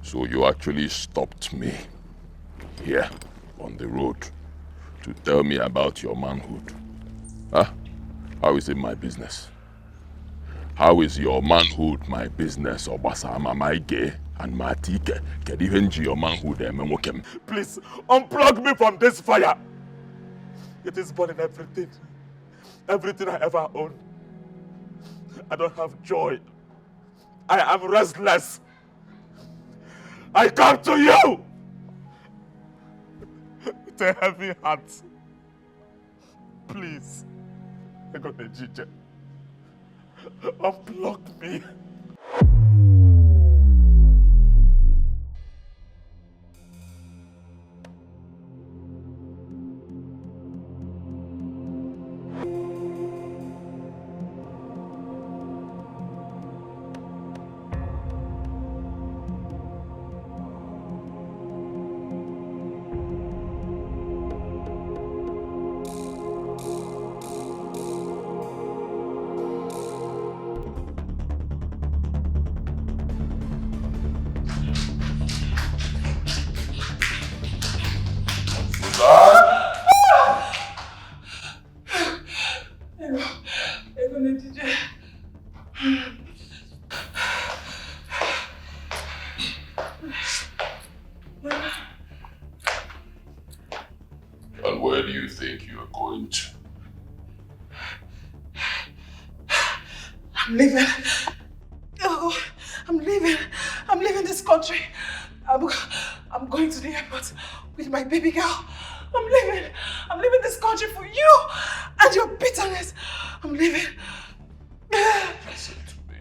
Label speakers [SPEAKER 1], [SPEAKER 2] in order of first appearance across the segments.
[SPEAKER 1] So you actually stopped me here on the road to tell me about your manhood. Huh? How is it my business? How is your manhood my business? Obasama my gay and my tike. Kedivenji your manhood ememokem.
[SPEAKER 2] Please, unplug me from this fire. It is burning everything. Everything I ever owned. I don't have joy. I am restless. I come to you with a heavy heart. Please, Egonejije, unplug me.
[SPEAKER 1] And where do you think you are going to?
[SPEAKER 3] I'm leaving. Oh, I'm leaving. I'm leaving this country. I'm going to the airport with my baby girl. I'm leaving. I'm leaving this country for you and your bitterness. I'm leaving.
[SPEAKER 1] Listen to me.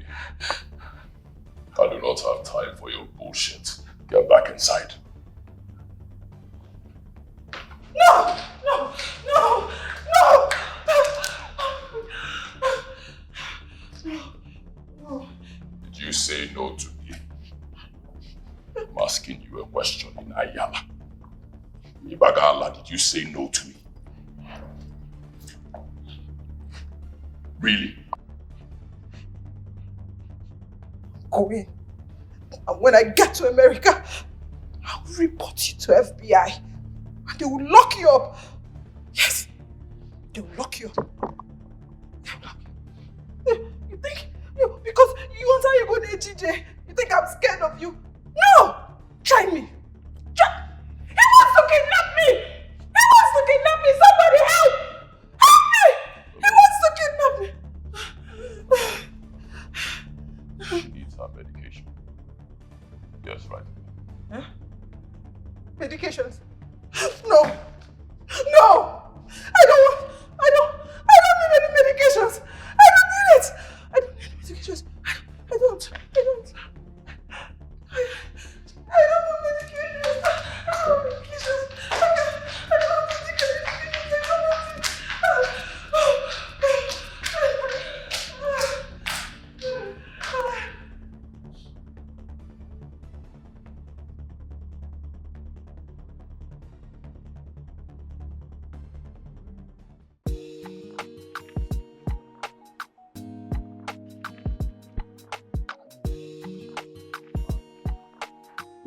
[SPEAKER 1] I do not have time for your bullshit. Get back inside.
[SPEAKER 3] No! No! No! No! No!
[SPEAKER 1] Did you say no to me? I'm asking you a question in Ayala. Ibagala, did you say no to me? Really?
[SPEAKER 3] Go in. And when I get to America, I'll report you to FBI. And they will lock you up. Yes. They will lock you up. They will lock you. You think, because you want how you go to HJ, you think I'm scared of you? No! Try me. He wants to kidnap me! He wants to kidnap me! Somebody help! Help me! He wants to kidnap me!
[SPEAKER 1] She needs her medication. Yes, right.
[SPEAKER 3] Huh? Medications? No! No! I don't need any medications! I don't need it! I don't need medications. I don't. I don't want medications. I don't want medications. I don't want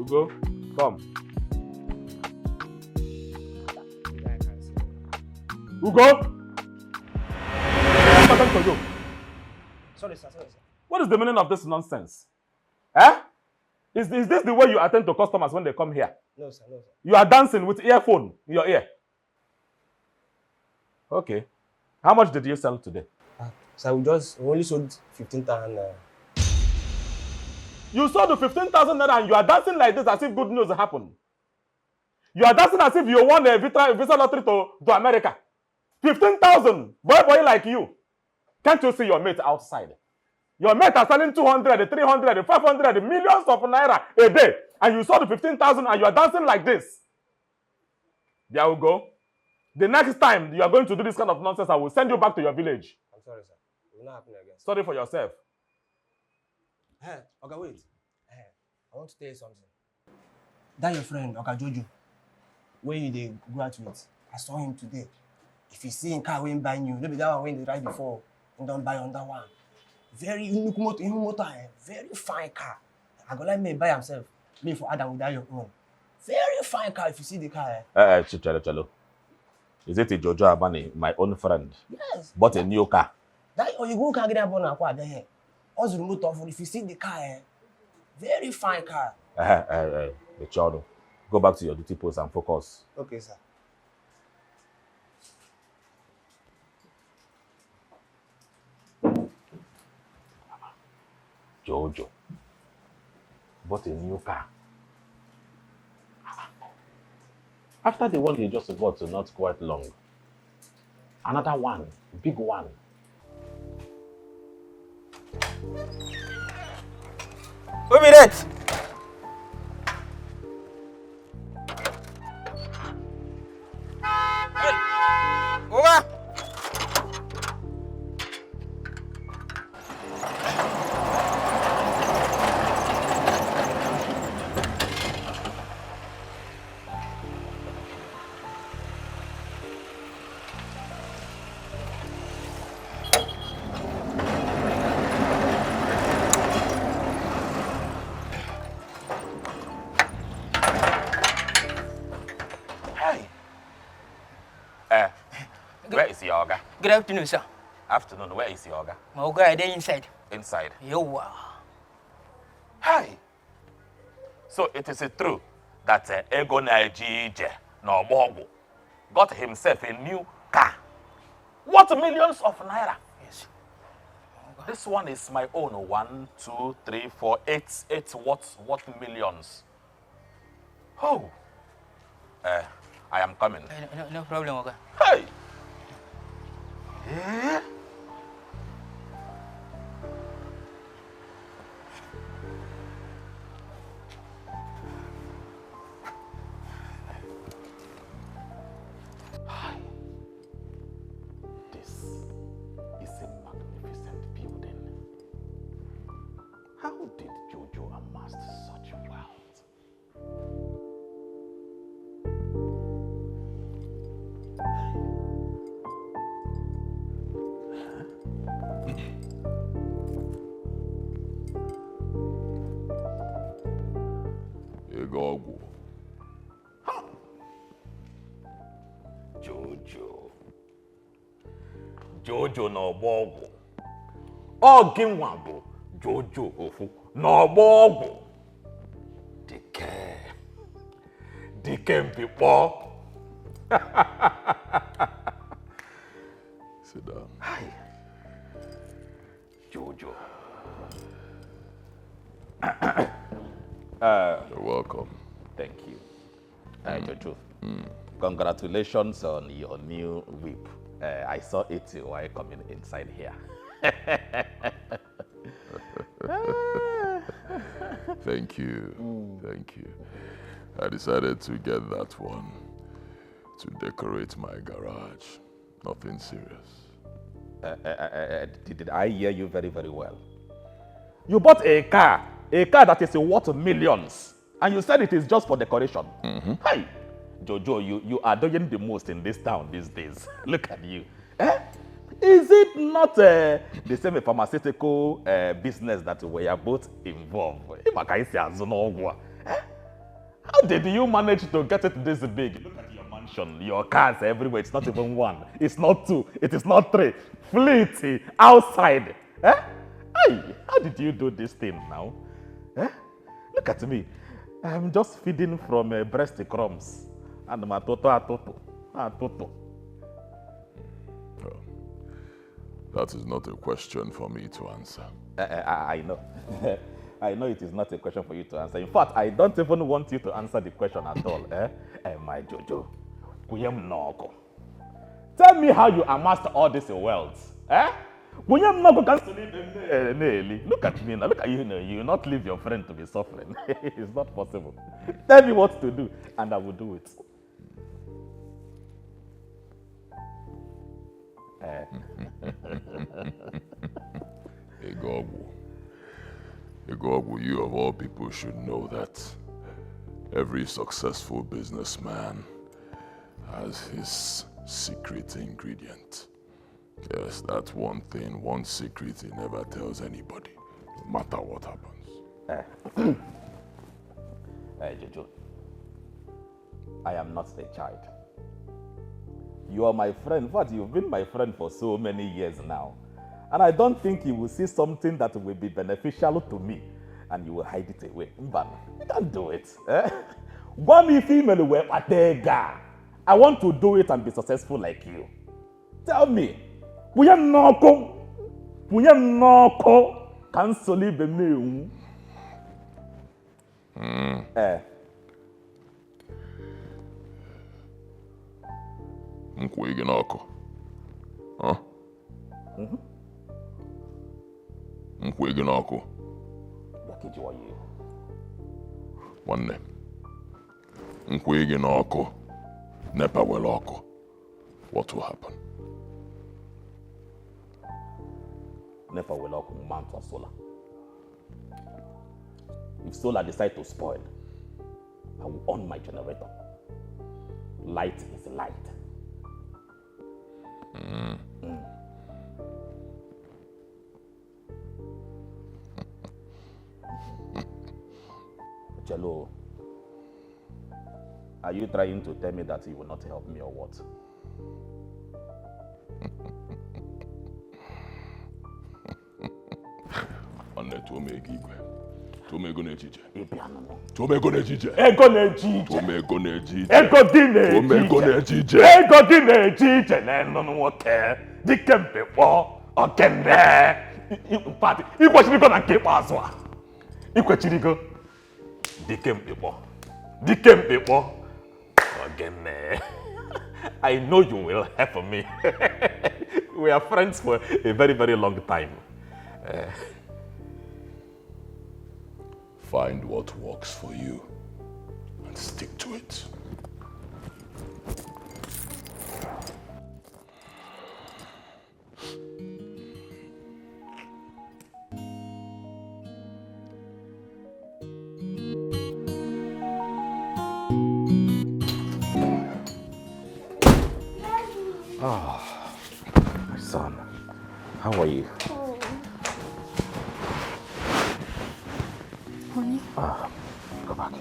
[SPEAKER 2] Ugo, come. Ugo! What happened to you?
[SPEAKER 4] Sorry, sir.
[SPEAKER 2] What is the meaning of this nonsense? Eh? Is this the way you attend to customers when they come here?
[SPEAKER 4] No, sir.
[SPEAKER 2] You are dancing with earphone in your ear. Okay. How much did you sell today?
[SPEAKER 4] Sir, we only sold 15,000 naira.
[SPEAKER 2] You sold the 15,000 naira and you are dancing like this as if good news happened. You are dancing as if you won a visa lottery to America. 15,000, boy like you. Can't you see your mate outside? Your mate are selling 200, 300, 500, millions of naira a day. And you sold 15,000 and you are dancing like this. There we go. The next time you are going to do this kind of nonsense, I will send you back to your village.
[SPEAKER 4] I'm sorry, sir. It will not happen again.
[SPEAKER 2] Sorry for yourself.
[SPEAKER 4] Hey, okay, wait. Hey, I want to tell you something. That your friend, Jojo, where you dey go out with, I saw him today. If you see him car when buy new, maybe that one when they ride before, and don't buy on that one. Very unique motor, very fine car. I go like me buy himself. Me for Adam without your own. Very fine car if you see the car.
[SPEAKER 5] Chalo. Is it a Jojo Abani, my own friend?
[SPEAKER 4] Yes.
[SPEAKER 5] Bought a new car.
[SPEAKER 4] That or you go can get that one aqua there. Also remote off if you see the car. Very fine car.
[SPEAKER 5] The child. Go back to your duty post and focus.
[SPEAKER 4] Okay, sir.
[SPEAKER 5] Jojo bought a new car. After the one he just bought, not quite long. Another one, big one.
[SPEAKER 4] Who be that? Over.
[SPEAKER 5] Where is your Oga?
[SPEAKER 6] Good afternoon, sir.
[SPEAKER 5] Afternoon, where is your Oga?
[SPEAKER 6] My guy, they inside.
[SPEAKER 5] Inside.
[SPEAKER 6] Yo,
[SPEAKER 5] Hi. So it is true that Ego Nigerian got himself a new car. What millions of naira?
[SPEAKER 6] yes.
[SPEAKER 5] This one is my own. 1, 2, 3, 4, 8. What millions? Oh. I am coming.
[SPEAKER 6] No problem, okay.
[SPEAKER 5] Hey. Eh? Hi. This is a magnificent building. How did Jojo amass such wealth?
[SPEAKER 1] Egogu.
[SPEAKER 5] Jojo n'ọgbọ ọgwụ. Ọ gị nwa bụ Jojo ofu n'ọgbọ ọgwụ. Dike mpịkpọ.
[SPEAKER 1] Sit down.
[SPEAKER 5] Hi. Jojo.
[SPEAKER 1] You're welcome.
[SPEAKER 5] Thank you. Jojo, congratulations on your new whip. I saw it while coming inside here.
[SPEAKER 1] Thank you. Thank you. I decided to get that one to decorate my garage. Nothing serious.
[SPEAKER 5] Did I hear you very, very well? You bought a car that is worth millions, and you said it is just for decoration. Hey, Jojo, you are doing the most in this town these days. Look at you. Is it not the same pharmaceutical business that we are both involved? How did you manage to get it this big? Look at your mansion, your cars everywhere. It's not even one. It's not two. It is not three. Fleet outside. Hey, how did you do this thing now? Look at me. I'm just feeding from breast crumbs. And my toto.
[SPEAKER 1] That is not a question for me to answer.
[SPEAKER 5] I know. I know it is not a question for you to answer. In fact, I don't even want you to answer the question at all. My Jojo, tell me how you amassed all this wealth. Look at me now. Look at you now. You will not leave your friend to be suffering. It's not possible. Tell me what to do, and I will do it.
[SPEAKER 1] Egogu, you of all people should know that every successful businessman has his secret ingredient. Yes, that's one thing, one secret he never tells anybody, no matter what happens.
[SPEAKER 5] Hey, Jojo, I am not a child. You are my friend. What? You've been my friend for so many years now. And I don't think you will see something that will be beneficial to me and you will hide it away. But you can't do it. Eh? One female way, I want to do it and be successful like you. Tell me, we are not cancel the new.
[SPEAKER 1] Nkwa gị n'ọkụ. Huh? Nkwa gị n'ọkụ. Nwanne. Nkwa gị n'ọkụ. Nepa were ọkụ. What will happen?
[SPEAKER 5] Nepa will ọkụ mount or solar. If solar decide to spoil, I will on my generator. Light is light. Jello, are you trying to tell me that you will not help me or what?
[SPEAKER 1] Tomego n'echiche.
[SPEAKER 2] Tomego n'echiche.
[SPEAKER 1] Ego n'echiche. Tomego n'echiche.
[SPEAKER 2] Ego dị n'echiche.
[SPEAKER 1] Tomego n'echiche.
[SPEAKER 2] Ego dị n'echiche n'enu nwoke. Dike mpekpọ okene. Pati, ikwechirigo na nke ikpeazụ a. Ikwechirigo. Dike mpekpọ. Dike mpekpọ okene.
[SPEAKER 5] I know you will help me. We are friends for a very, very long time.
[SPEAKER 1] Find what works for you and stick to it.
[SPEAKER 5] My son, how are you?
[SPEAKER 7] Honey?
[SPEAKER 5] Go back.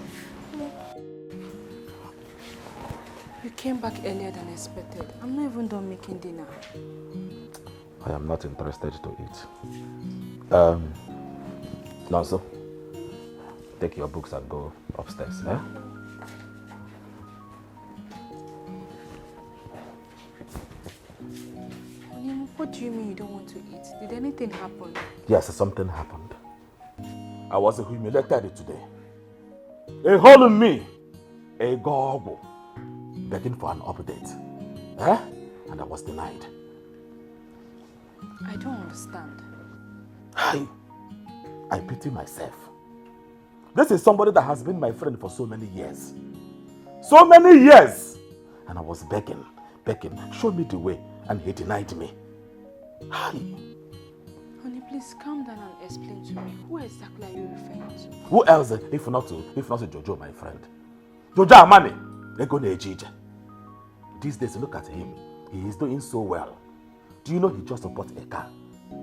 [SPEAKER 7] You came back earlier than expected. I'm not even done making dinner.
[SPEAKER 5] I am not interested to eat. Lonzo, take your books and go upstairs. Eh?
[SPEAKER 7] Honey, what do you mean you don't want to eat? Did anything happen?
[SPEAKER 5] Yes, something happened. I was humiliated today. A hole in me, a goggle, begging for an update. Eh? And I was denied.
[SPEAKER 7] I don't understand.
[SPEAKER 5] I pity myself. This is somebody that has been my friend for so many years. So many years! And I was begging, show me the way, and he denied me.
[SPEAKER 7] Honey, please calm down and explain to me. Who exactly are you referring to?
[SPEAKER 5] Who else, if not Jojo, my friend? Jojo Amani, Ego Nejije. These days, look at him. He is doing so well. Do you know he just bought a car?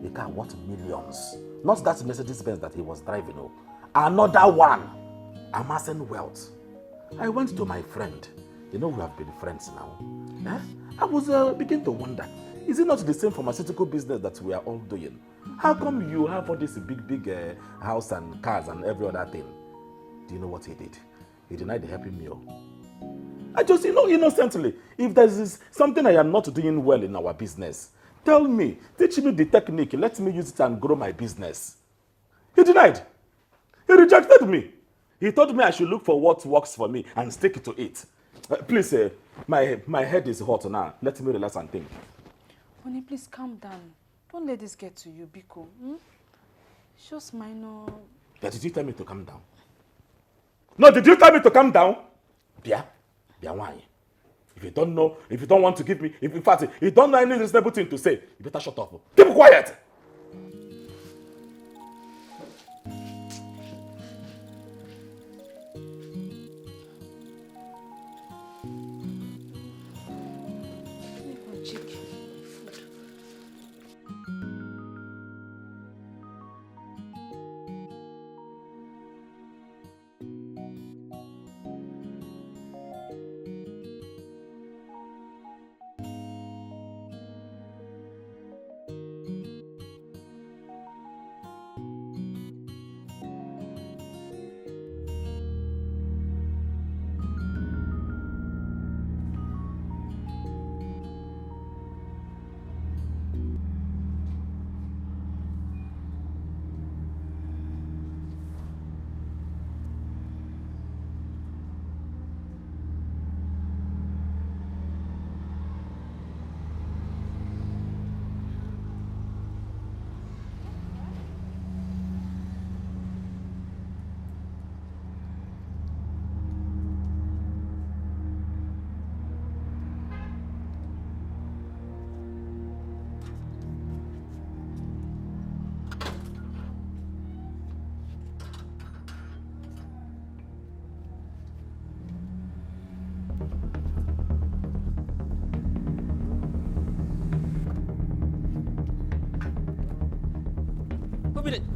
[SPEAKER 5] A car worth millions. Not that Mercedes-Benz that he was driving. No. Another one. Amassing wealth. I went to my friend. You know we have been friends now. Eh? I was beginning to wonder. Is it not the same pharmaceutical business that we are all doing? How come you have all this big house and cars and every other thing? Do you know what he did? He denied helping me. I just, innocently, if there is something I am not doing well in our business, tell me, teach me the technique, let me use it and grow my business. He denied. He rejected me. He told me I should look for what works for me and stick to it. Please, my head is hot now. Let me relax and think.
[SPEAKER 7] Honey, please calm down. Don't let this get to you, Biko. It's just minor.
[SPEAKER 5] Yeah, did you tell me to calm down? No, did you tell me to calm down? Yeah, why? If you don't know, if you don't want to give me, if in fact, if you don't know any reasonable thing to say, you better shut up. Keep quiet.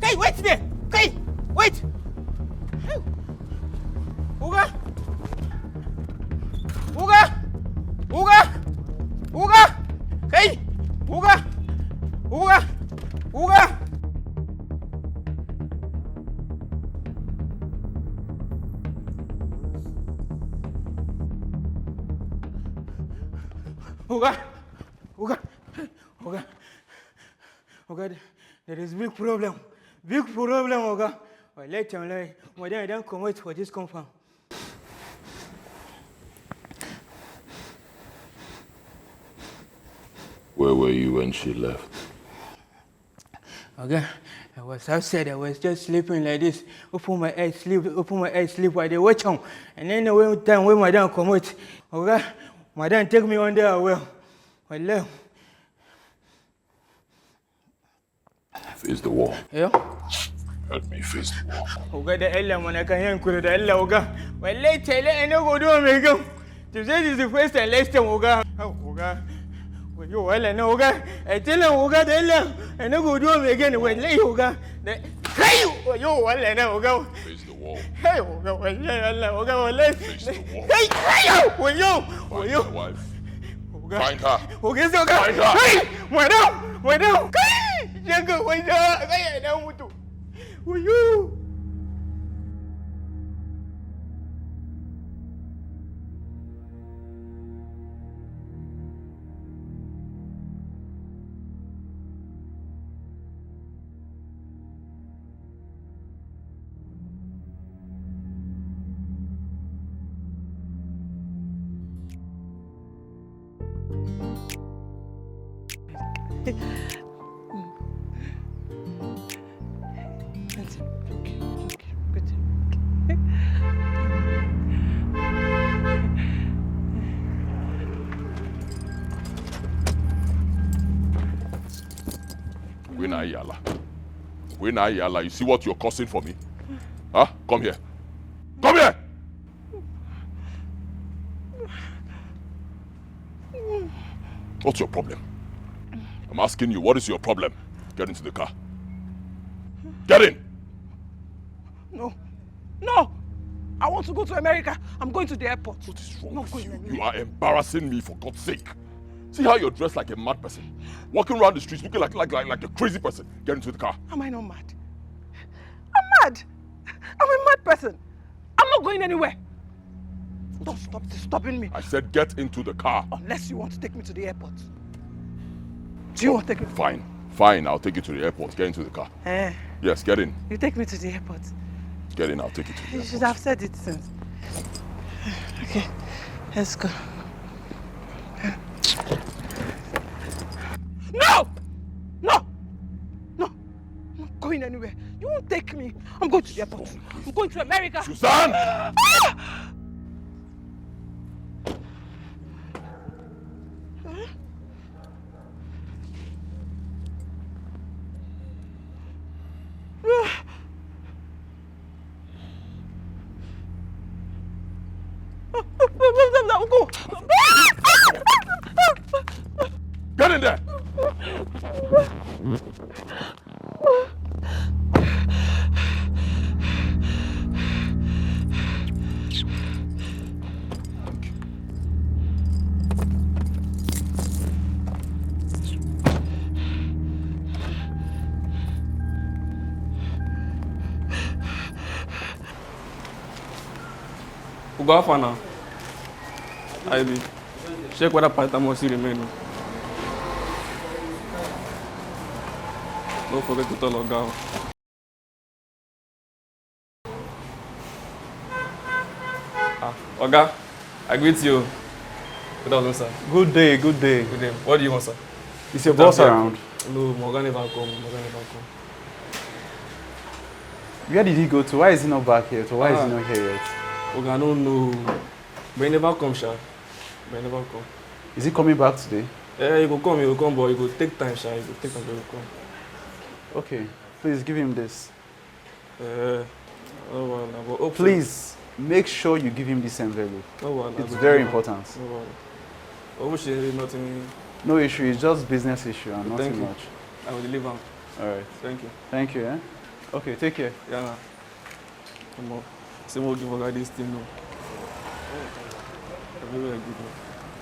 [SPEAKER 6] Hey, wait there! Hey, wait! Uga! Uga! Uga! Uga! Hey! Uga! Uga! Uga! Uga! Uga! Uga! Uga, there is big problem. Big problem, Oga. Well, let him lie. But then I don't commit for this compound.
[SPEAKER 1] Where were you when she left?
[SPEAKER 6] Okay, I was outside. I was just sleeping like this. Open my eyes, sleep while they watch on. And then when madam come out, okay, madam take me on there well. Well,
[SPEAKER 1] Face the wall.
[SPEAKER 6] yeah.
[SPEAKER 1] Help me face the wall.
[SPEAKER 6] Oga da Allah mana kan yankuri da Allah Oga. Wallahi tele ina godo mai gan. To say this is the first and last time Oga. Oga. Yo wala na Oga. I tell him Oga da Allah ina godo mai gan wallahi Oga. Hey yo wala na Oga.
[SPEAKER 1] Face the wall.
[SPEAKER 6] Hey Oga wallahi Allah Oga wallahi.
[SPEAKER 1] Face the wall.
[SPEAKER 6] Hey yo.
[SPEAKER 1] Find your wife.
[SPEAKER 6] Oga.
[SPEAKER 1] Find her.
[SPEAKER 6] Oga so Oga.
[SPEAKER 1] Find her.
[SPEAKER 6] Hey madam. Kai. Jaga wanda kai na mutu. Uyu.
[SPEAKER 1] When I yalla, you see what you're causing for me? Huh? Come here. Come here! What's your problem? I'm asking you, what is your problem? Get into the car. Get in!
[SPEAKER 3] No! I want to go to America. I'm going to the airport.
[SPEAKER 1] What is wrong
[SPEAKER 3] Not
[SPEAKER 1] with
[SPEAKER 3] going
[SPEAKER 1] you? You are embarrassing me, for God's sake. See how you're dressed like a mad person. Walking around the streets looking like a crazy person. Get into the car.
[SPEAKER 3] Am I not mad? I'm mad. I'm a mad person. I'm not going anywhere. Don't stop stopping me.
[SPEAKER 1] I said get into the car.
[SPEAKER 3] Unless you want to take me to the airport. Do you want to take me?
[SPEAKER 1] Fine, I'll take you to the airport. Get into the car. Yes, get in.
[SPEAKER 3] You take me to the airport.
[SPEAKER 1] Get in, I'll take you to the airport.
[SPEAKER 3] You should have said it since. Okay, let's go. No! No! No! I'm not going anywhere. You won't take me. I'm going to the airport. I'm going to America.
[SPEAKER 1] Suzanne!
[SPEAKER 3] Ah!
[SPEAKER 1] Get in there!
[SPEAKER 8] Go off now. I did. Check whether paracetamol still remain. Don't forget to tell Oga. Oga, I greet you. Good afternoon, sir.
[SPEAKER 9] Good day, good day.
[SPEAKER 8] Good day. What do you want, sir?
[SPEAKER 9] Is your boss around?
[SPEAKER 8] No, Morgan never come.
[SPEAKER 9] Where did he go to? Why is he not back here? So why is he not here yet?
[SPEAKER 8] Oga, I don't know. But he never come, sha. But he never come.
[SPEAKER 9] Is he coming back today?
[SPEAKER 8] Yeah, he will come, but it will take time, sha. It will take time to come.
[SPEAKER 9] Okay, please give him this.
[SPEAKER 8] Oh, well, but hopefully.
[SPEAKER 9] Please, make sure you give him this envelope.
[SPEAKER 8] No one.
[SPEAKER 9] It's very important.
[SPEAKER 8] No one. I wish there is nothing.
[SPEAKER 9] No issue, it's just business issue and
[SPEAKER 8] Thank
[SPEAKER 9] nothing
[SPEAKER 8] you.
[SPEAKER 9] much.
[SPEAKER 8] I will deliver.
[SPEAKER 9] All right.
[SPEAKER 8] Thank you.
[SPEAKER 9] Thank you, eh? Okay, take care.
[SPEAKER 8] Yeah, nah. Come on. Say we'll give a guy this thing, no. Very good.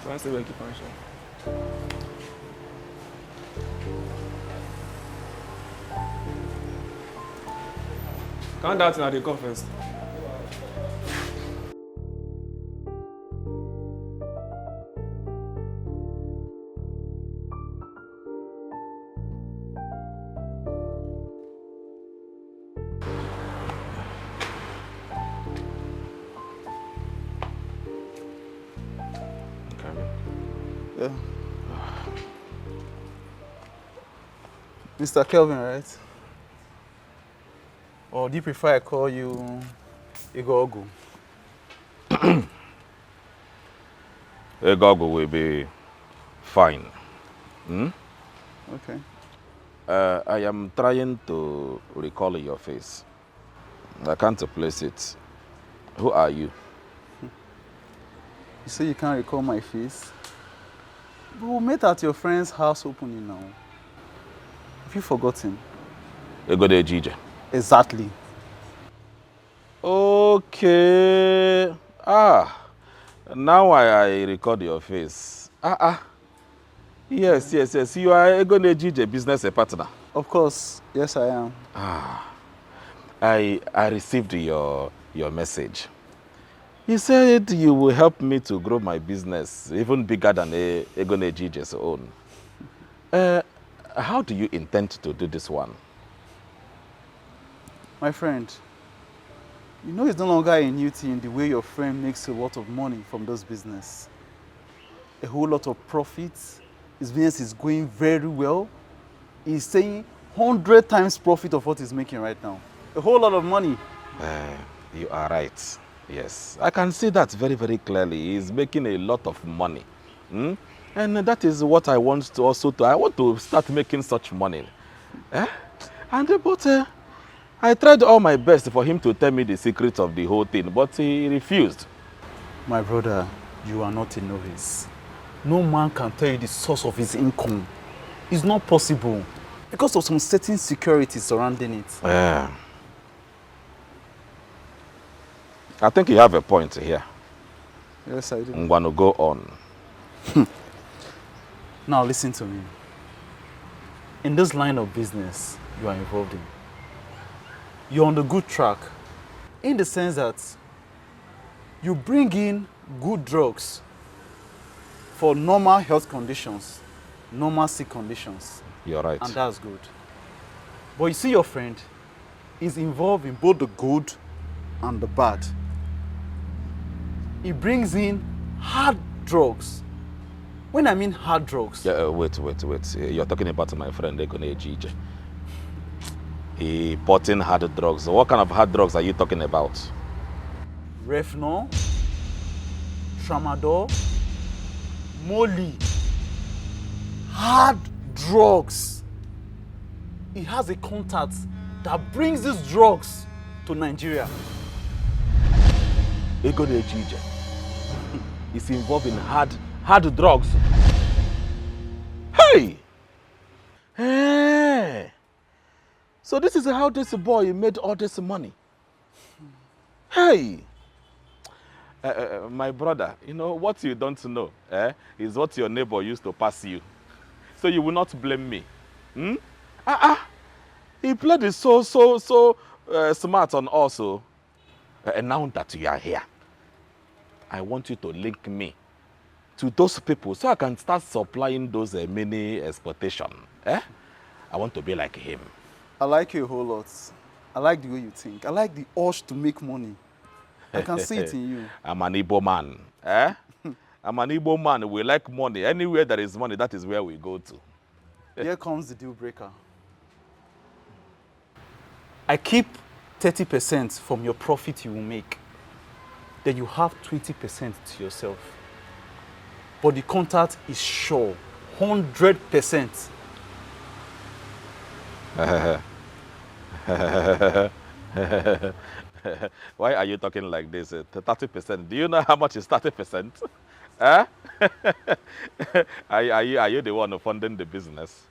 [SPEAKER 8] So I say we'll keep on shot. Count that in at the conference.
[SPEAKER 9] Yeah. Mr. Kelvin, right? Or do you prefer I call you Igogo?
[SPEAKER 5] Egogo will be fine. Hmm?
[SPEAKER 9] Okay.
[SPEAKER 5] I am trying to recall your face. I can't place it. Who are you?
[SPEAKER 9] You say you can't recall my face? But we met at your friend's house opening now. Have you forgotten?
[SPEAKER 5] Egode Ejije.
[SPEAKER 9] Exactly.
[SPEAKER 5] Okay. Now I record your face. Yes. You are Egode Ejije business partner.
[SPEAKER 9] Of course. Yes, I am.
[SPEAKER 5] I received your message. You said you will help me to grow my business even bigger than Egone Ejije's own. How do you intend to do this one?
[SPEAKER 9] My friend, you know it's no longer a new thing the way your friend makes a lot of money from this business. A whole lot of profits. His business is going very well. He's saying 100 times profit of what he's making right now. A whole lot of money.
[SPEAKER 5] You are right. Yes, I can see that very, very clearly. He's making a lot of money. And that is what I want to also do. I want to start making such money. But I tried all my best for him to tell me the secret of the whole thing, but he refused.
[SPEAKER 9] My brother, you are not a novice. No man can tell you the source of his income. It's not possible because of some certain security surrounding it.
[SPEAKER 5] I think you have a point here.
[SPEAKER 9] Yes, I do.
[SPEAKER 5] I'm going to go on.
[SPEAKER 9] Now listen to me. In this line of business you are involved in, you're on the good track in the sense that you bring in good drugs for normal health conditions, normal sick conditions.
[SPEAKER 5] You're right.
[SPEAKER 9] And that's good. But you see your friend is involved in both the good and the bad. He brings in hard drugs. When I mean hard drugs...
[SPEAKER 5] Yeah, wait. You're talking about my friend Egone Ejije. He bought in hard drugs. What kind of hard drugs are you talking about?
[SPEAKER 9] Refnol, Tramadol, Molly. Hard drugs. He has a contact that brings these drugs to Nigeria.
[SPEAKER 5] Egone Ejije is involved in hard drugs. Hey! So this is how this boy made all this money. Hey! My brother, you know, what you don't know is what your neighbor used to pass you. So you will not blame me. He played it so smart on us. And now that you are here, I want you to link me to those people so I can start supplying those mini exportation. I want to be like him.
[SPEAKER 9] I like you a whole lot. I like the way you think. I like the urge to make money. I can see it in you.
[SPEAKER 5] I'm an Igbo man. I'm an Igbo man. We like money. Anywhere there is money, that is where we go to.
[SPEAKER 9] Here comes the deal breaker. I keep 30% from your profit you will make. Then you have 20% to yourself. But the contact is sure, 100%.
[SPEAKER 5] Why are you talking like this? 30%. Do you know how much is 30%? Huh? Are you the one funding the business?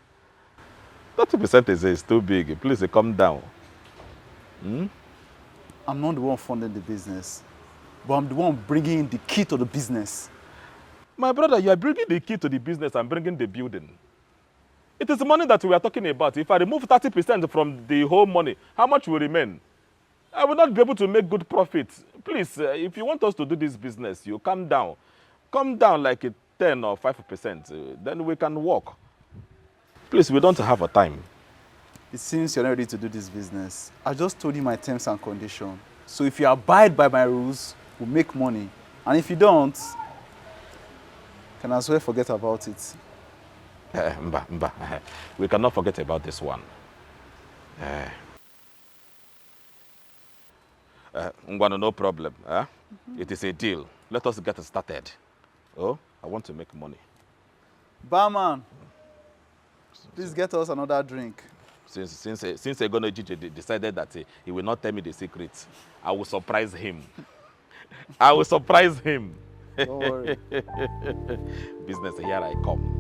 [SPEAKER 5] 30% is too big. Please calm down.
[SPEAKER 9] I'm not the one funding the business, but I'm the one bringing in the key to the business.
[SPEAKER 5] My brother, you are bringing the key to the business and bringing the building. It is the money that we are talking about. If I remove 30% from the whole money, how much will remain? I will not be able to make good profits. Please, if you want us to do this business, you calm down. Come down like a 10 or 5%, then we can work. Please, we don't have a time.
[SPEAKER 9] It seems you're not ready to do this business. I just told you my terms and conditions. So if you abide by my rules, we'll make money. And if you don't, can as well forget about it.
[SPEAKER 5] Mba, we cannot forget about this one. Ngwano, no problem. It is a deal. Let us get started. Oh, I want to make money.
[SPEAKER 9] Barman, please get us another drink.
[SPEAKER 5] Since Egono Jiji decided that he will not tell me the secret, I will surprise him. I will surprise him.
[SPEAKER 9] Don't worry.
[SPEAKER 5] Business, here I come.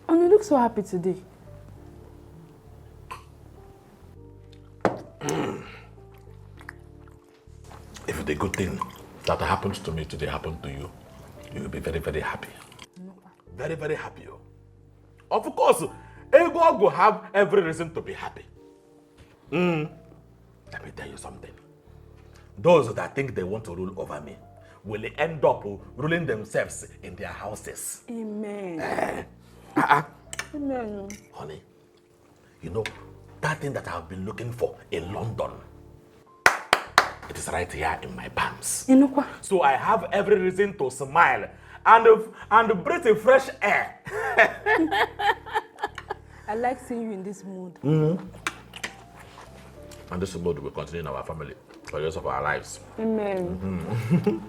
[SPEAKER 7] And you look so happy today.
[SPEAKER 1] If the good thing that happens to me today happened to you, you will be very, very happy. Very, very happy. Of course, Ego will have every reason to be happy. Let me tell you something. Those that think they want to rule over me will end up ruling themselves in their houses.
[SPEAKER 7] Amen. Amen.
[SPEAKER 1] Honey, you know, that thing that I've been looking for in London, it is right here in my palms. So I have every reason to smile and breathe a fresh air.
[SPEAKER 7] I like seeing you in this mood.
[SPEAKER 1] And this mood will continue in our family for the rest of our lives.
[SPEAKER 7] Amen.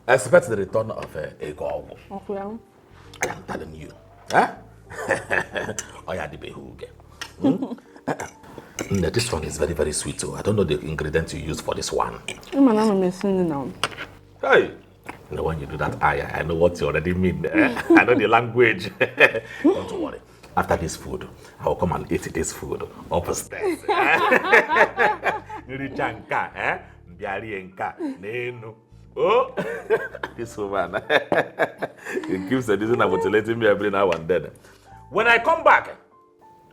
[SPEAKER 1] Expect the return of Ego.
[SPEAKER 7] Okay.
[SPEAKER 1] I am telling you. Huh? This one is very, very sweet too. I don't know the ingredients you use for this one. Hey! You know, when you do that, I know what you already mean. I know the language. Don't worry. After this food, I will come and eat this food upstairs. Oh, this woman. It keeps letting me every now and then. When I come back,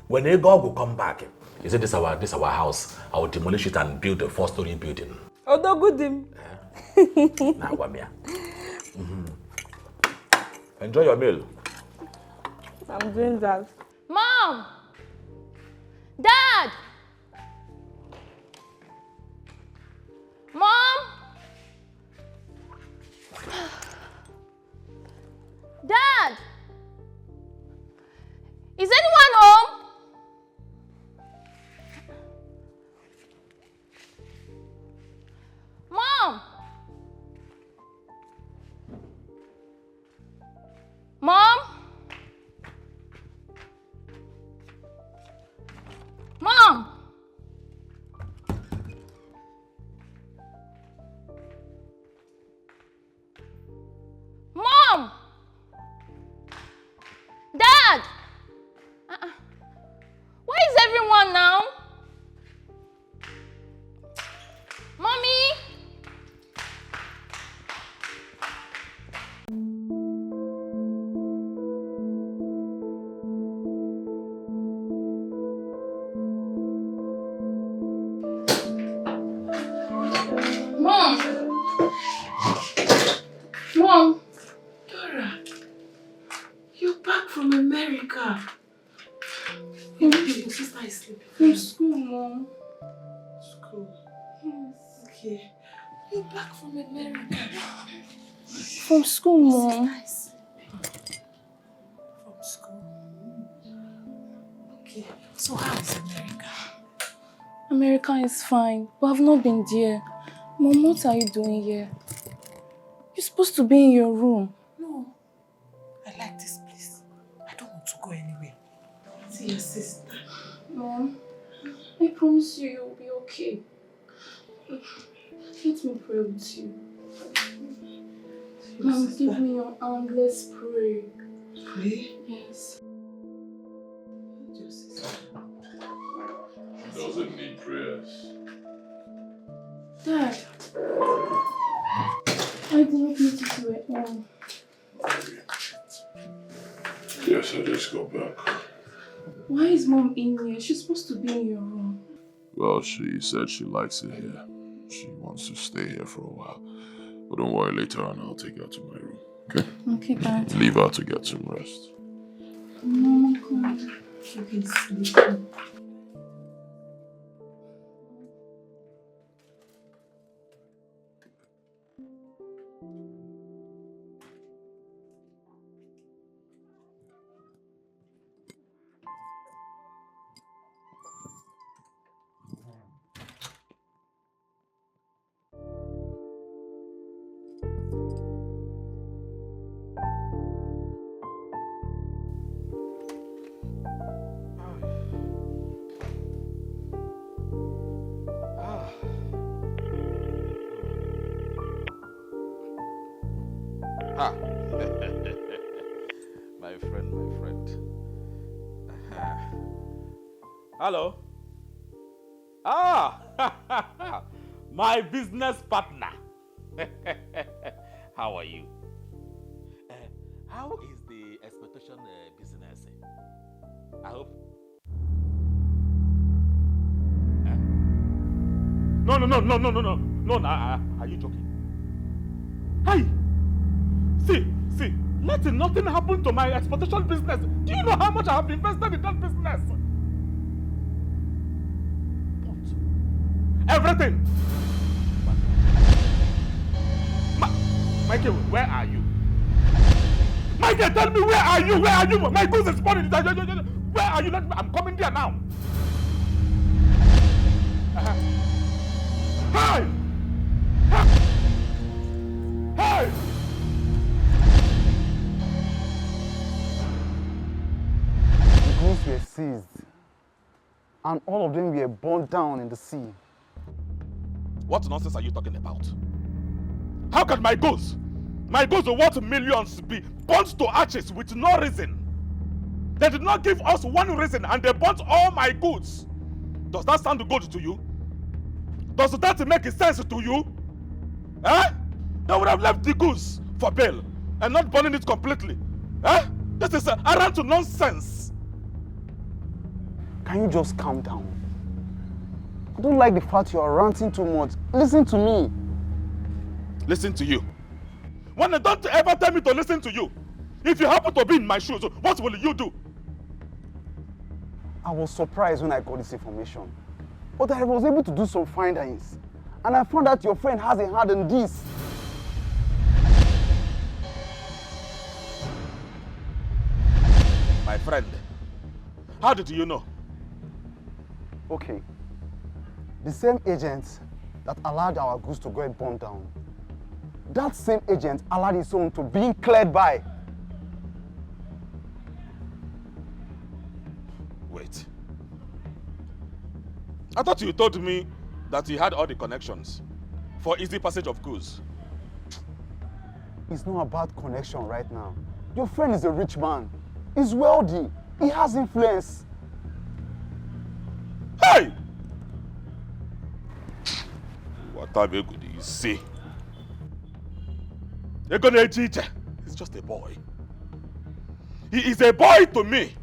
[SPEAKER 1] when Ego will come back, he said, this is our house. I will demolish it and build a 4-story building.
[SPEAKER 7] Oh, good him.
[SPEAKER 1] Now, Wamia. Enjoy your meal.
[SPEAKER 7] I'm doing that.
[SPEAKER 10] Mom! Dad! Mom! Dad! Is anyone home? Mom! Mom? Mom! Mom! Dad! Where is everyone now? Mommy? Mom! Mom!
[SPEAKER 3] Dora, you're back from America. Your sister is sleeping.
[SPEAKER 10] From school, Mom.
[SPEAKER 3] School.
[SPEAKER 10] Yes.
[SPEAKER 3] Okay. You're back from America.
[SPEAKER 10] From school, Mom.
[SPEAKER 3] Sister is sleeping. Okay, so how is America?
[SPEAKER 10] America is fine, but I've not been there. Mom, what are you doing here? You're supposed to be in your room.
[SPEAKER 3] No, I like this place. I don't want to go anywhere. See your sister.
[SPEAKER 10] Mom, I promise you you'll be okay. Let me pray with you. Mom, give me your hand. Let's pray.
[SPEAKER 3] Pray?
[SPEAKER 10] Yes.
[SPEAKER 3] Your sister.
[SPEAKER 1] Doesn't need prayers.
[SPEAKER 10] Dad, I didn't notice you at home.
[SPEAKER 1] Yes, I just got back.
[SPEAKER 10] Why is Mom in here? She's supposed to be in your room.
[SPEAKER 1] Well, she said she likes it here. She wants to stay here for a while. But don't worry, later on I'll take her to my room. Okay?
[SPEAKER 10] Okay, Dad.
[SPEAKER 1] Leave her to get some rest.
[SPEAKER 10] Mama, come.
[SPEAKER 3] She can sleep.
[SPEAKER 5] Ah. my friend. Hello. Ah, my business partner. How are you? How is the exploitation business? I hope. No, are you joking? Hey! See, nothing happened to my exploitation business. Do you know how much I have invested in that business? What? Everything. Michael, where are you? Michael, tell me, where are you? Where are you? My goods is spoiled. Where are you? I'm coming there now. Hey! Hey!
[SPEAKER 9] The goods were seized, and all of them were burned down in the sea.
[SPEAKER 5] What nonsense are you talking about? How can my goods worth millions be burnt to ashes with no reason? They did not give us one reason and they burnt all my goods. Does that sound good to you? Does that make sense to you? Eh? They would have left the goods for bail and not burning it completely. Eh? This is arrant nonsense.
[SPEAKER 9] Can you just calm down? I don't like the fact you are ranting too much. Listen to me.
[SPEAKER 5] Listen to you? When don't ever tell me to listen to you. If you happen to be in my shoes, what will you do?
[SPEAKER 9] I was surprised when I got this information. But I was able to do some findings. And I found out your friend has a hand in this.
[SPEAKER 5] My friend, how did you know?
[SPEAKER 9] Okay. The same agent that allowed our goods to get burned down, that same agent allowed his own to be cleared by.
[SPEAKER 5] Wait. I thought you told me that he had all the connections for easy passage of goods.
[SPEAKER 9] It's not about connection right now. Your friend is a rich man. He's wealthy. He has influence.
[SPEAKER 5] Hey! What have you could you say? He's just a boy. He is a boy to me.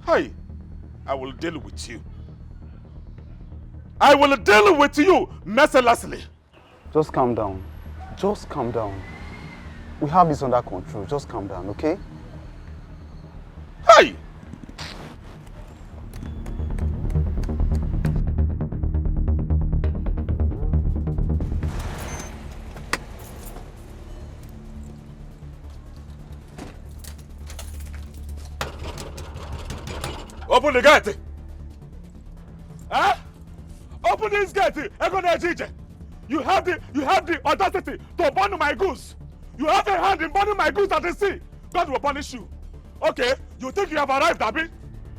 [SPEAKER 5] Hey, I will deal with you. I will deal with you mercilessly.
[SPEAKER 9] Just calm down. Just calm down. We have this under control. Just calm down, okay?
[SPEAKER 5] Hey!
[SPEAKER 2] Open the gate. Huh? Open this gate. You have the audacity to burn my goods. You have a hand in burning my goods at the sea. God will punish you. Okay, you think you have arrived, Abi?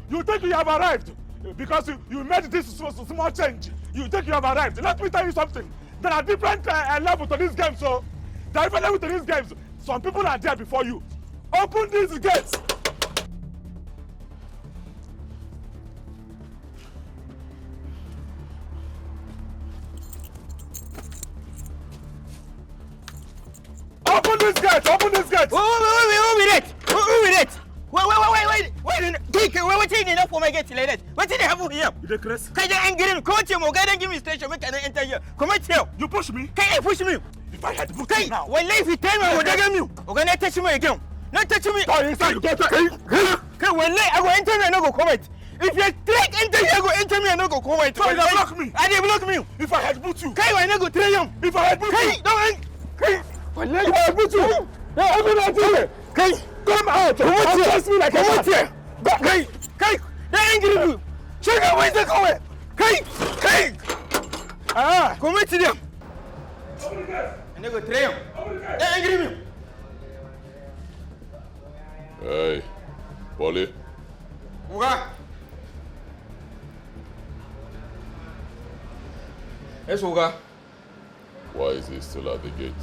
[SPEAKER 2] You think you have arrived because you made this small change. You think you have arrived. Let me tell you something. There are different levels to this game, so there are different levels to these games. Some people are there before you. Open these gates. Open this gate! Open this gate!
[SPEAKER 6] Wait! Wait, taking enough for my gate like that. What did they have here?
[SPEAKER 2] You the Chris?
[SPEAKER 6] Can you angry? Come here, Moga, then give me station. We can enter here. Come here.
[SPEAKER 2] You push me?
[SPEAKER 6] Can you push me?
[SPEAKER 2] If I had put you now.
[SPEAKER 6] When life is time, I will dagger you. Okay, not touch me again. Not touch me.
[SPEAKER 2] Go inside, you go to.
[SPEAKER 6] Okay, when life, I will enter me and I go comment. If you trick enter here, go enter me and I go comment.
[SPEAKER 2] Try to block me.
[SPEAKER 6] I didn't block me.
[SPEAKER 2] If I had put you.
[SPEAKER 6] Okay, when I go try him.
[SPEAKER 2] If I had put you.
[SPEAKER 6] Don't.
[SPEAKER 2] When I had put you. Open that door.
[SPEAKER 6] Okay,
[SPEAKER 2] come out.
[SPEAKER 6] Come
[SPEAKER 2] me like
[SPEAKER 6] come here. Okay, they're angry. Check out where's the going. Okay. Come to them. And they go try him. They're angry.
[SPEAKER 1] Hey, Polly.
[SPEAKER 6] Uga. Yes, Uga.
[SPEAKER 1] Why is he still at the gate?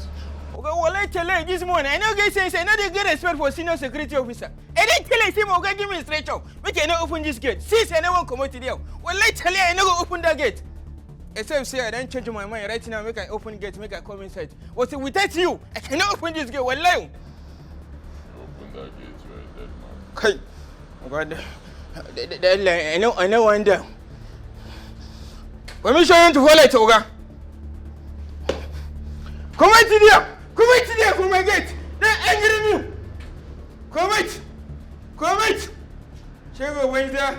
[SPEAKER 6] Okay, well, let's tell you this morning. I know guys say I know they get respect for senior security officer. And then tell him, okay, give me straight up. We cannot open this gate. Since I never come out to there. Well, let's tell you, I never open that gate. Except say I don't change my mind right now. Make I open gate, make I come inside. What's it without you? I cannot open this gate. Well, lie.
[SPEAKER 1] Open that gate, you're a dead man.
[SPEAKER 6] Okay. Oh God. I know one there. Permission to hold it, Oga. Come out to there. Come my gate. They're angry me. Come it. Check Wednesday.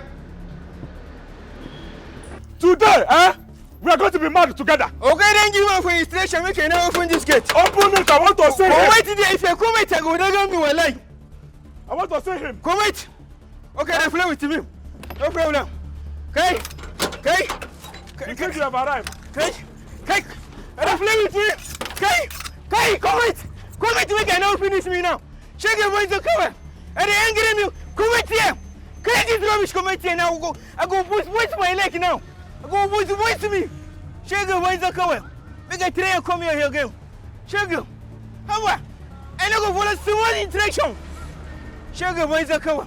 [SPEAKER 2] Today, we are going to be married together.
[SPEAKER 6] Okay, then give me for instruction. We can now open this gate.
[SPEAKER 2] Open it. I want to see him.
[SPEAKER 6] Come there. If you come it, I go down me lie.
[SPEAKER 2] I want to see him.
[SPEAKER 6] Come it. Okay, I play with him. No problem. Okay.
[SPEAKER 2] You think you have arrived?
[SPEAKER 6] Okay. I play with him. Okay, come it. We can now finish me now. Check your voice to cover. And they angry me. Come it here. Can this rubbish come it here now? I go voice my leg now. I go voice me. Check your voice to cover. Make a train come here again. Check you. How about? I don't go follow someone interaction. Check your voice to cover.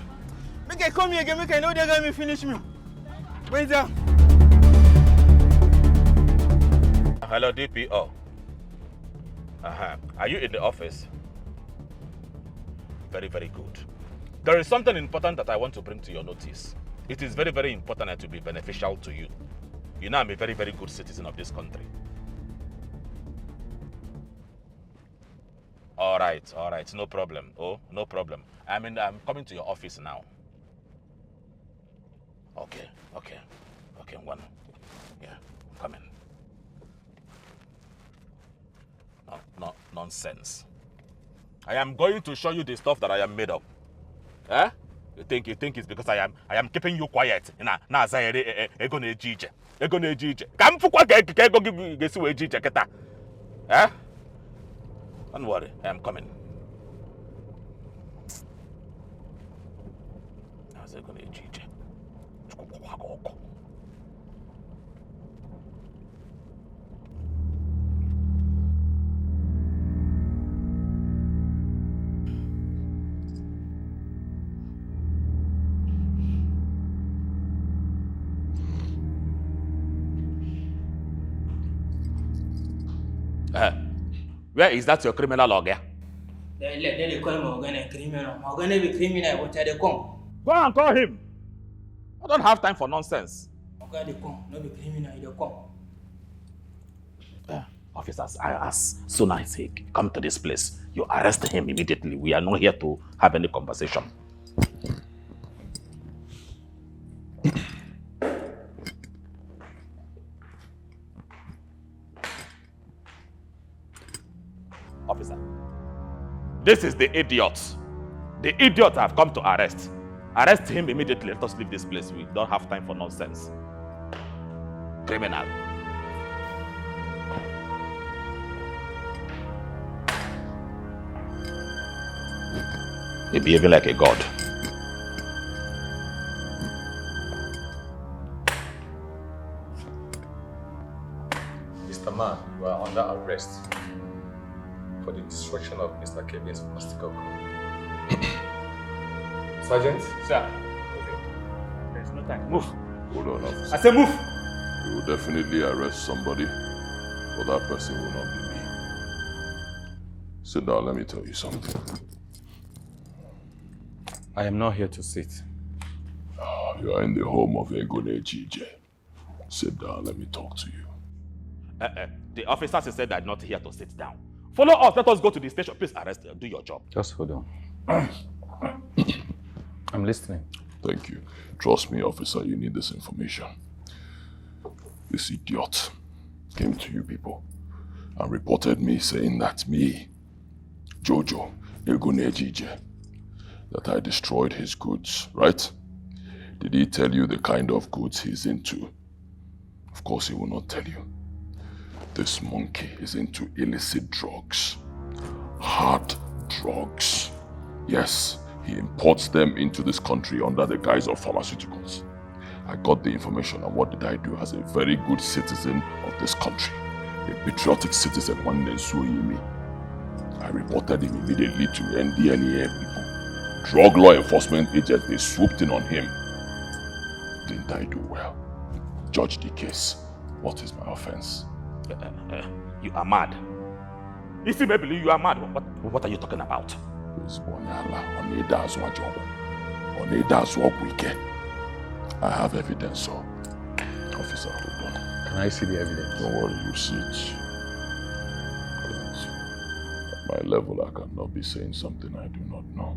[SPEAKER 6] Make I come here again. Make I know they're going to finish me. Where's that?
[SPEAKER 5] Hello, DPO. Are you in the office? Very, very good. There is something important that I want to bring to your notice. It is very, very important and to be beneficial to you. You know I'm a very, very good citizen of this country. All right, no problem. Oh, no problem. I'm coming to your office now. Okay, one. Yeah, I'm coming. No, nonsense. I am going to show you the stuff that I am made of. Eh? You think it's because I am keeping you quiet? Na zaire ego na ejije. Ka mfukwa ka ego gesi we ejije keta. Eh? Don't worry, I am coming. Na zaire ego na ejije. Where is that your criminal lawyer?
[SPEAKER 6] They call Morgan a criminal. Morgan be criminal. What are they come?
[SPEAKER 2] Go and call him.
[SPEAKER 5] I don't have time for nonsense.
[SPEAKER 6] Morgan they come. No be criminal. They come.
[SPEAKER 5] Officers, as soon as he come to this place, you arrest him immediately. We are not here to have any conversation. Officer, this is the idiot. The idiot I've come to arrest. Arrest him immediately. Let us leave this place. We don't have time for nonsense. Criminal. You're behaving like a god.
[SPEAKER 11] Mr. Man, you are under arrest for the destruction of Mr. Kevin's pharmaceutical company. Sergeant?
[SPEAKER 6] Sir.
[SPEAKER 5] There's no time. Move.
[SPEAKER 1] Hold on, officer.
[SPEAKER 6] I say move.
[SPEAKER 1] We will definitely arrest somebody, but that person will not be me. Sit down, let me tell you something.
[SPEAKER 11] I am not here to sit.
[SPEAKER 1] You are in the home of Egone Jije. Sit down, let me talk to you.
[SPEAKER 5] The officers said I'm not here to sit down. Follow us. Let us go to the station. Please arrest her. Do your job.
[SPEAKER 11] Just hold on. I'm listening.
[SPEAKER 1] Thank you. Trust me, officer, you need this information. This idiot came to you people and reported me saying that me, Jojo, Egone Jije, that I destroyed his goods, right? Did he tell you the kind of goods he's into? Of course he will not tell you. This monkey is into illicit drugs. Hard drugs. Yes, he imports them into this country under the guise of pharmaceuticals. I got the information, and what did I do as a very good citizen of this country? A patriotic citizen, one named Suoyimi. I reported him immediately to NDNEA people. Drug law enforcement agents, they swooped in on him. Didn't I do well? Judge the case. What is my offense?
[SPEAKER 5] You are mad. You see, maybe you are mad. What are you talking about?
[SPEAKER 1] I have evidence, so officer, hold on.
[SPEAKER 11] Can I see the evidence?
[SPEAKER 1] Don't worry, you see it. At my level, I cannot be saying something I do not know.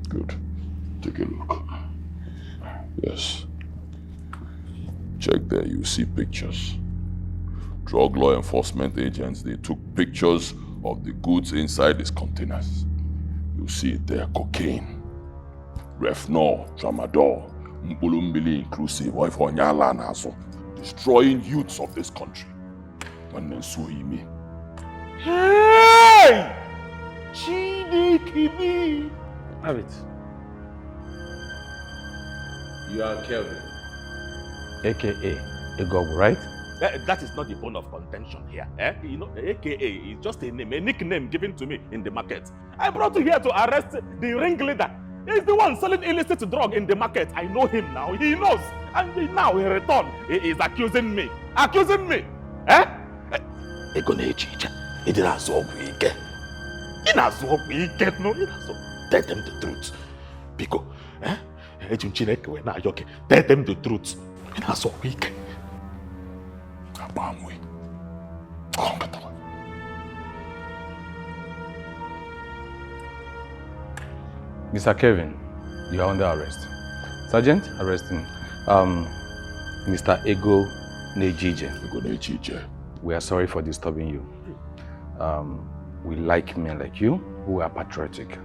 [SPEAKER 1] Good. Take a look. Yes. Check there, you see pictures. Drug law enforcement agents, they took pictures of the goods inside these containers. You see it there, cocaine, Refnor, Tramadol, Mbulumbili inclusive, Oifonyala Naso, destroying youths of this country. When they saw me.
[SPEAKER 5] Hey! Chidikimi!
[SPEAKER 11] Have it. You are Kelvin, aka Egogu, right?
[SPEAKER 5] That is not the bone of contention here. You know, AKA is just a name, a nickname given to me in the market. I brought you here to arrest the ringleader. He's the one selling illicit drug in the market. I know him now. He knows. And now in return, he is accusing me. Accusing me. Egone Jije, he did not so weak. He not so weak. No, he not so. Tell them the truth. Because, tell them the truth. He not so weak.
[SPEAKER 11] Mr. Kevin, you are under arrest. Sergeant, arrest him. Mr. Ego Nejije. We are sorry for disturbing you. We like men like you who are patriotic.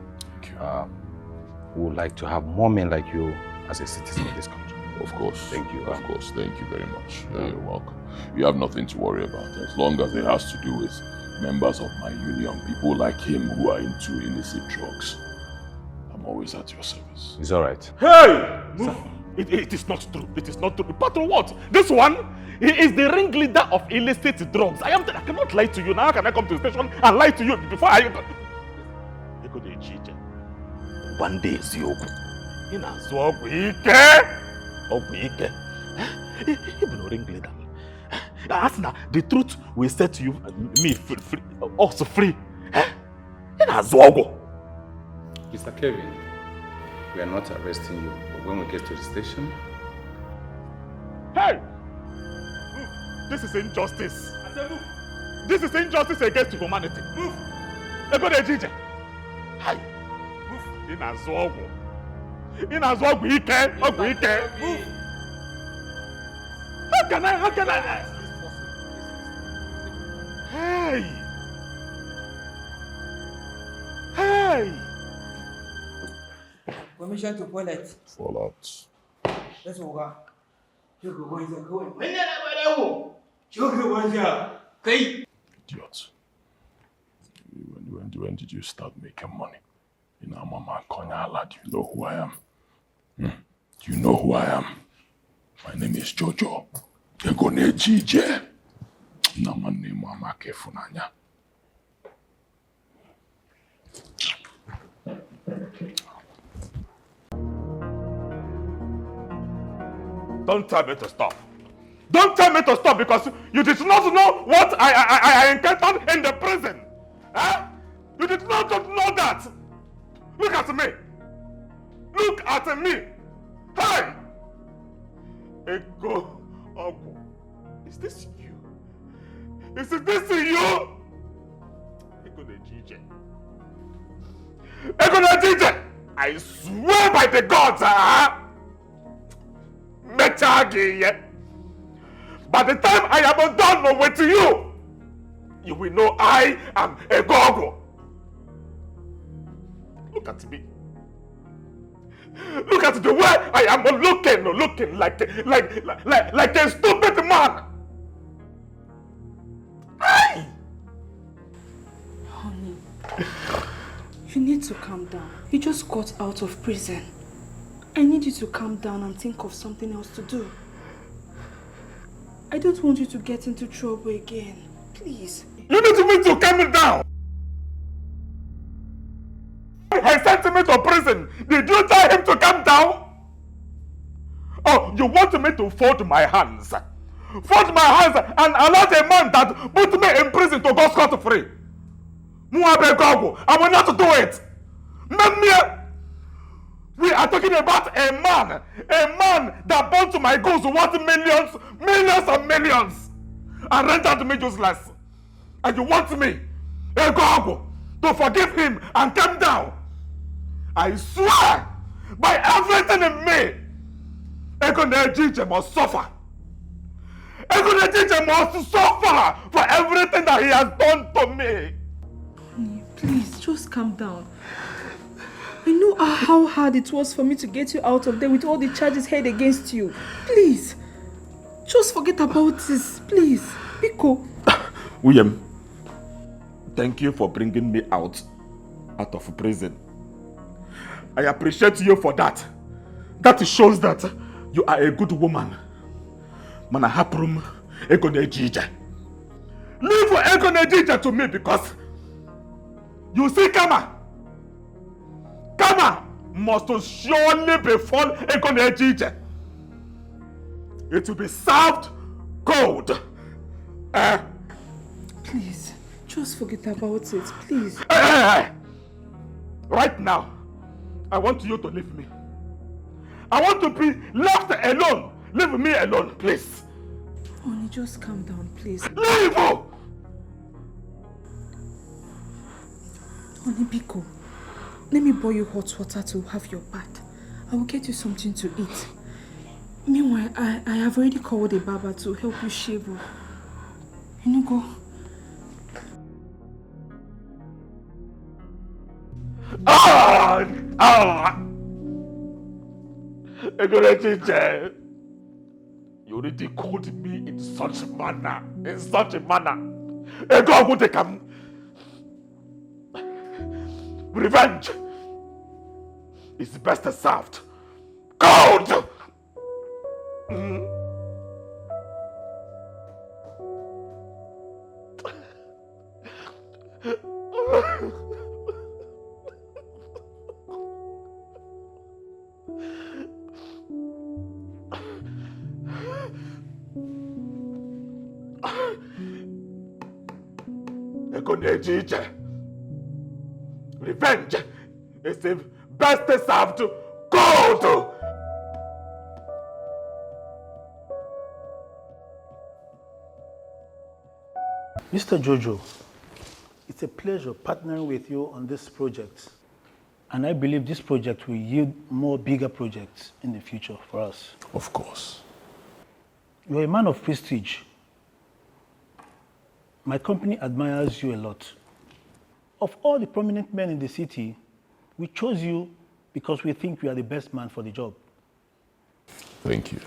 [SPEAKER 11] We would like to have more men like you as a citizen of this country.
[SPEAKER 1] Of course.
[SPEAKER 11] Thank you.
[SPEAKER 1] Of course. Thank you very much. You're welcome. You have nothing to worry about. As long as it has to do with members of my union, people like him who are into illicit drugs, I'm always at your service.
[SPEAKER 11] It's all right.
[SPEAKER 5] Hey! Move. It is not true. It is not true. Patron, what? This one, he is the ringleader of illicit drugs. I cannot lie to you. Now how can I come to the station and lie to you before I... One day is you. In a swag week. Even a ringleader. Asna, the truth will set you me free, also free. In a zwogo.
[SPEAKER 11] Mr. Kevin, we are not arresting you, but when we get to the station...
[SPEAKER 5] Hey! Move. This is injustice. I said move. This is injustice against humanity. Move. Egone Jije. Hey! Move. In a zwogo. In a zwogo ike. Move. How can I? Hey!
[SPEAKER 6] Permission to toilet.
[SPEAKER 1] Fall out.
[SPEAKER 6] Let's go. You go on the go. When I go. You go on the. Okay.
[SPEAKER 1] Idiot. When did you start making money? You know, Mama Konyala, do you know who I am? Do you know who I am? My name is Jojo. Egone Jije. Na my name Mama Kefunanya.
[SPEAKER 2] Don't tell me to stop. Don't tell me to stop because you did not know what I encountered in the prison. Huh? You did not know that. Look at me. Look at me. Hey! Ego Ogo. Is this you? Is this you? Ego Nejije. Ego Nejije! I swear by the gods, by the time I am done with you, you will know I am a gogo. Look at me. Look at the way I am looking like a stupid man. Hey!
[SPEAKER 7] Honey, you need to calm down. You just got out of prison. I need you to calm down and think of something else to do. I don't want you to get into trouble again. Please.
[SPEAKER 2] You need me to calm down. He sent me to prison. Did you tell him to calm down? Oh, you want me to fold my hands? Fold my hands and allow a man that put me in prison to go scot-free? I will not do it. We are talking about a man that bought my goods worth millions and millions, and rendered me useless. And you want me, to forgive him and calm down? I swear by everything in me, Ego must suffer. Ego must suffer for everything that he has done to me.
[SPEAKER 7] Honey, please, just calm down. I know how hard it was for me to get you out of there with all the charges held against you. Please, just forget about this, please. Biko.
[SPEAKER 2] William, thank you for bringing me out of prison. I appreciate you for that. That shows that you are a good woman. Mana haprum Egone Jije. Leave Egone Jije to me because you see Kama must surely befall Egone Jije. It will be served cold.
[SPEAKER 7] Please, just forget about it, please.
[SPEAKER 2] Right now, I want you to leave me. I want to be left alone. Leave me alone, please.
[SPEAKER 7] Honey, just calm down, please.
[SPEAKER 2] Leave!
[SPEAKER 7] Honey, Biko, let me boil you hot water to have your bath. I will get you something to eat. Meanwhile, I have already called a barber to help you shave. You know, go.
[SPEAKER 2] You already called me in such a manner. Ego would come. Revenge is best served cold. Revenge is the best served cold.
[SPEAKER 12] Mr. Jojo, it's a pleasure partnering with you on this project. And I believe this project will yield more bigger projects in the future for us.
[SPEAKER 1] Of course.
[SPEAKER 12] You're a man of prestige. My company admires you a lot. Of all the prominent men in the city, we chose you because we think you are the best man for the job.
[SPEAKER 1] Thank you.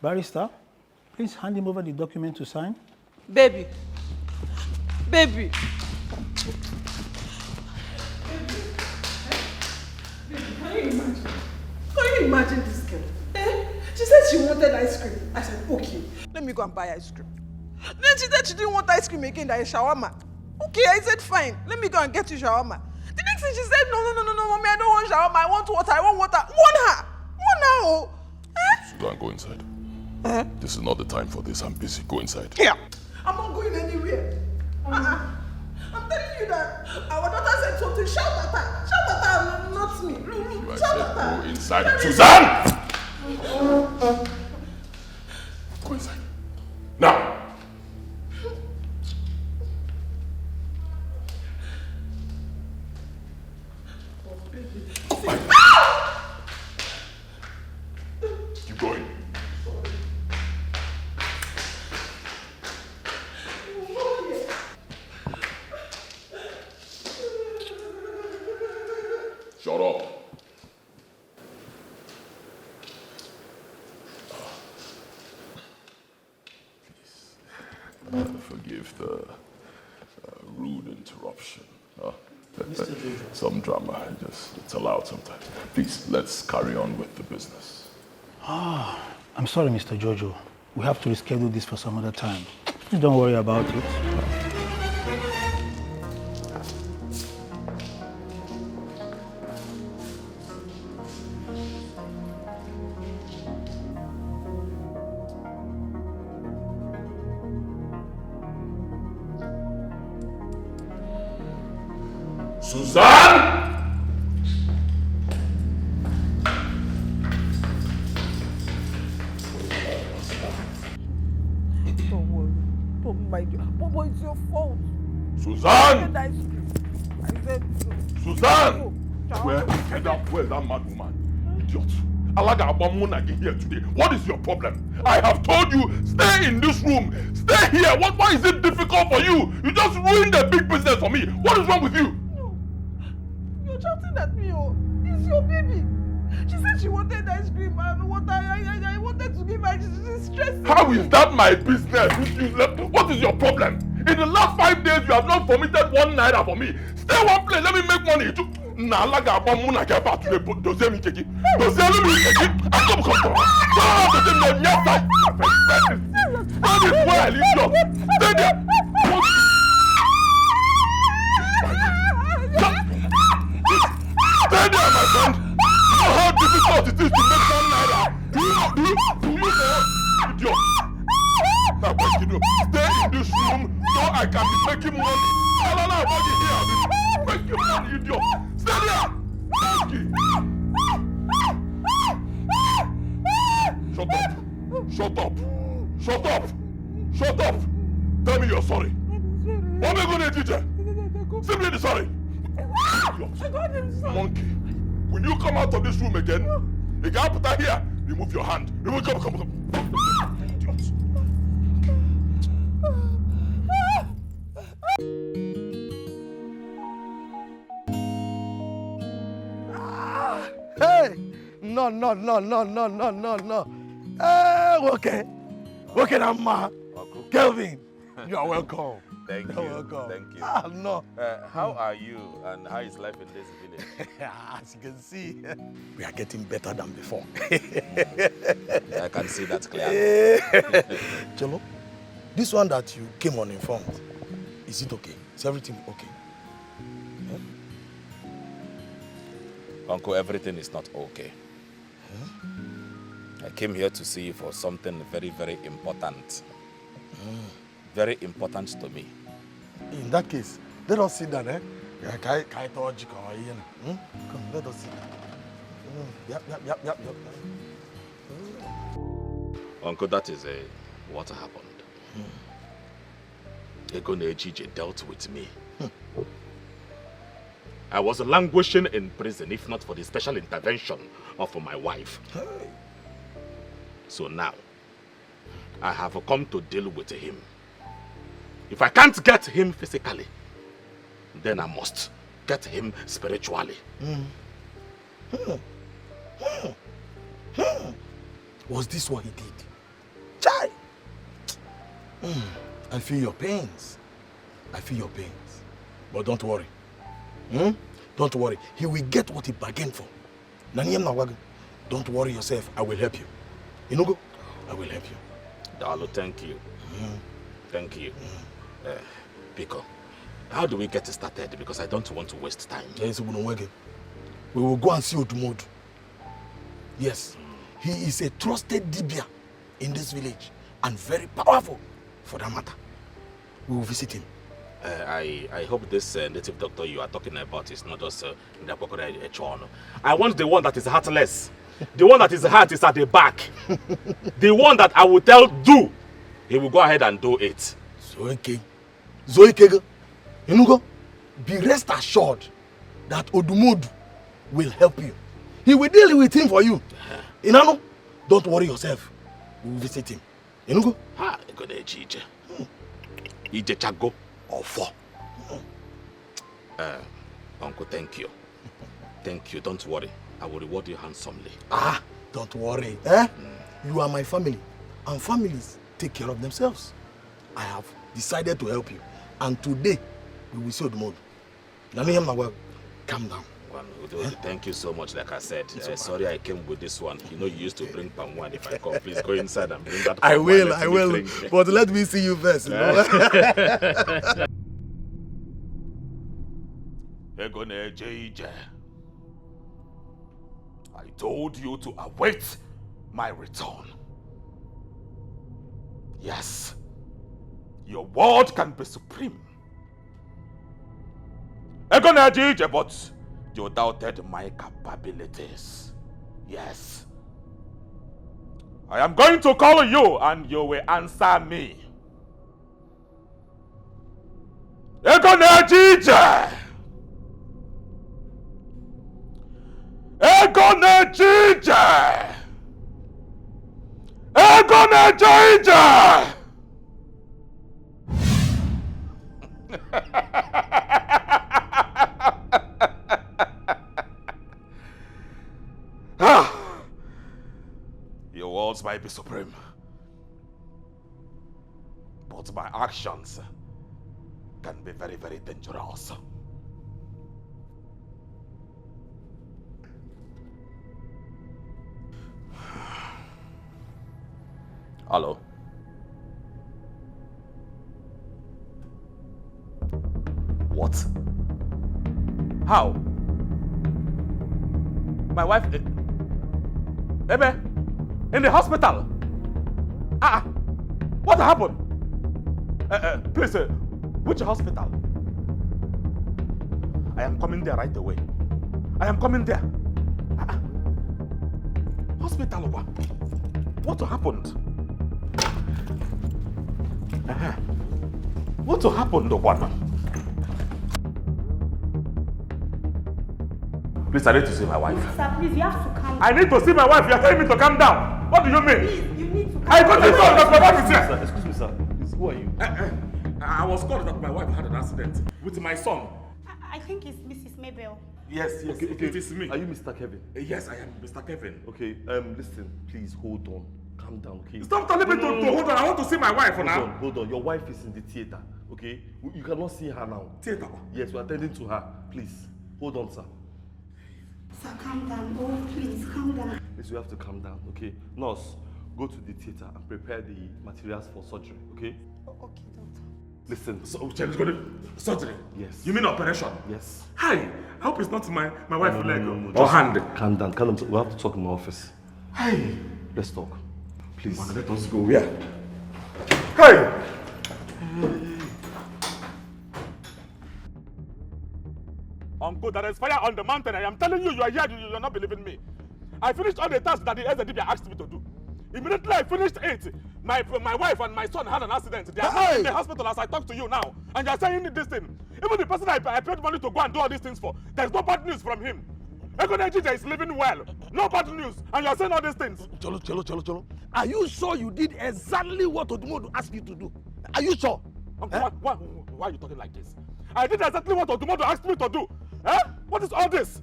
[SPEAKER 12] Barrister, please hand him over the document to sign.
[SPEAKER 3] Baby. Baby. Can you imagine? Can you imagine this girl? She said she wanted ice cream. I said, okay, let me go and buy ice cream. Then she said she didn't want ice cream again, that is shawarma. Okay, I said, fine, let me go and get you shawarma. The next thing she said, no, mommy, I don't want shawarma, I want water, Warn her. Oh.
[SPEAKER 1] Sudan, go inside. This is not the time for this. I'm busy. Go inside.
[SPEAKER 3] Yeah. I'm not going anywhere. I'm telling you that our daughter said something. Shout at her, not me.
[SPEAKER 1] I
[SPEAKER 3] Shout
[SPEAKER 1] said
[SPEAKER 3] at her.
[SPEAKER 1] go inside. Suzanne! Go inside. Now! Keep going. Shut up. Please. Forgive the rude interruption. Some drama, it's allowed sometimes. Please, let's carry on with the business.
[SPEAKER 12] I'm sorry, Mr. Jojo. We have to reschedule this for some other time. Please don't worry about it.
[SPEAKER 1] Suzanne!
[SPEAKER 3] Don't worry. Don't mind you. Bobo, it's your fault.
[SPEAKER 1] Suzanne!
[SPEAKER 3] I said so.
[SPEAKER 1] Suzanne! Where's that mad woman? Idiot. Alaga Abamunagi here today. What is your problem? I have told you, stay in this room. Stay here. Why is it difficult for you? You just ruined the big business for me. What is wrong with you?
[SPEAKER 3] No. You're shouting at me, oh. It's your baby. She said she wanted ice cream and water. I wanted to give her. She's stressed.
[SPEAKER 1] How is that my business? What is your problem? In the last 5 days, you have not permitted 1 naira for me. Stay one place, let me make money. Nalaga Abamuna Gaba to the Dozemi Keki. Dozemi Keki. I come. Yes, that is where I live. Stay there. Stay there, my friend. You know how difficult it is to make 1 naira. Do you know? Idiot. Now what you do? Stay in this room so I can be making money. I don't know about you here. Making money, idiot. Stay there. Shut up. Tell me you're sorry. What am I going to do? Simply sorry. Monkey. When you come out of this room again, you can't put that here. Remove your hand. Come.
[SPEAKER 13] Hey! No. Okay, Nama. Kelvin, you are welcome.
[SPEAKER 5] Thank you.
[SPEAKER 13] Welcome.
[SPEAKER 5] Thank you.
[SPEAKER 13] No.
[SPEAKER 5] How are you and how is life in this village?
[SPEAKER 13] As you can see, we are getting better than before.
[SPEAKER 5] I can see that clearly.
[SPEAKER 13] Cholo, this one that you came uninformed, is it okay? Is everything okay?
[SPEAKER 5] Uncle, everything is not okay. I came here to see you for something very, very important. Very important to me.
[SPEAKER 13] In that case, let us sit down, eh? Come, let us sit down. Yep.
[SPEAKER 5] Uncle, that is what happened. Ego Nejije dealt with me. I was languishing in prison if not for the special intervention of my wife. So now, I have come to deal with him. If I can't get him physically, then I must get him spiritually.
[SPEAKER 13] Was this what he did? Chai! I feel your pains. I feel your pains. But don't worry. Don't worry. He will get what he bargained for. Don't worry yourself. I will help you. Inugo, I will help you.
[SPEAKER 5] Dalo, thank you. Thank you. Pico, how do we get started? Because I don't want to waste time.
[SPEAKER 13] We will go and see Odumodu. Yes, he is a trusted dibia in this village and very powerful for that matter. We will visit him.
[SPEAKER 5] I hope this native doctor you are talking about is not just I want the one that is heartless. The one that his heart is at the back. The one that I will tell do. He will go ahead and do it.
[SPEAKER 13] Zoikega, Inugo, be rest assured that Odumodu will help you. He will deal with him for you. Inano, don't worry yourself. We will visit him. Inugo?
[SPEAKER 5] Ha, Ije. Ije Chago.
[SPEAKER 13] Or four.
[SPEAKER 5] Uncle, thank you. Thank you. Don't worry. I will reward you handsomely.
[SPEAKER 13] Don't worry. You are my family. And families take care of themselves. I have decided to help you. And today, we will see Odumodu. Calm down.
[SPEAKER 5] Thank you so much. Like I said, sorry I came with this one. You know you used to bring palm wine. If I come, please go inside and bring that.
[SPEAKER 13] I will. But let me see you first. You know?
[SPEAKER 1] I told you to await my return. Yes, your word can be supreme. But you doubted my capabilities. Yes. I am going to call you and you will answer me. Egonejije! Egonejije! Egonejije! Your words might be supreme, but my actions can be very, very dangerous. Hello? What? How? My wife... Ebe? In the hospital? What happened? Please, which hospital? I am coming there right away. I am coming there. Hospital, what happened? What happened, Please, I need to see my wife.
[SPEAKER 14] Sir, please, you have to calm down.
[SPEAKER 1] I need to see my wife. You are telling me to calm down. What do you mean?
[SPEAKER 14] Please, you need to calm
[SPEAKER 1] I got the phone that my wife is here.
[SPEAKER 9] Excuse me, sir. Please, who are you?
[SPEAKER 1] I was called that my wife had an accident with my son.
[SPEAKER 14] I think it's Mrs. Mabel.
[SPEAKER 1] Yes, okay. It is me.
[SPEAKER 9] Are you Mr. Kevin?
[SPEAKER 1] Yes, I am Mr. Kevin.
[SPEAKER 9] Okay, listen, please hold on. Calm down, okay?
[SPEAKER 1] Stop telling me to hold on. I want to see my wife now.
[SPEAKER 9] Hold on. Your wife is in the theater, okay? You cannot see her now.
[SPEAKER 1] Theater?
[SPEAKER 9] Yes, we're attending to her. Please, hold on, sir.
[SPEAKER 14] Sir, calm down. Oh, please, calm down.
[SPEAKER 9] Yes, you have to calm down, okay? Nurse, go to the theater and prepare the materials for surgery, okay?
[SPEAKER 14] Okay, doctor.
[SPEAKER 9] Listen.
[SPEAKER 1] So, let's go to surgery?
[SPEAKER 9] Yes.
[SPEAKER 1] You mean operation?
[SPEAKER 9] Yes.
[SPEAKER 1] Hi. I hope it's not my wife's leg
[SPEAKER 9] or
[SPEAKER 1] hand.
[SPEAKER 9] Calm down. We have to talk in my office.
[SPEAKER 1] Hi.
[SPEAKER 9] Let's talk. Please.
[SPEAKER 1] Let us go. Where? Hey! Uncle, there is fire on the mountain. I am telling you, you are here, you are not believing me. I finished all the tasks that the SDB asked me to do. Immediately I finished it. My wife and my son had an accident. They are in the hospital as I talk to you now. And you are saying this thing. Even the person I paid money to go and do all these things for, there is no bad news from him. Egonejije is living well. No bad news. And you are saying all these things.
[SPEAKER 13] Cholo. Are you sure you did exactly what Odumodu asked you to do? Are you sure?
[SPEAKER 1] Uncle, why are you talking like this? I did exactly what Odumodu asked me to do. What is all this?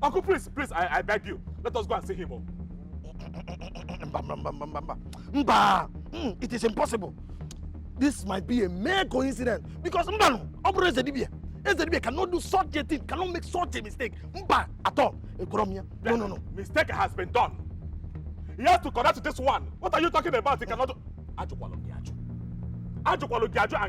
[SPEAKER 2] Uncle, please, I beg you. Let us go and see him.
[SPEAKER 13] Mba, it is impossible. This might be a mere coincidence because Mbano, Obre Ezedibia cannot do such a thing, cannot make such a mistake. Mba, at all. No.
[SPEAKER 2] Mistake has been done. He has to connect to this one. What are you talking about? He cannot do. And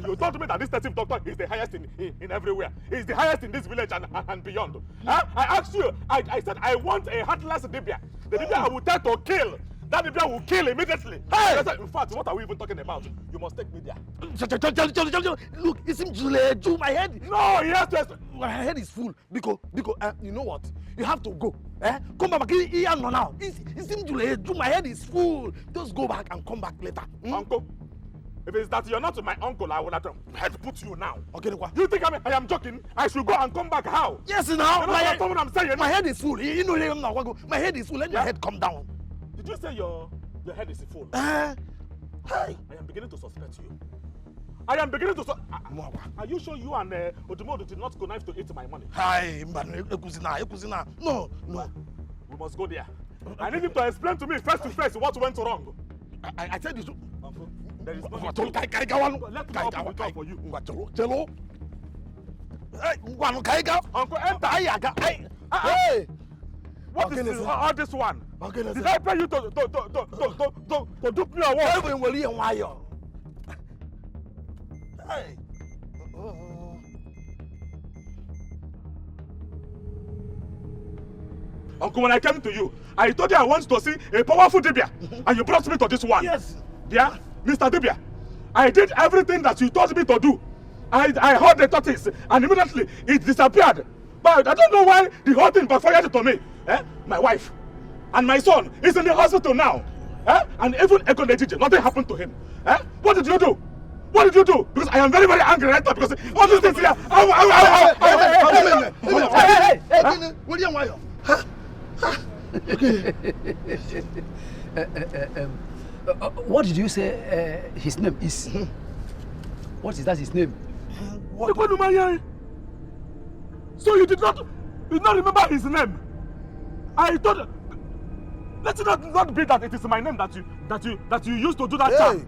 [SPEAKER 2] you told me that this native doctor is the highest in everywhere. He's the highest in this village and beyond. I asked you, I said I want a heartless Dibia. The Dibia I will tell to kill. That Dibia will kill immediately. Hey! In fact, what are we even talking about? You must take me there.
[SPEAKER 13] Look, it seems to my head.
[SPEAKER 2] No, he has to.
[SPEAKER 13] My head is full. Because you know what? You have to go. Come back here now. It seems to my head is full. Just go back and come back later.
[SPEAKER 2] Uncle, if it's that you're not my uncle, I will not head put you now. Okay, you think I am joking? I should go and come back how?
[SPEAKER 13] Yes, now.
[SPEAKER 2] You know what I'm saying?
[SPEAKER 13] My head is full. You know, my head is full. Let my head come down.
[SPEAKER 2] Did you say your head is full?
[SPEAKER 13] Hey.
[SPEAKER 2] I am beginning to suspect you. Are you sure you and Odumodu did not connive to eat my money?
[SPEAKER 13] Hi, Ekuzina. No.
[SPEAKER 2] We must go there. I need him to explain to me face to face what went wrong.
[SPEAKER 13] I said you should.
[SPEAKER 2] Uncle, there is nothing.
[SPEAKER 13] Let me
[SPEAKER 2] open the door for you. Uncle, enter.
[SPEAKER 13] Hey!
[SPEAKER 2] What is all this one? Did I pay you to dupe me or what?
[SPEAKER 13] Hey!
[SPEAKER 2] Uncle, when I came to you, I told you I want to see a powerful Dibia, and you brought me to this one.
[SPEAKER 13] Yes.
[SPEAKER 2] Yeah, Mr. Dibia, I did everything that you told me to do. I heard the tortoise, and immediately it disappeared. But I don't know why the whole thing backfired to me. My wife and my son is in the hospital now. And even Ekonejije, nothing happened to him. What did you do? What did you do? Because I am very, very angry right now because all these things here.
[SPEAKER 15] What did you say his name is? What is that his name?
[SPEAKER 2] So you did not remember his name? I thought. Let it not be that it is my name that you used to do that charm.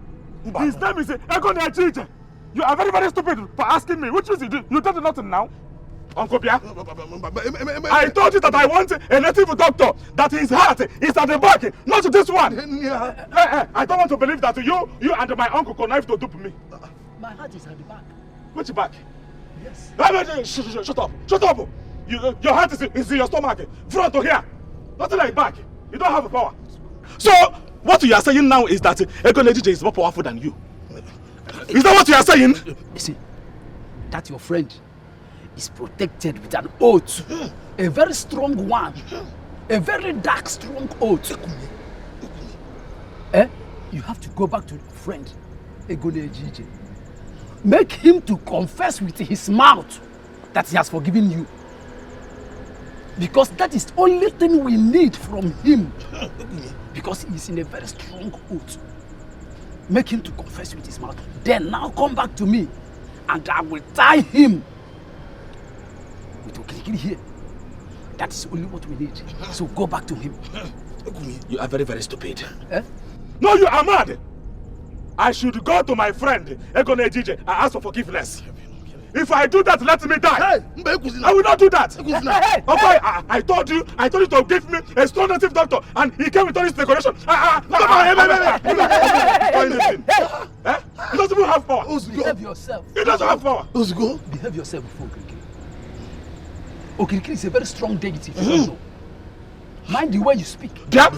[SPEAKER 2] His name is Ekonejije. You are very, very stupid for asking me. Which is you did nothing now? Uncle Bia, I told you that I want a native doctor, that his heart is at the back, not this one. I don't want to believe that you and my uncle connived to dupe me.
[SPEAKER 15] My heart is at the back.
[SPEAKER 2] Which back?
[SPEAKER 15] Yes.
[SPEAKER 2] Shut up. Your heart is in your stomach, front to here. Nothing like back. You don't have power. So, what you are saying now is that Ekonejije is more powerful than you. Is that what you are saying?
[SPEAKER 15] You see, that your friend is protected with an oath, a very strong one, a very dark, strong oath. You have to go back to your friend, Ekonejije. Make him to confess with his mouth that he has forgiven you. Because that is the only thing we need from him. Because he is in a very strong oath. Make him to confess with his mouth. Then now come back to me and I will tie him with Okirikiri here. That is only what we need. So go back to him.
[SPEAKER 2] You are very, very stupid. No, you are mad. I should go to my friend Ekonejije and ask for forgiveness. If I do that, let me die. I will not do that. Okay, I told you to give me a strong native doctor, and he came with all this decoration. He doesn't even have power.
[SPEAKER 15] Behave yourself.
[SPEAKER 2] He doesn't have power.
[SPEAKER 15] Behave yourself before Okirikiri. Okirikiri is a very strong deity. If you don't know. Mind the way you speak.
[SPEAKER 2] Yeah,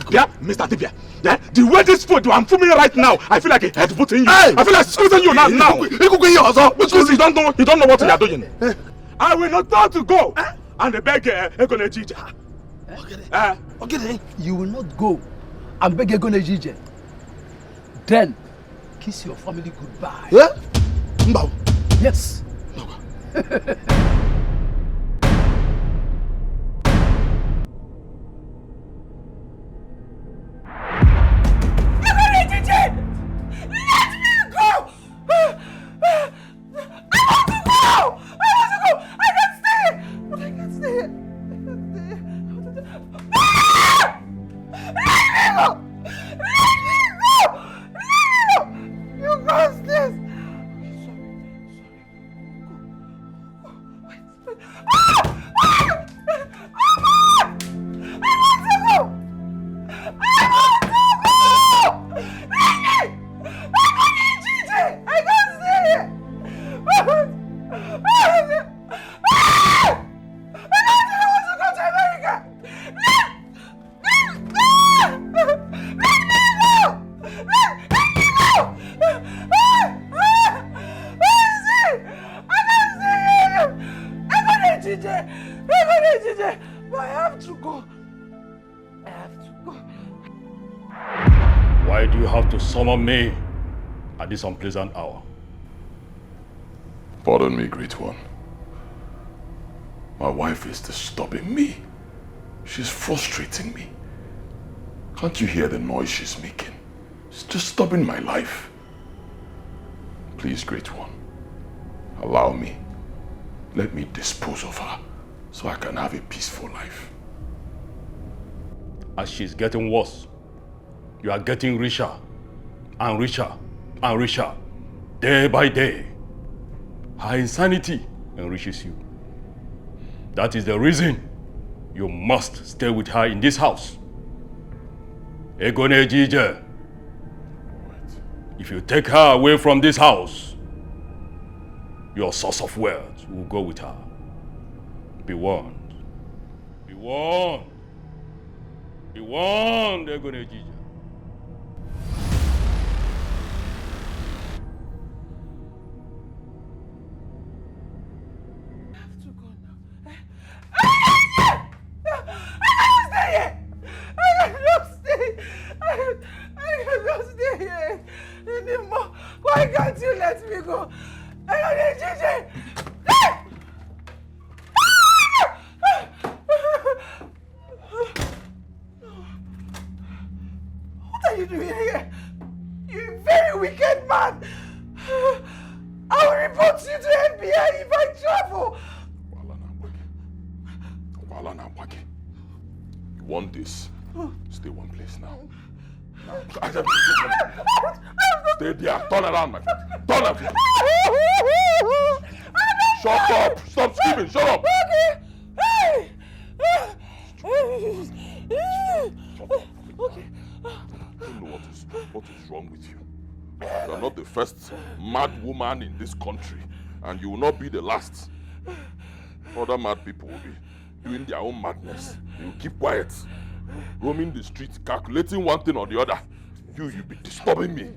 [SPEAKER 2] Mr. Dibia. Yeah, the way this food I'm filming right now, I feel like a head putting you. I feel like squeezing you now. Because you don't know what you are doing. I will not try to go and beg Ekonejije.
[SPEAKER 15] Okay. You will not go and beg Ekonejije. Then kiss your family goodbye.
[SPEAKER 13] Yeah?
[SPEAKER 15] Yes.
[SPEAKER 16] Why do you have to summon me at this unpleasant hour?
[SPEAKER 1] Pardon me, Great One. My wife is disturbing me. She's frustrating me. Can't you hear the noise she's making? It's disturbing my life. Please, Great One, allow me. Let me dispose of her so I can have a peaceful life.
[SPEAKER 16] As she's getting worse, you are getting richer and richer and richer day by day. Her insanity enriches you. That is the reason you must stay with her in this house. Egone Jije, if you take her away from this house, your source of wealth will go with her. Be warned. Be warned. Be warned, Egone Jije.
[SPEAKER 6] Why can't you let me go? I don't need Gigi. What are you doing here? You very wicked man. I will report you to FBI if I travel.
[SPEAKER 1] You want this? Stay one place now. Stay there. Turn around, my friend. Turn around. Shut up. Stop screaming. Shut up.
[SPEAKER 6] Okay.
[SPEAKER 1] Okay. I don't know what is wrong with you. You are not the first mad woman in this country, and you will not be the last. Other mad people will be doing their own madness. They will keep quiet, roaming the streets, calculating one thing or the other. You'll be disturbing me.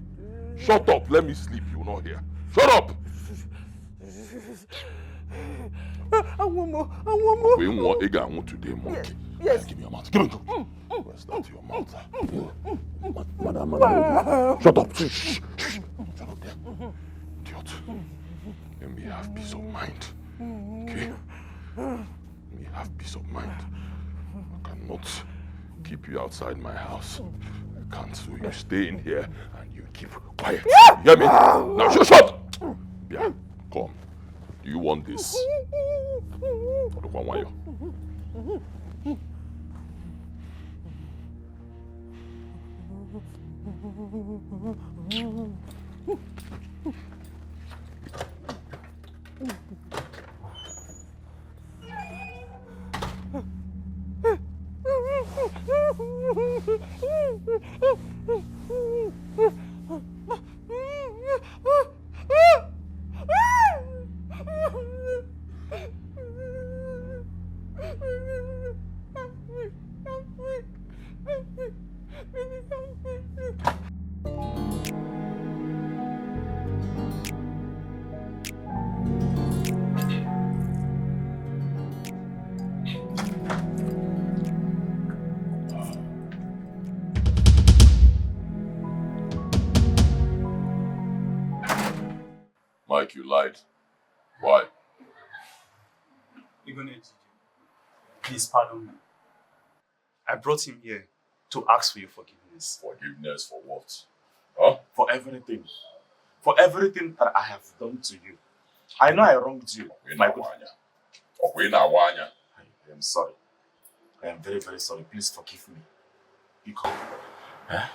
[SPEAKER 1] Shut up. Let me sleep. You will not hear. Shut up.
[SPEAKER 6] And one more.
[SPEAKER 1] We want Ega and want today, monkey.
[SPEAKER 6] Yes.
[SPEAKER 1] Give me your mouth. Give me. Where's that to your mouth? Madam. Shut up. Shh. Shut up there. Idiot. Let me have peace of mind. Okay? Let me have peace of mind. I cannot keep you outside my house. I can't. So you stay in here and you keep quiet. You hear me? Now shut. Yeah. Come. Do you want this? Mike, you lied. Why?
[SPEAKER 9] Please pardon me. I brought him here to ask for your forgiveness.
[SPEAKER 1] Forgiveness for what? Huh?
[SPEAKER 9] For everything. For everything that I have done to you. I know I wronged you. My good I am sorry. I am very, very sorry. Please forgive me. Because I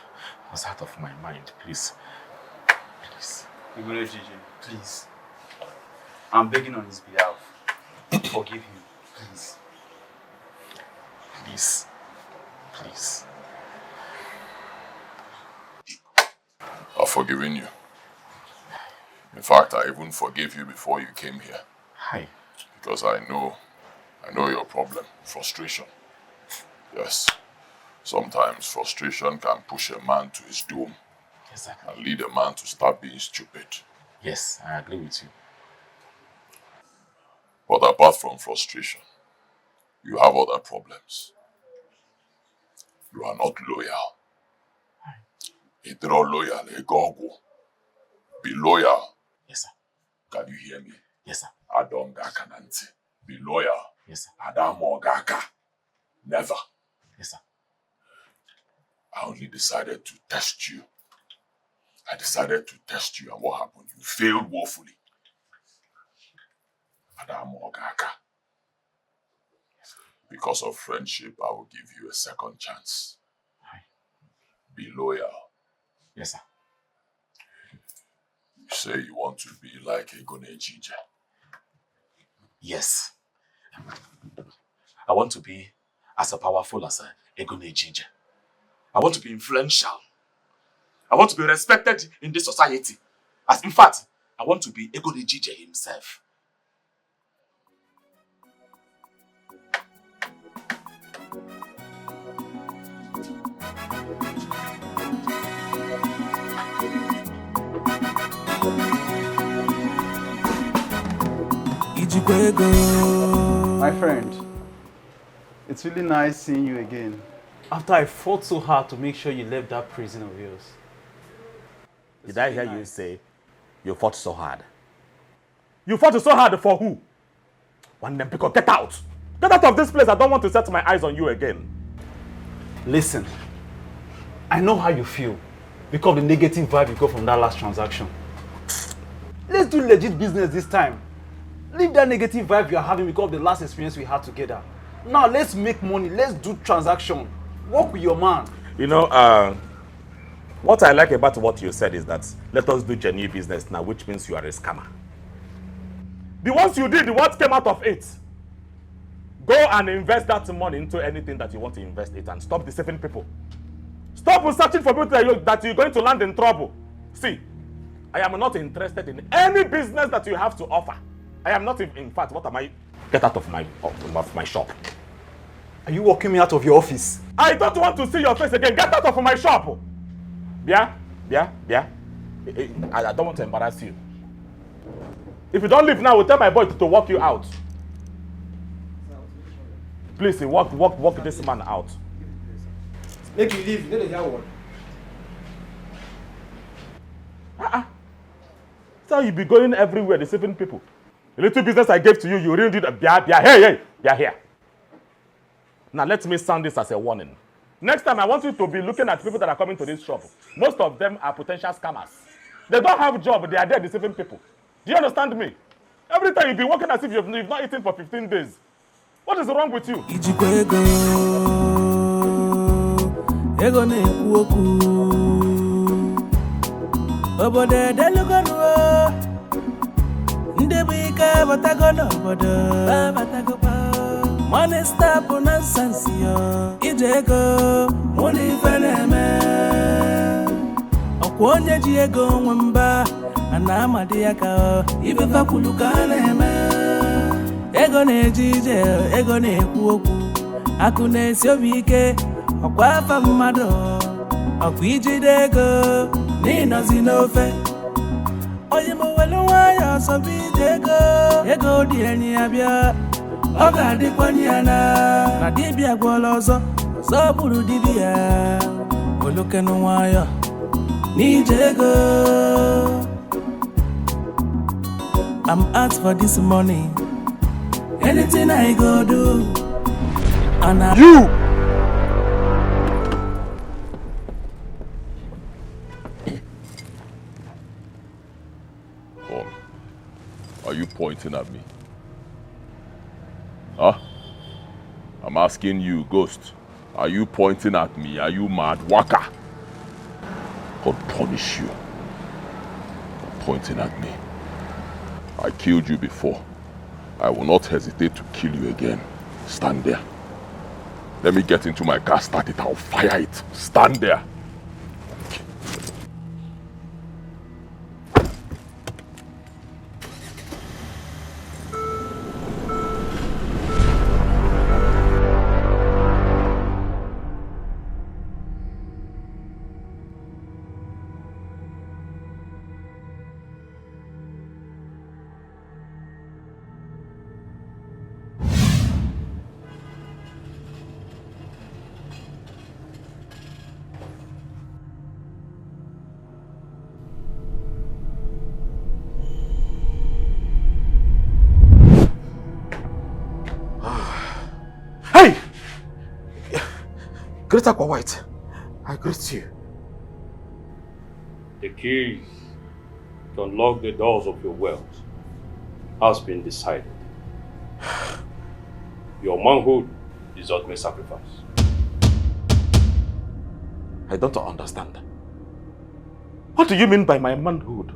[SPEAKER 9] was out of my mind. Please. Please. Please. I'm begging on his behalf. Forgive him. Please. Please. Please.
[SPEAKER 1] I've forgiven you. In fact, I even forgave you before you came here.
[SPEAKER 9] Hi.
[SPEAKER 1] Because I know your problem. Frustration. Yes. Sometimes frustration can push a man to his doom.
[SPEAKER 9] Exactly.
[SPEAKER 1] And lead a man to start being stupid.
[SPEAKER 9] Yes, I agree with you.
[SPEAKER 1] But apart from frustration, you have other problems. You are not loyal. Draw loyal, Egogo. Be loyal.
[SPEAKER 17] Yes, sir.
[SPEAKER 1] Can you hear me?
[SPEAKER 17] Yes, sir.
[SPEAKER 1] Adongaka Nanti. Be loyal.
[SPEAKER 17] Yes, sir.
[SPEAKER 1] Adamogaka. Never.
[SPEAKER 17] Yes, sir.
[SPEAKER 1] I only decided to test you. I decided to test you, and what happened? You failed woefully. Adamogaka. Because of friendship, I will give you a second chance. Be loyal.
[SPEAKER 17] Yes, sir.
[SPEAKER 1] You say you want to be like Egonejije.
[SPEAKER 17] Yes. I want to be as powerful as Egonejije. I want to be influential. I want to be respected in this society. As in fact, I want to be Egonejije himself.
[SPEAKER 9] My friend, it's really nice seeing you again. After I fought so hard to make sure you left that prison of yours.
[SPEAKER 5] Did I hear you say you fought so hard?
[SPEAKER 2] You fought so hard for who? One them because get out. Get out of this place. I don't want to set my eyes on you again.
[SPEAKER 9] Listen, I know how you feel because of the negative vibe you got from that last transaction. Let's do legit business this time. Leave that negative vibe you are having because of the last experience we had together. Now let's make money. Let's do transaction. Work with your man.
[SPEAKER 5] You know, what I like about what you said is that let us do genuine business now, which means you are a scammer.
[SPEAKER 2] The ones you did, what came out of it? Go and invest that money into anything that you want to invest it and stop deceiving people. Stop searching for people that you're going to land in trouble. See, I am not interested in any business that you have to offer. I am not in fact, what am I?
[SPEAKER 5] Get out of my shop.
[SPEAKER 9] Are you walking me out of your office?
[SPEAKER 2] I don't want to see your face again. Get out of my shop. Yeah.
[SPEAKER 5] I don't want to embarrass you.
[SPEAKER 2] If you don't leave now, we'll tell my boy to walk you out. Please, walk this man out.
[SPEAKER 4] Make you leave, let the hear word.
[SPEAKER 2] So you be going everywhere deceiving people. The little business I gave to you, you really did a hey, here. Now let me sound this as a warning. Next time I want you to be looking at people that are coming to this shop. Most of them are potential scammers. They don't have a job, they are there deceiving people. Do you understand me? Every time you be working as if you've not eaten for 15 days. What is wrong with you?
[SPEAKER 18] Money stop nonsense yo. Ijego money veneme. Okwonye jiego nwamba anama diaka ibe fakuluka neme. Ego na-ejije ego na-ekwu okwu. Akụ na-esi obi ike ọkwa afa mmadụ. Ọkwa ijide ego n'ịnọzi n'ofe. Onye mowelu nwayọ ọsọ bụ ije ego dị enyi ya bịa. Ọ ga-adịkwa ya na dibịa gwọrọ ọzọ bụrụ dibịa olokenu nwayọ n'ije ego. I'm out for this money. Anything I go do. And
[SPEAKER 2] you!
[SPEAKER 1] Are you pointing at me? Huh? I'm asking you, Ghost. Are you pointing at me? Are you mad? Waka! God punish you for pointing at me. I killed you before. I will not hesitate to kill you again. Stand there. Let me get into my car, start it, I'll fire it. Stand there.
[SPEAKER 17] Great Aqua White, I greet you.
[SPEAKER 16] The keys to unlock the doors of your wealth has been decided. Your manhood is ultimate sacrifice.
[SPEAKER 17] I don't understand. What do you mean by my manhood?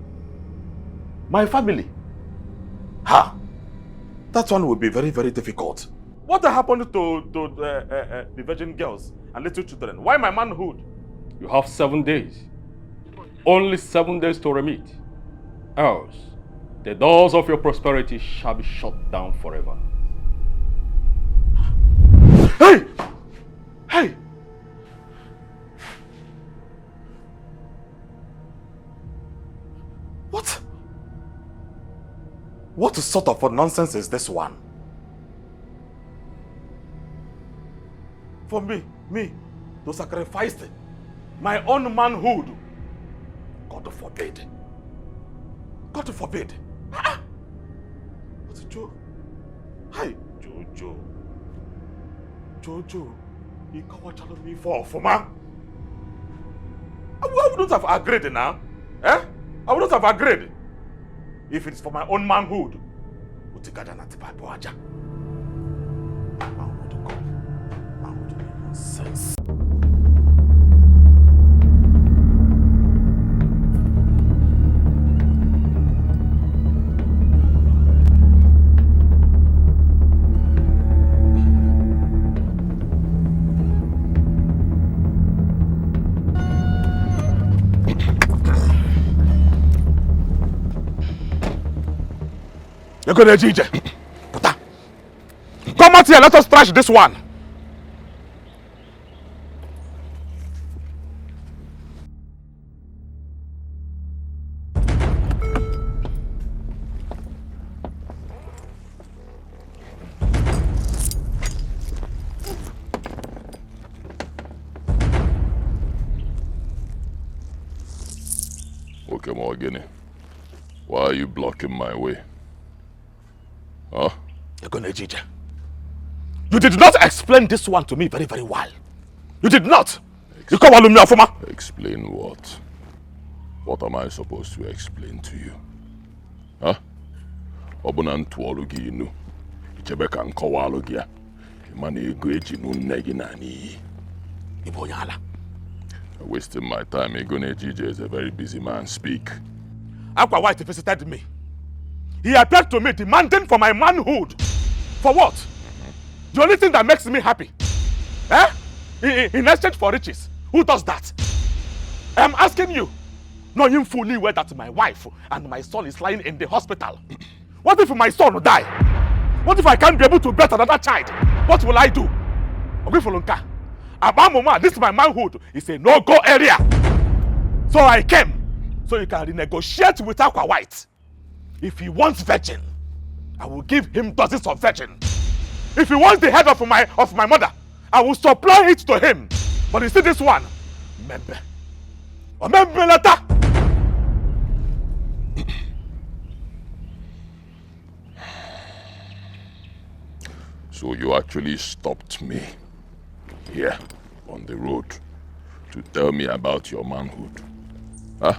[SPEAKER 17] My family? Ha! That one will be very, very difficult. What happened to the virgin girls and little children? Why my manhood?
[SPEAKER 16] You have 7 days. Only 7 days to remit. Else, the doors of your prosperity shall be shut down forever.
[SPEAKER 17] Hey! Hey! What sort of a nonsense is this one? For me to sacrifice my own manhood? God forbid. God forbid. What's Joe? Hi, Jojo, you can't tell me for man. I wouldn't have agreed now. I wouldn't have agreed. If it's for my own manhood, nonsense. You're going to Nigerian. Come out here, let us trash this one.
[SPEAKER 1] Okay, Morgany. Why are you blocking my way? Huh?
[SPEAKER 17] Nigerian. You did not explain this one to me very, very well. You did not. You come on me, Afuma.
[SPEAKER 1] Explain what? What am I supposed to explain to you? Huh? Obunan tuologi inu. Ichebeka nkowalogi ya. Imani ego eji nunegi nani.
[SPEAKER 17] Ibonyala.
[SPEAKER 1] Wasting my time. Egonejije is a very busy man. Speak.
[SPEAKER 17] Aqua White visited me. He appeared to me demanding for my manhood. For what? The only thing that makes me happy. In exchange for riches. Who does that? I'm asking you, knowing fully well that my wife and my son is lying in the hospital. What if my son die? What if I can't be able to bear another child? What will I do? This my manhood is a no-go area. So I came, so you can renegotiate with Aqua White. If he wants virgin, I will give him dozens of virgin. If he wants the head of my mother, I will supply it to him. But you see this one, remember later.
[SPEAKER 1] So you actually stopped me here on the road to tell me about your manhood. Huh?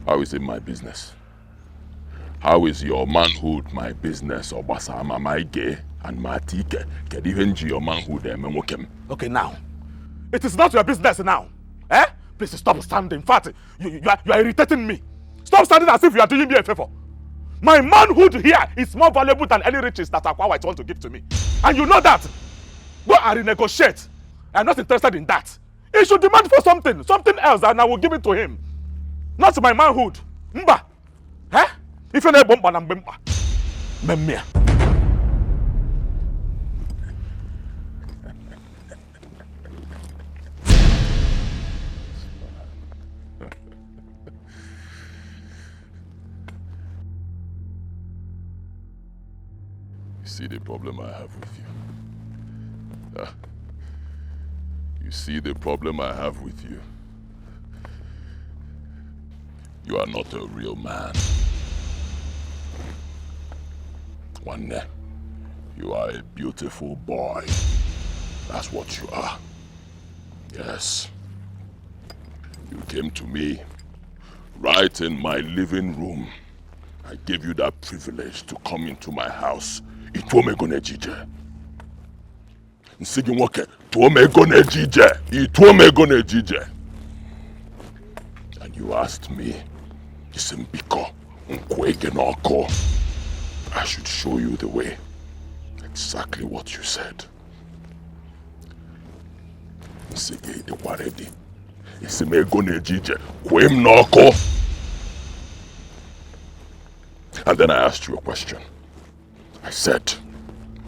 [SPEAKER 1] How is it my business? How is your manhood my business? Obasama my gay and my tike. Can even your manhood
[SPEAKER 17] Okay, now. It is not your business now. Please stop standing. In fact, you are irritating me. Stop standing as if you are doing me a favor. My manhood here is more valuable than any riches that Aqua White want to give to me. And you know that. Go and renegotiate. I'm not interested in that. He should demand for something else, and I will give it to him. Not my manhood. Mba. If you're not bomba and bimba. Memia.
[SPEAKER 1] You see the problem I have with you? You see the problem I have with you? You are not a real man. One day, you are a beautiful boy. That's what you are. Yes. You came to me right in my living room. I gave you that privilege to come into my house. Ituomego nejije. Nsigi nwoke, tuomego nejije. Ituomego nejije. And you asked me, Isimbiko, nkwege noko. I should show you the way. Exactly what you said. Nsigi idikwaredi. Isimego nejije. Kwem noko. And then I asked you a question. I said,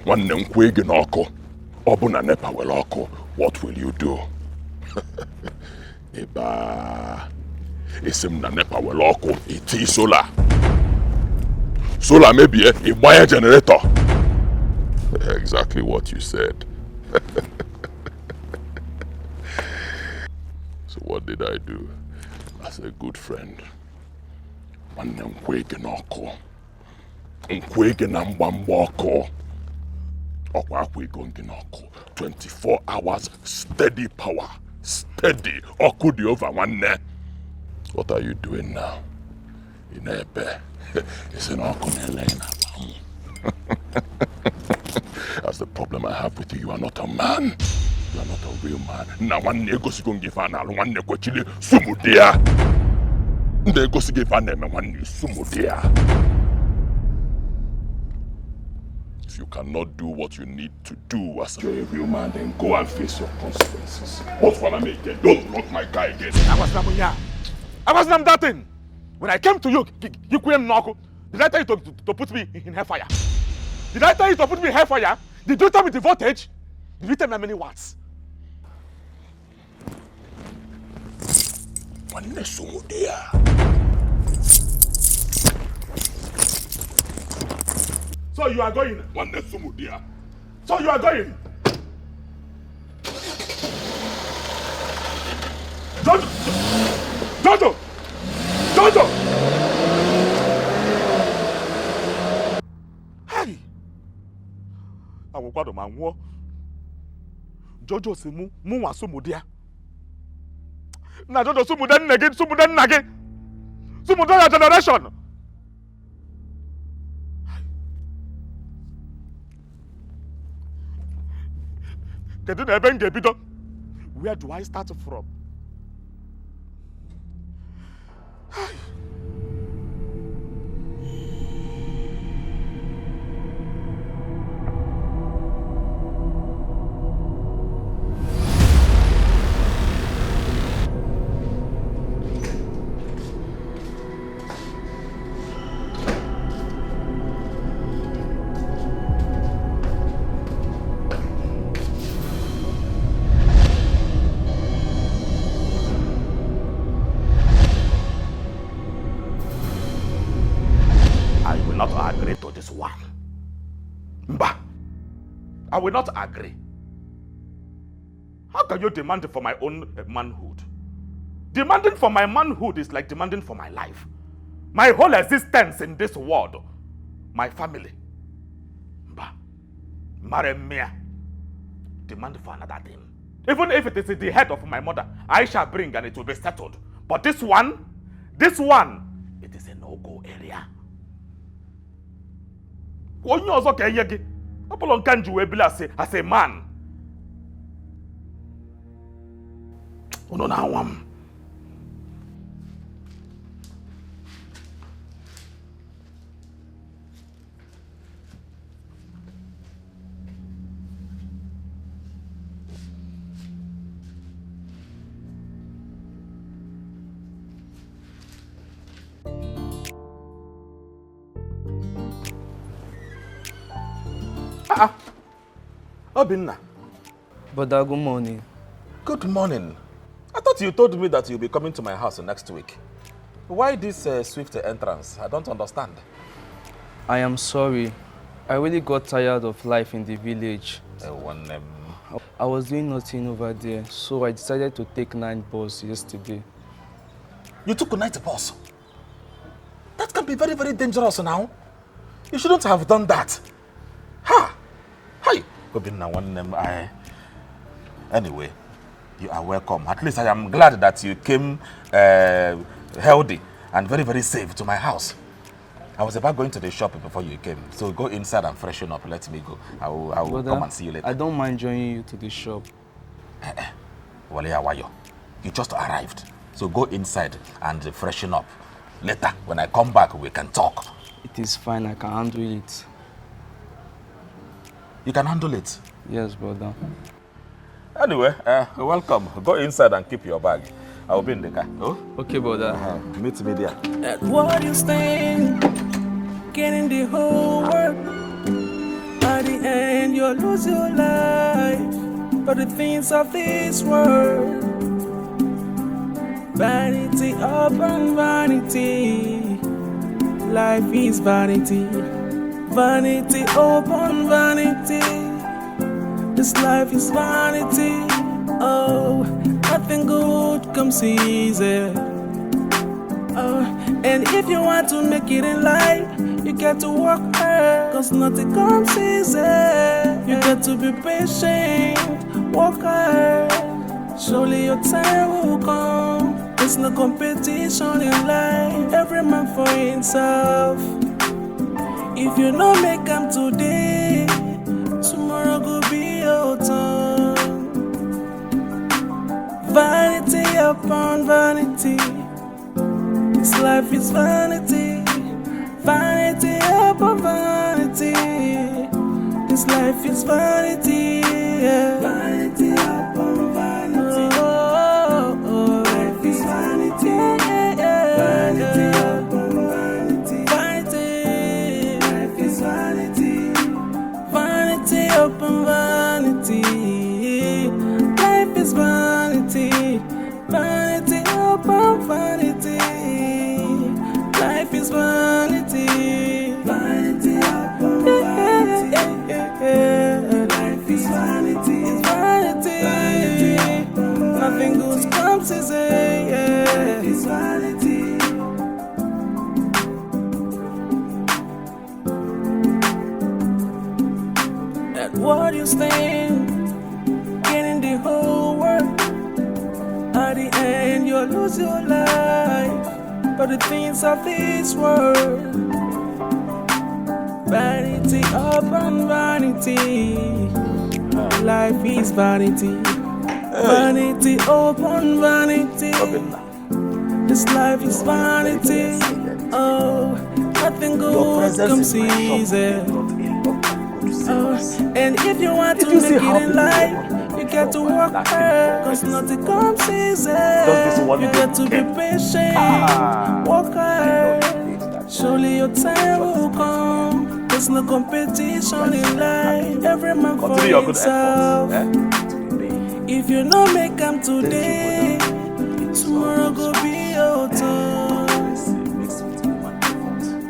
[SPEAKER 1] Nwanne nkwege noko. Obuna nepa weloko. What will you do? Eba. Isim na nepa weloko. Iti solar. Solar maybe a wire generator. Exactly what you said. So what did I do? As a good friend. Nwanne nkwege n'ọkụ. Nkwege na mgbamgba ọkụ. Ọkwa akwego gị n'ọkụ. 24 hours steady power. Steady. Ọkụ dị over nwanne. What are you doing now? Ị na-ebe. Isi n'ọkụ na-ele na mmanwụ. That's the problem I have with you. You are not a man. You are not a real man. Na nwanne egosigo gị ife a na-alụ nwanne kwechili sumudia. Ndị egosi gị ife a na-eme nwanne sumudia. If you cannot do what you need to do as a real man, then go and face your consequences. What's what I make again? Don't block my guy again.
[SPEAKER 2] I was not that thing. When I came to you, you couldn't knock. Did I tell you to put me in hellfire? Did I tell you to put me in hellfire? Did you tell me the voltage? Did you tell me how many watts? So you are going? So you are going? Jojo! Hey! I will go my war. Jojo si mu wa sumudia. Na Jojo sumudan nage. Sumudan generation. Where do I start from? I will not agree. How can you demand for my own manhood? Demanding for my manhood is like demanding for my life. My whole existence in this world. My family. Maremia. Demand for another thing. Even if it is the head of my mother, I shall bring and it will be settled. But this one, it is a no-go area. Onye ọzọ ka enye gị. Ọbụla nke nji wee bili as a man. Unu na-anwa m. Obinna.
[SPEAKER 19] Brother, good morning.
[SPEAKER 17] Good morning. I thought you told me that you'll be coming to my house next week. Why this swift entrance? I don't understand.
[SPEAKER 19] I am sorry. I really got tired of life in the village. I was doing nothing over there, so I decided to take night bus yesterday.
[SPEAKER 17] You took a night bus? That can be very, very dangerous now. You shouldn't have done that. Ha! Hi! Anyway,
[SPEAKER 5] You are welcome. At least I am glad that you came healthy and very, very safe to my house. I was about going to the shop before you came. So go inside and freshen up. Let me go. I will come and see you later.
[SPEAKER 19] I don't mind joining you to the shop.
[SPEAKER 5] Wale Awayo, you just arrived. So go inside and freshen up. Later, when I come back, we can talk.
[SPEAKER 19] It is fine. I can handle it.
[SPEAKER 5] You can handle it?
[SPEAKER 19] Yes, brother.
[SPEAKER 5] Anyway, welcome. Go inside and keep your bag. I will be in the car. Oh?
[SPEAKER 19] Okay, brother.
[SPEAKER 5] Meet me there.
[SPEAKER 18] At what you stand, getting the whole world. At the end, you'll lose your life for the things of this world. Vanity upon vanity, life is vanity. Vanity upon vanity, this life is vanity. Oh, nothing good comes easy. Oh, and if you want to make it in life, you got to work hard, cause nothing comes easy. You got to be patient, work hard. Surely your time will come. There's no competition in life, every man for himself. If you don't make them today, tomorrow could be your turn. Vanity upon vanity, this life is vanity. Vanity upon vanity, this life is vanity. Yeah. Vanity upon vanity, life is vanity. Vanity upon vanity, life is vanity. Vanity upon vanity, life is vanity. Vanity upon vanity, life is vanity. Vanity upon vanity, life is vanity. It's vanity. Nothing good comes easy. Life is vanity. At what you stand, getting the whole world. At the end, you'll lose your life for the things of this world. Vanity upon vanity, life is vanity. Vanity upon vanity, this life is vanity. Oh, nothing good comes easy. Oh, and if you want to make it in life, you got to work hard, cause nothing comes easy. You got to be patient, work hard. Surely your time will come. There's no competition in life, every man for himself. If you don't make them today, tomorrow go be your turn.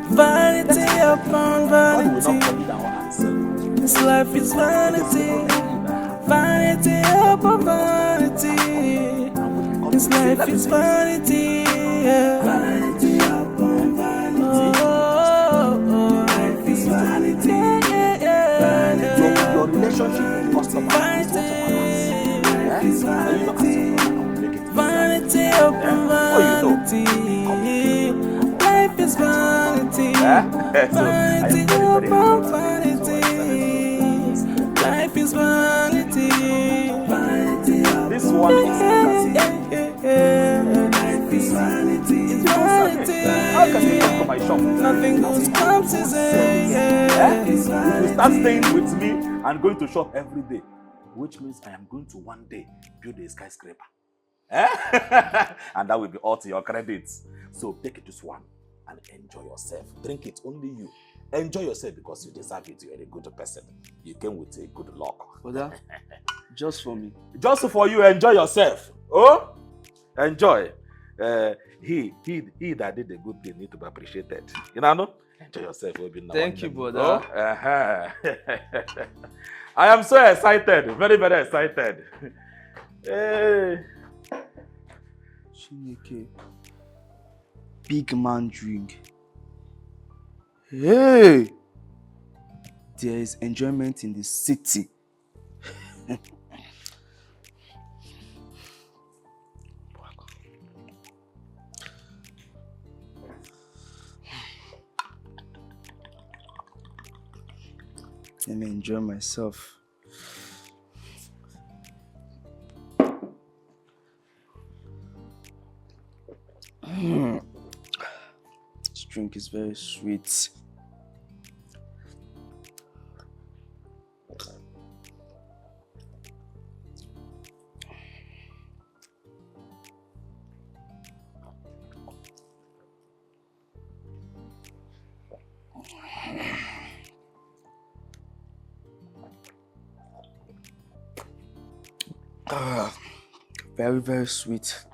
[SPEAKER 18] Vanity upon vanity, this life is vanity. Vanity upon vanity, this life is vanity. Yeah. Vanity upon vanity, life is vanity. Your relationship with customer, life is vanity. Vanity upon vanity, life is vanity. Vanity upon vanity, life is vanity.
[SPEAKER 5] This one is
[SPEAKER 18] life is vanity. It's vanity.
[SPEAKER 5] How can you come to my shop?
[SPEAKER 18] Nothing good comes easy.
[SPEAKER 5] If you start staying with me and going to shop every day, which means I am going to one day build a skyscraper. And that will be all to your credits. So take this one and enjoy yourself. Drink it, only you. Enjoy yourself because you deserve it. You are a good person. You came with a good luck.
[SPEAKER 19] Brother, just for me.
[SPEAKER 5] Just for you, enjoy yourself. Oh, enjoy. He that did a good thing need to be appreciated. You know, no? Enjoy yourself.
[SPEAKER 19] Thank you, brother.
[SPEAKER 5] Oh? I am so excited. Very, very excited. Hey.
[SPEAKER 19] Chineke. Big man drink. Hey! There is enjoyment in the city. Let me enjoy myself. This drink is very sweet. Very, very sweet.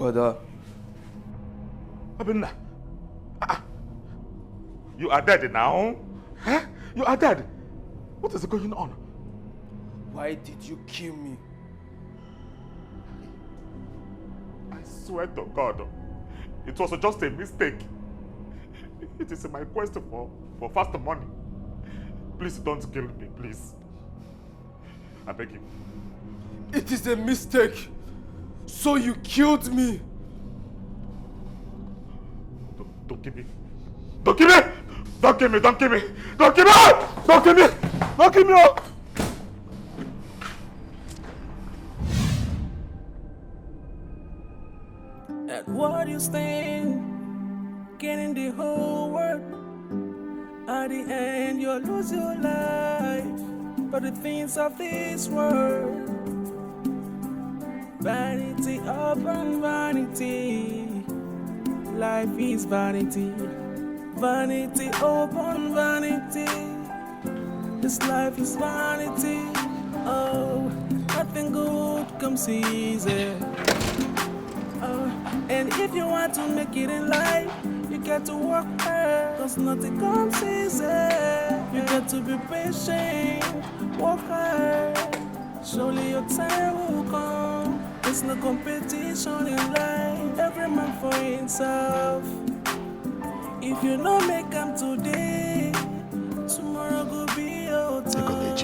[SPEAKER 19] Brother.
[SPEAKER 5] Abinna. You are dead now? Huh? You are dead.
[SPEAKER 2] What is going on?
[SPEAKER 19] Why did you kill me?
[SPEAKER 2] I swear to God, it was just a mistake. It is my quest for fast money. Please don't kill me, please. I beg you.
[SPEAKER 19] It is a mistake. So you killed me.
[SPEAKER 2] Don't kill me. Don't kill me! Don't kill me! Don't kill me! Don't kill me! Don't kill me! Don't kill me!
[SPEAKER 18] At what you stand, getting the whole world. At the end, you'll lose your life for the things of this world. Vanity upon vanity, life is vanity. Vanity upon vanity, this life is vanity. Oh, nothing good comes easy. And if you want to make it in life, you got to work hard, cause nothing comes easy. You got to be patient, work hard. Surely your time will come. There's no competition in life, every man for himself. If you don't make them today, tomorrow will be your time.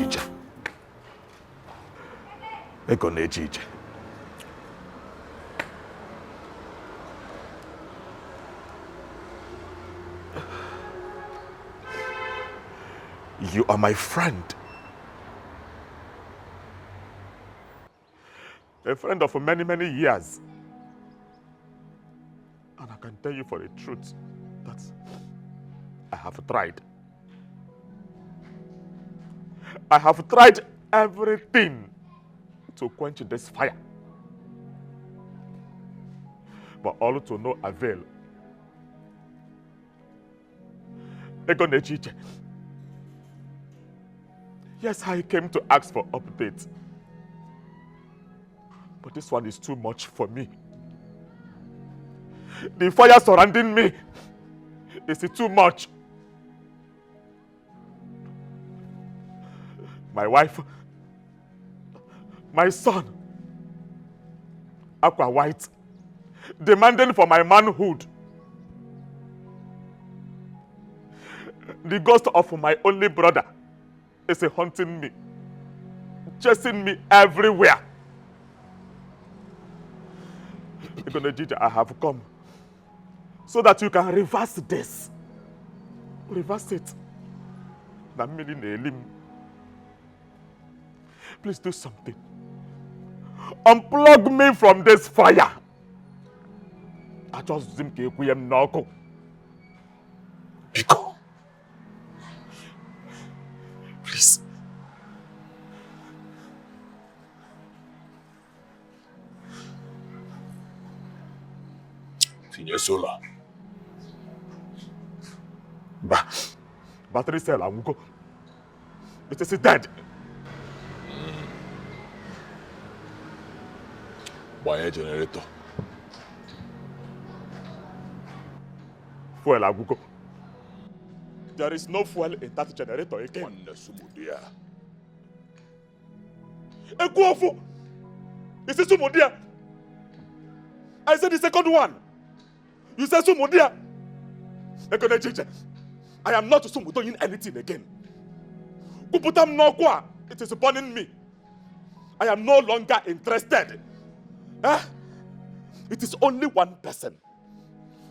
[SPEAKER 2] You are my friend. A friend of many, many years. And I can tell you for the truth that I have tried. I have tried everything to quench this fire. But all to no avail. Yes, I came to ask for updates. But this one is too much for me. The fire surrounding me is too much. My wife, my son, Aqua White, demanding for my manhood. The ghost of my only brother is haunting me, chasing me everywhere. I have come so that you can reverse this. Reverse it. Please do something. Unplug me from this fire. I just think we am not. Biko. Please.
[SPEAKER 1] Tinye solar.
[SPEAKER 2] Battery cell, I will go. It is dead.
[SPEAKER 1] Buy a generator.
[SPEAKER 2] Fuel, I will go. There is no fuel in that generator again. Ekuofu! Is it Sumudia? I said the second one. You said Sumudia. I am not doing anything again. Kuputam no kwa. It is burning me. I am no longer interested. It is only one person.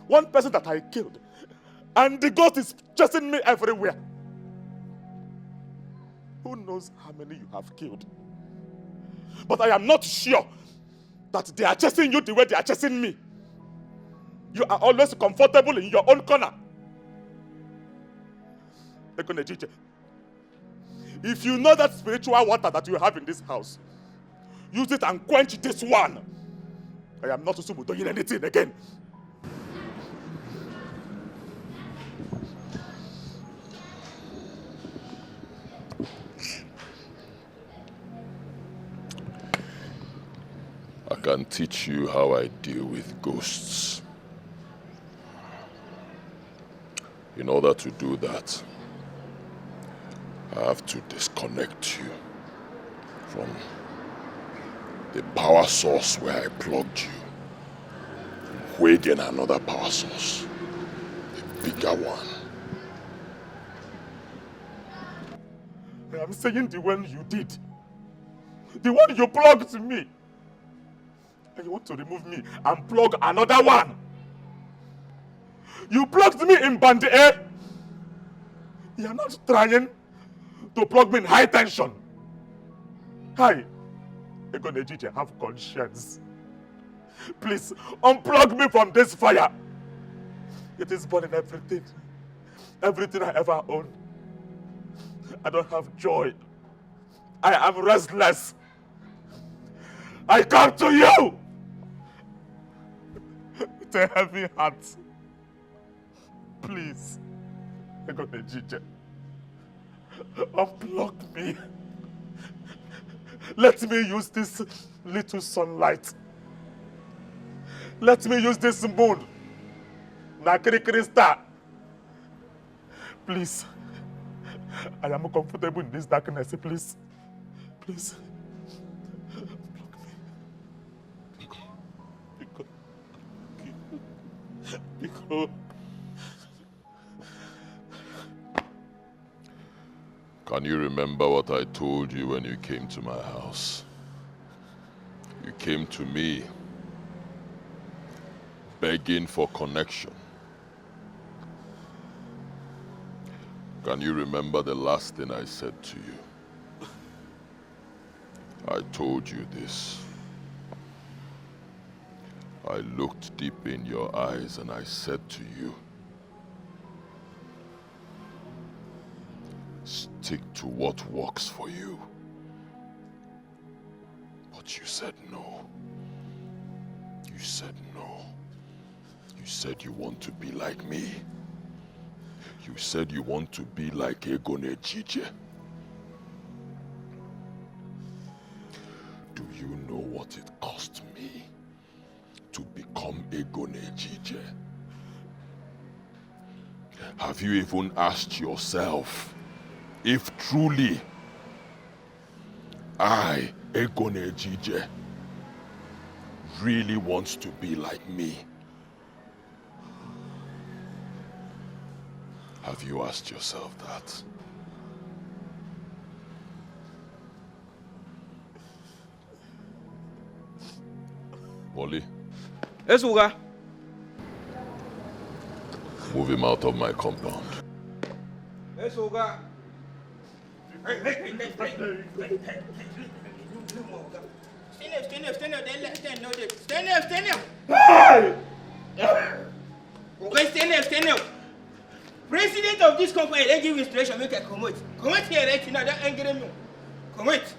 [SPEAKER 2] One person that I killed. And the ghost is chasing me everywhere. Who knows how many you have killed? But I am not sure that they are chasing you the way they are chasing me. You are always comfortable in your own corner. If you know that spiritual water that you have in this house, use it and quench this one. I am not doing anything again.
[SPEAKER 1] I can teach you how I deal with ghosts. In order to do that, I have to disconnect you from the power source where I plugged you. Wait in another power source, a bigger one.
[SPEAKER 2] I am saying the one you did. The one you plugged me. And you want to remove me and plug another one. You plugged me in band A. You are not trying to plug me in high tension. Hi. Egonejije, have conscience. Please, unplug me from this fire. It is burning everything. Everything I ever owned. I don't have joy. I am restless. I come to you with a heavy heart. Please, Egonejije, unplug me. Let me use this little sunlight. Let me use this moon. Nakiri star. Please. I am comfortable in this darkness. Please. Please. Because
[SPEAKER 1] Can you remember what I told you when you came to my house? You came to me begging for connection. Can you remember the last thing I said to you? I told you this. I looked deep in your eyes and I said to you, stick to what works for you. But you said no. You said no. You said you want to be like me. You said you want to be like Egonejije. Do you know what it cost me to become Egonejije? Have you even asked yourself if truly I, Egonejije, really wants to be like me? Have you asked yourself that? Molly?
[SPEAKER 6] Yes, Uga.
[SPEAKER 1] Move him out of my compound.
[SPEAKER 6] Yes, Uga. Stand up. President of this company, they give instruction, make a commit. Commit here right now, don't angry me. Commit.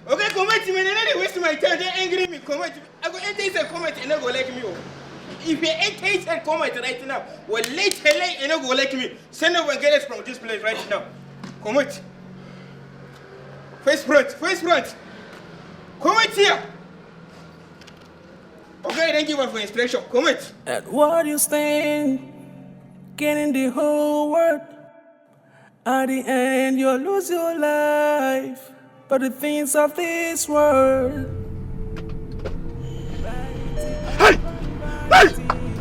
[SPEAKER 6] Okay, commit me, and then waste my time, don't angry me. Commit. I go enter a comment and I go like me. If you enter a comment right now, well, late and I go like me. Send over and get us from this place right now. Commit. Face front. Commit here. Okay, then give us for instruction. Commit.
[SPEAKER 18] At what you stand, getting the whole world. At the end, you'll lose your life. But the things of this world.
[SPEAKER 2] Hey!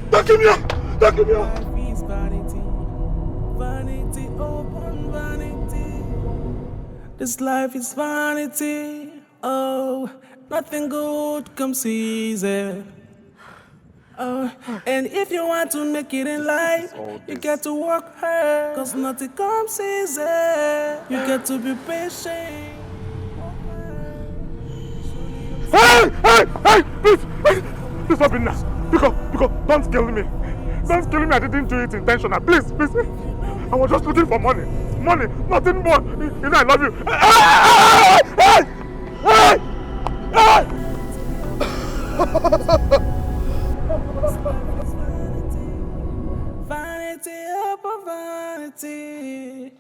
[SPEAKER 2] Don't give me up! Don't give me up!
[SPEAKER 18] Vanity upon vanity. This life is vanity. Oh, nothing good comes easy. Oh, and if you want to make it in life, you get to work hard. Cause nothing comes easy. You get to be patient.
[SPEAKER 2] Hey! Please stop it now. Because don't kill me. Don't kill me. I didn't do it intentionally. Please. I was just looking for money. Money, nothing more. You know I love you. Hey!
[SPEAKER 18] Vanity upon vanity.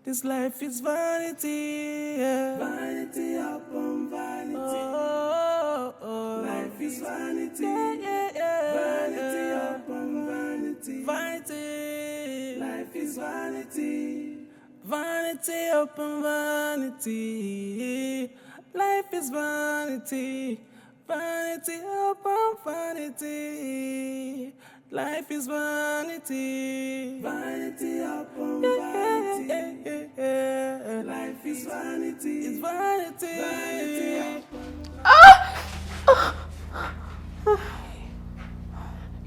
[SPEAKER 18] This life is vanity. Yeah. Vanity upon vanity. Oh. Life is vanity. Yeah. Vanity upon vanity. Vanity. Life is vanity. vanity, vanity upon vanity. Life is vanity, vanity upon vanity. Life is vanity, vanity upon vanity. Life is vanity, it's vanity, vanity upon.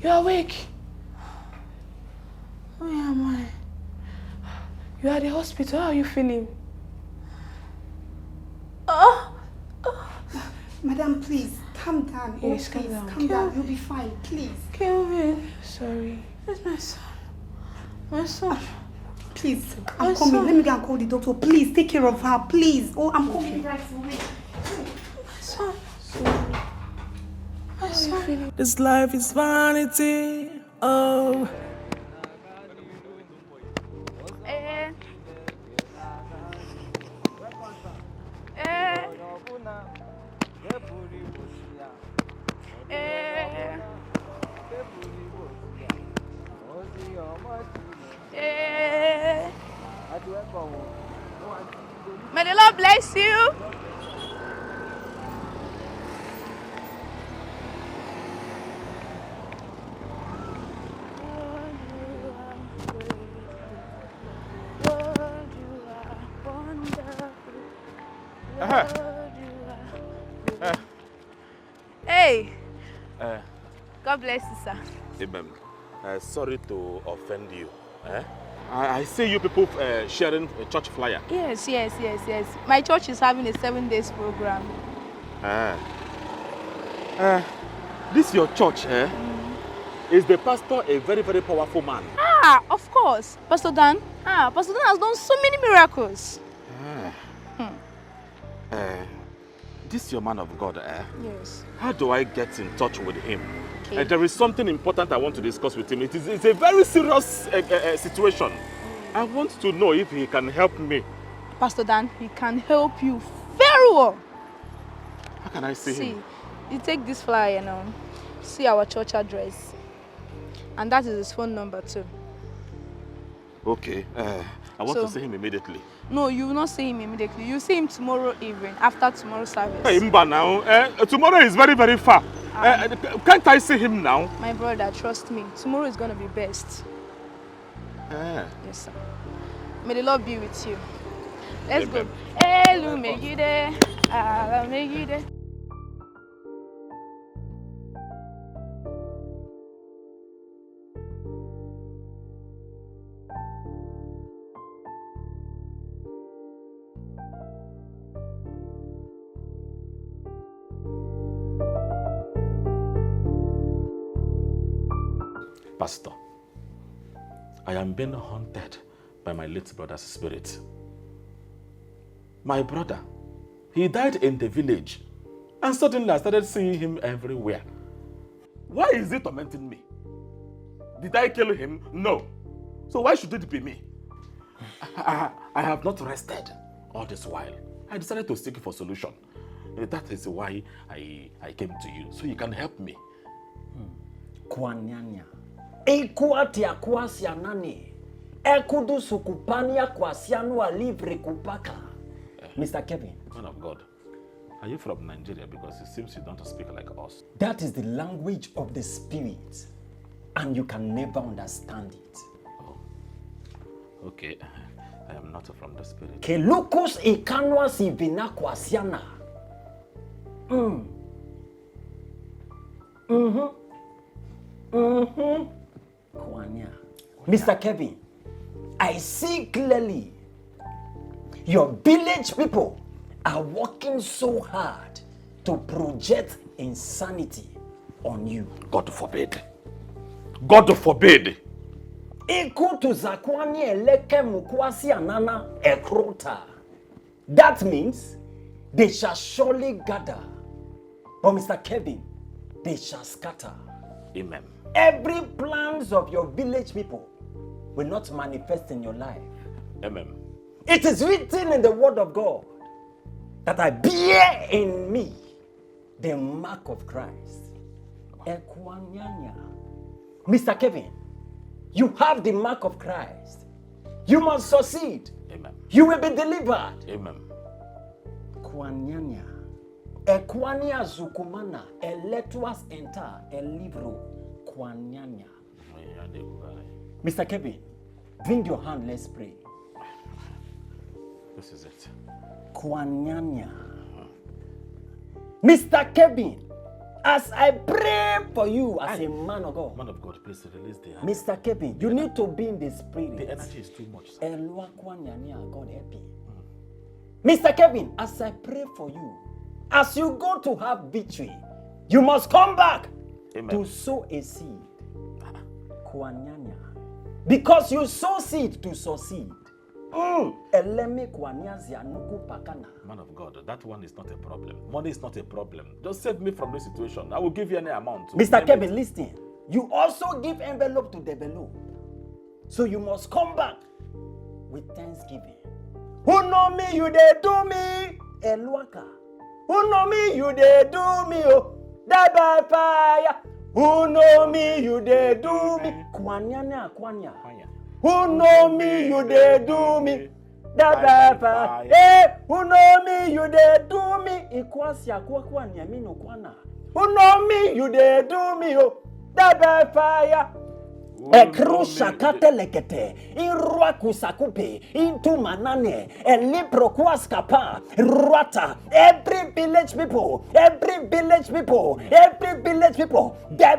[SPEAKER 7] You're awake. Where am I? You are at the hospital. How are you feeling?
[SPEAKER 14] Madam, please, calm down.
[SPEAKER 7] Yes,
[SPEAKER 14] please,
[SPEAKER 7] calm down.
[SPEAKER 14] Calm down. You'll be fine, please.
[SPEAKER 7] Kelvin, sorry. Where's my son? My son.
[SPEAKER 14] Please, I'm coming. Let me go and call the doctor. Please, take care of her, please. Oh, I'm coming right away.
[SPEAKER 7] My son. My son.
[SPEAKER 18] This life is vanity. Oh.
[SPEAKER 10] May the Lord bless you. Hey. God bless you, sir.
[SPEAKER 5] Amen. Sorry to offend you. I see you people sharing a church flyer.
[SPEAKER 10] Yes. My church is having a 7 days program.
[SPEAKER 5] This your church, Is the pastor a very, very powerful man?
[SPEAKER 10] Of course. Pastor Dan. Pastor Dan has done so many miracles.
[SPEAKER 5] This your man of God,
[SPEAKER 10] Yes.
[SPEAKER 5] How do I get in touch with him?
[SPEAKER 10] Okay.
[SPEAKER 5] There is something important I want to discuss with him. It's a very serious situation. I want to know if he can help me.
[SPEAKER 10] Pastor Dan, he can help you very well.
[SPEAKER 5] How can I see him?
[SPEAKER 10] You take this flyer now. See our church address. And that is his phone number too.
[SPEAKER 5] Okay. I want to see him immediately.
[SPEAKER 10] No, you will not see him immediately. You see him tomorrow evening, after tomorrow's service.
[SPEAKER 5] Hey, Mba now. Tomorrow is very, very far. Can't I see him now?
[SPEAKER 10] My brother, trust me. Tomorrow is going to be best. Yes, sir. May the Lord be with you. Let's go. Hello, make you there. I'll make you there.
[SPEAKER 17] Pastor, I am being haunted by my late brother's spirit. My brother, he died in the village, and suddenly I started seeing him everywhere.
[SPEAKER 5] Why is he tormenting me? Did I kill him? No. So why should it be me?
[SPEAKER 17] I have not rested all this while. I decided to seek for solution. That is why I came to you, so you can help me.
[SPEAKER 15] Kwanyanya. Ekuati akwasi nani? Ekudu sukupania kwasianu alivre kupaka. Mr. Kevin.
[SPEAKER 17] Man of God, are you from Nigeria? Because it seems you don't speak like us.
[SPEAKER 15] That is the language of the spirit, and you can never understand it.
[SPEAKER 17] Oh. Okay, I am not from the spirit.
[SPEAKER 15] Kelukos ekanwa sivina kwasiana. Kwanya. Mr. Kevin, I see clearly your village people are working so hard to project insanity on you.
[SPEAKER 5] God forbid. God forbid.
[SPEAKER 15] That means they shall surely gather. But Mr. Kevin, they shall scatter.
[SPEAKER 17] Amen.
[SPEAKER 15] Every plans of your village people will not manifest in your life.
[SPEAKER 17] Amen.
[SPEAKER 15] It is written in the word of God that I bear in me the mark of Christ. Mr. Kevin, you have the mark of Christ.
[SPEAKER 20] You must succeed.
[SPEAKER 17] Amen.
[SPEAKER 20] You will be delivered.
[SPEAKER 17] Amen.
[SPEAKER 20] Kwanyanya. Ekwania zukumana. Eletuas enter. El libro. Kwanyanya. Mr. Kevin, bring your hand, let's pray.
[SPEAKER 17] This is it.
[SPEAKER 20] Kwanyanya. Mr. Kevin, as I pray for you as a man of God.
[SPEAKER 17] Man of God, please release the hand.
[SPEAKER 20] Mr. Kevin, you need to be in the spirit.
[SPEAKER 17] The energy is too much.
[SPEAKER 20] Elwa kwanyanya, God help you. Mr. Kevin, as I pray for you, as you go to have victory, you must come back to sow a seed. Kwanyanya. Because you sow seed to succeed.
[SPEAKER 17] Man of God, that one is not a problem. Money is not a problem. Just save me from this situation. I will give you any amount.
[SPEAKER 20] Mr. Kevin, listen. You also give envelope to develop. So you must come back with thanksgiving. Who know me, you they do me. Elwaka. Who know me, you they do me. Oh, die by fire. Who know me, you they do me. Kwanyana, kwanya. Who know me, you they do me. Die by fire. Hey, who know me, you they do me. Ikwasya kwa kwanya mino kwana. Who know me, you they do me. Oh, die by fire. Ekrusha katelekete, irwa kusakupe, into manane, elipro kwaskapa, rwata, every village people, dead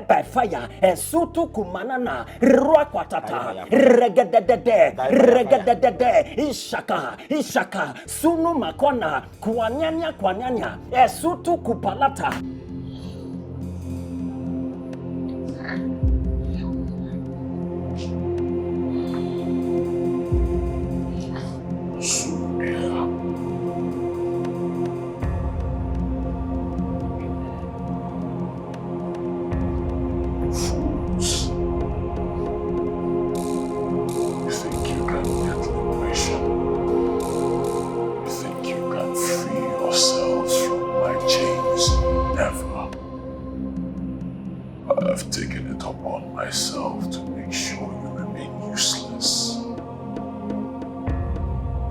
[SPEAKER 20] by fire, esutu kumanana, rwa kwatata, regedede, ishaka, sunu makona, kwanyanya, esutu kupalata.
[SPEAKER 1] I've taken it upon myself to make sure you remain useless.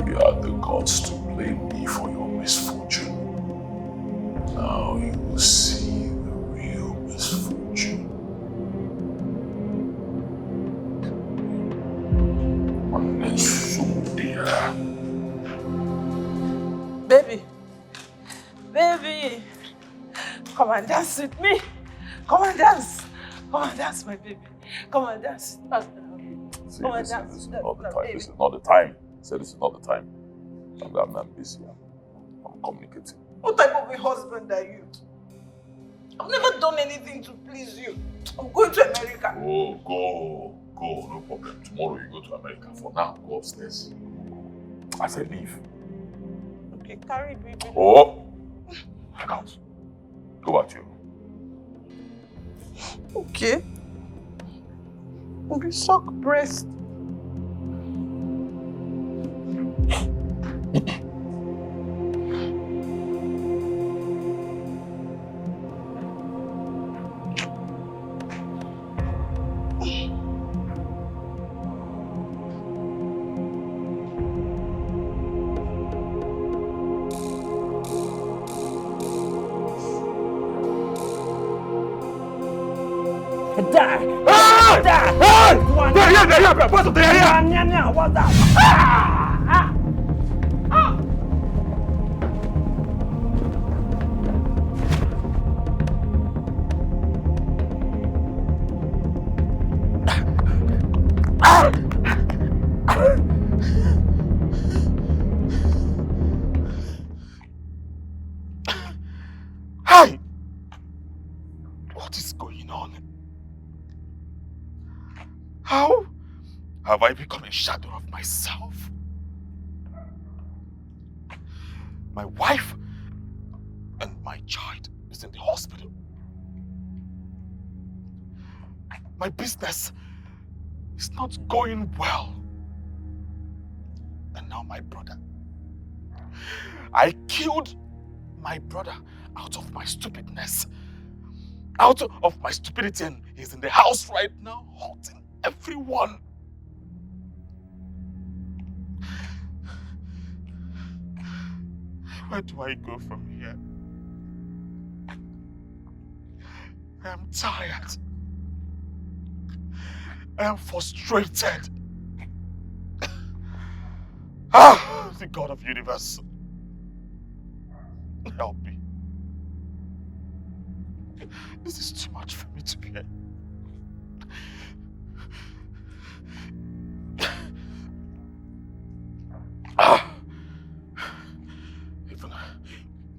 [SPEAKER 1] You had the guts to blame me for your misfortune. Now you will see the real misfortune.
[SPEAKER 3] Baby, come and dance with me. Come and dance, my baby. Come and dance. Come and dance.
[SPEAKER 1] This is not the time. This is not the time. I said this is not the time. I'm busy. I'm communicating.
[SPEAKER 3] What type of a husband are you? I've never done anything to please you. I'm going to America.
[SPEAKER 1] Go. No problem. Tomorrow you go to America. For now, go upstairs. I said leave.
[SPEAKER 3] Okay, carry baby.
[SPEAKER 1] Oh! Check out. Go back to you.
[SPEAKER 3] Okay. Okay, suck breast.
[SPEAKER 20] What's that?
[SPEAKER 1] Hi! What is going on? How have I become a shadow of myself? My wife and my child is in the hospital. My business is not going well. And now my brother. I killed my brother out of my stupidness. Out of my stupidity, and he's in the house right now, hurting everyone.
[SPEAKER 2] Where do I go from here? I am tired. I am frustrated. The God of universe, help me. This is too much for me to bear.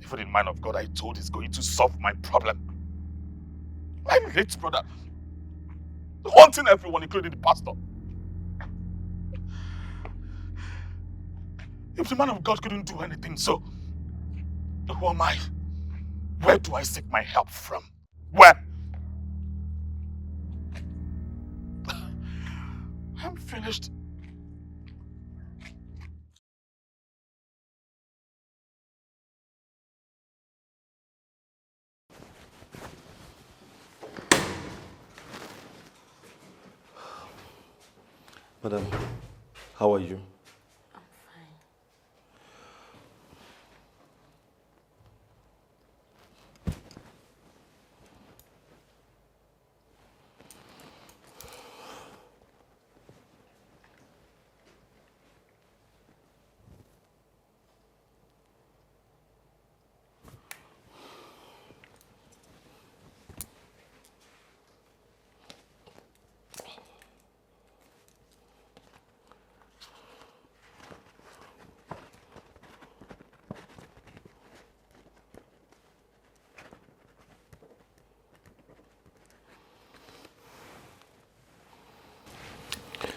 [SPEAKER 2] Even in man of God, I told is going to solve my problem. My late brother, haunting everyone, including the pastor. If the man of God couldn't do anything, so who am I? Where do I seek my help from? Where? I'm finished.
[SPEAKER 21] Madam, how are you?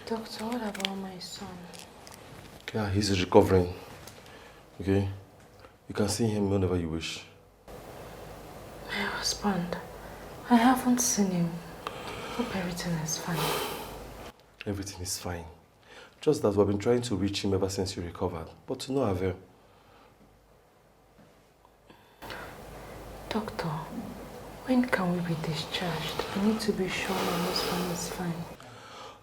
[SPEAKER 7] Doctor, what about my son?
[SPEAKER 21] Yeah, he's recovering. Okay? You can see him whenever you wish.
[SPEAKER 7] My husband, I haven't seen him. Hope everything is fine.
[SPEAKER 21] Everything is fine. Just that we've been trying to reach him ever since you recovered, but to no avail.
[SPEAKER 7] Doctor, when can we be discharged? I need to be sure my husband is fine.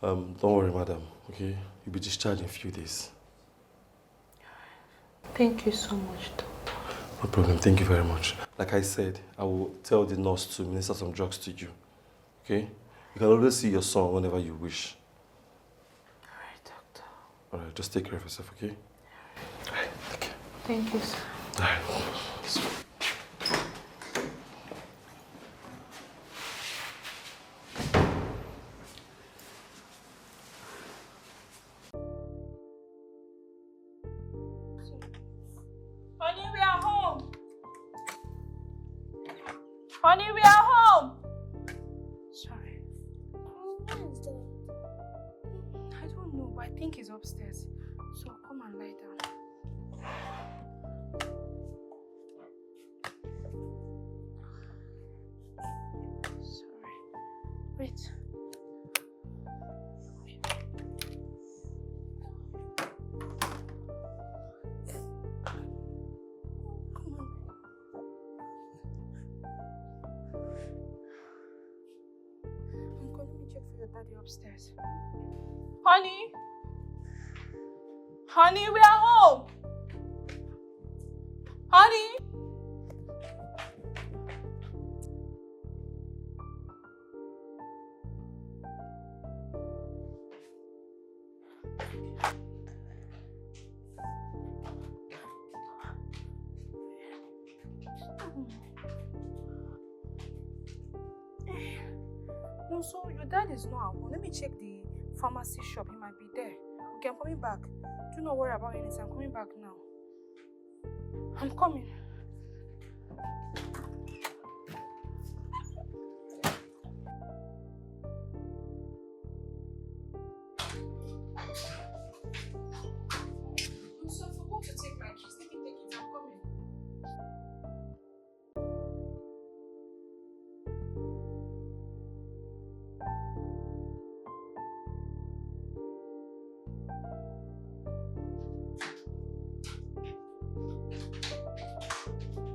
[SPEAKER 21] Don't worry, madam, okay? You'll be discharged in a few days.
[SPEAKER 7] Thank you so much, doctor.
[SPEAKER 21] No problem, thank you very much. Like I said, I will tell the nurse to minister some drugs to you, okay? You can always see your son whenever you wish.
[SPEAKER 7] Alright, doctor.
[SPEAKER 21] Alright, just take care of yourself, okay? Alright, take care.
[SPEAKER 7] Thank you, sir.
[SPEAKER 21] Alright.
[SPEAKER 10] Honey, we are home. Honey, we are home.
[SPEAKER 7] Sorry.
[SPEAKER 10] Where is that?
[SPEAKER 7] I don't know, but I think he's upstairs. So come and lie down. Sorry. Wait. Uncle, let me check for your daddy upstairs.
[SPEAKER 10] Honey? Honey, we are home. Honey?
[SPEAKER 7] No, so your dad is not at home. Let me check the pharmacy shop. He might be there. Okay, I'm coming back. Do not worry about anything. I'm coming back now. I'm coming. So I forgot to take my keys. Let me take it. I'm coming.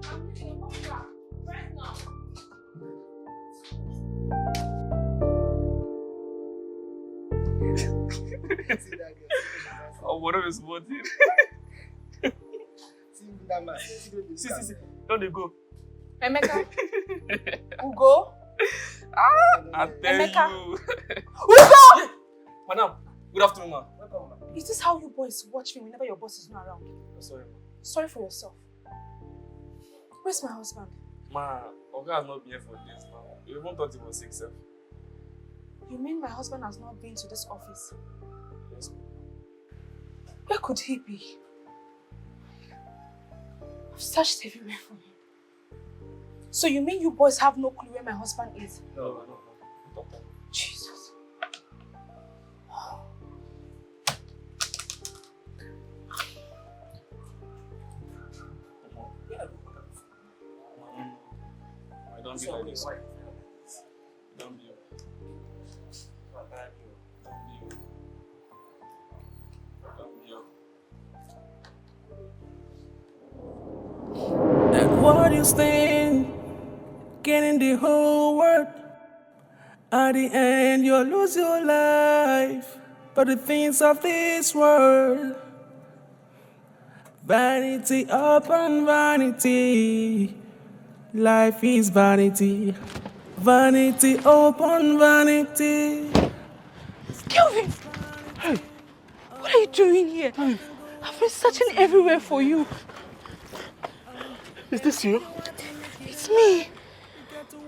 [SPEAKER 7] I'm leaving. I'm coming back. Right now.
[SPEAKER 8] Oh, whatever is what it.
[SPEAKER 4] that man. See. Don't they go?
[SPEAKER 10] Emeka. Ugo.
[SPEAKER 4] I tell
[SPEAKER 10] Emeka.
[SPEAKER 4] you.
[SPEAKER 10] Ugo!
[SPEAKER 4] Madam, good afternoon, ma. Welcome, ma.
[SPEAKER 10] Is this how you boys watch me whenever your boss is not around?
[SPEAKER 4] Oh, sorry, ma.
[SPEAKER 10] Sorry for yourself. Where's my husband?
[SPEAKER 4] Ma, Oga has not been here for days now. You even thought he was sick, sir.
[SPEAKER 10] You mean my husband has not been to this office?
[SPEAKER 4] Yes, ma.
[SPEAKER 10] Where could he be? I've searched everywhere for him. So you mean you boys have no clue where my husband is?
[SPEAKER 4] No.
[SPEAKER 10] Jesus.
[SPEAKER 4] I don't be like this. Don't be.
[SPEAKER 18] That what you stand, getting the whole world. At the end, you'll lose your life. But the things of this world, vanity upon vanity. Life is vanity, vanity upon vanity.
[SPEAKER 7] Kelvin! Hey! What are you doing here? I've been searching everywhere for you.
[SPEAKER 2] Is this you?
[SPEAKER 7] It's me.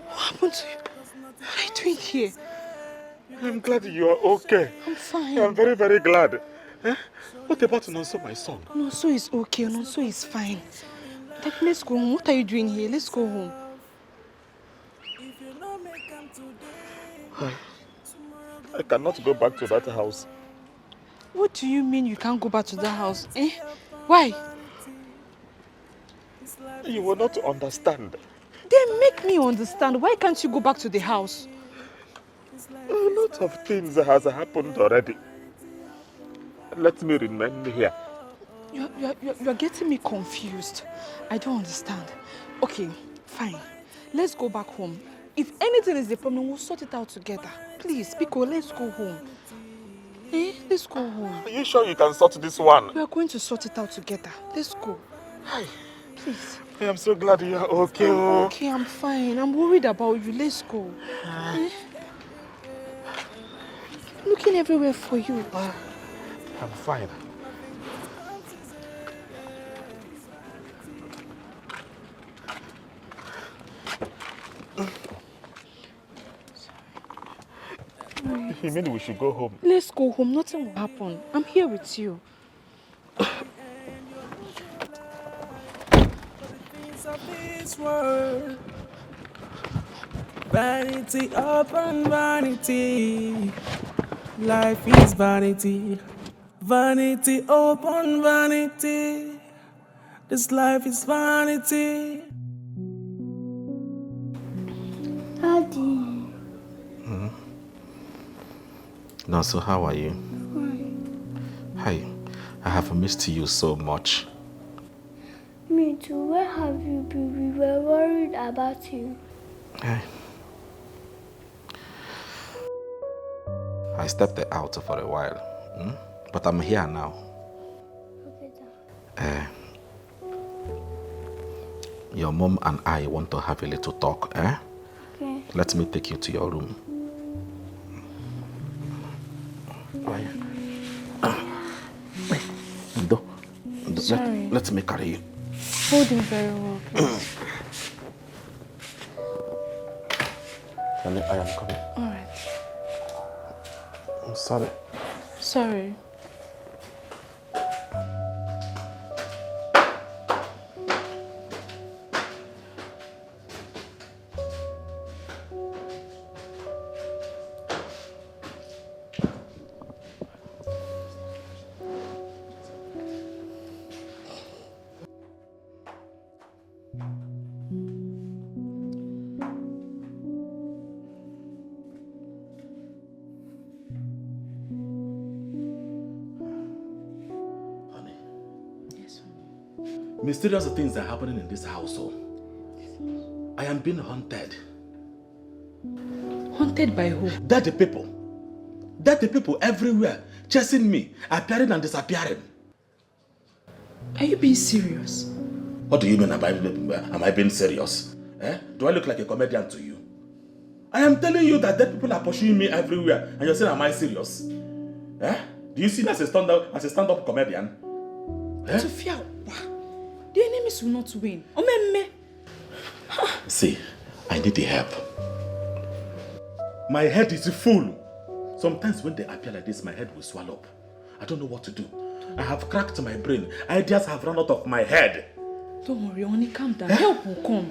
[SPEAKER 7] What happened to you? What are you doing here?
[SPEAKER 2] I'm glad you are okay.
[SPEAKER 7] I'm fine.
[SPEAKER 2] I'm very, very glad. Eh? What about Nonso, my son?
[SPEAKER 7] Nonso is okay. Nonso is fine. Let's go home. What are you doing here? Let's go home.
[SPEAKER 2] I cannot go back to that house.
[SPEAKER 7] What do you mean you can't go back to that house? Eh? Why?
[SPEAKER 2] You will not understand.
[SPEAKER 7] Then make me understand. Why can't you go back to the house?
[SPEAKER 2] A lot of things has happened already. Let me remain here.
[SPEAKER 7] You're getting me confused. I don't understand. Okay, fine. Let's go back home. If anything is the problem, we'll sort it out together. Please, Pico, let's go home. Eh? Let's go home.
[SPEAKER 2] Are you sure you can sort this one?
[SPEAKER 7] We are going to sort it out together. Let's go.
[SPEAKER 2] Hi.
[SPEAKER 7] Please.
[SPEAKER 2] I am so glad you are okay.
[SPEAKER 7] I'm okay, I'm fine. I'm worried about you. Let's go. Eh? Looking everywhere for you.
[SPEAKER 2] I'm fine. You mean we should go home?
[SPEAKER 7] Let's go home. Nothing will happen. I'm here with you.
[SPEAKER 18] This world, vanity upon vanity. Life is vanity, vanity upon vanity. This life is vanity.
[SPEAKER 11] Daddy.
[SPEAKER 17] Now, so how are you?
[SPEAKER 11] Fine.
[SPEAKER 17] Hi, I have missed you so much.
[SPEAKER 11] Me too. Where have you been? We were worried about you.
[SPEAKER 17] Hey. I stepped out for a while, but I'm here now.
[SPEAKER 11] Okay, Dad.
[SPEAKER 17] Your mom and I want to have a little talk, eh?
[SPEAKER 11] Okay.
[SPEAKER 17] Let me take you to your room.
[SPEAKER 7] Sorry.
[SPEAKER 17] Let me carry you.
[SPEAKER 7] Hold him very well, please.
[SPEAKER 17] I am coming.
[SPEAKER 7] All right.
[SPEAKER 17] I'm sorry.
[SPEAKER 7] Sorry.
[SPEAKER 17] Mysterious things are happening in this household. I am being haunted.
[SPEAKER 7] Haunted by who?
[SPEAKER 17] Dirty people. Dirty people everywhere chasing me, appearing and disappearing.
[SPEAKER 7] Are you being serious?
[SPEAKER 17] What do you mean? Am I being serious? Eh? Do I look like a comedian to you? I am telling you that dead people are pursuing me everywhere, and you're saying, am I serious? Eh? Do you see me as a stand-up comedian? Eh?
[SPEAKER 7] Sophia, the enemies will not win.
[SPEAKER 17] See, I need the help. My head is full. Sometimes when they appear like this, my head will swell up. I don't know what to do. I have cracked my brain. Ideas have run out of my head.
[SPEAKER 7] Don't worry, honey, calm down. Help will come.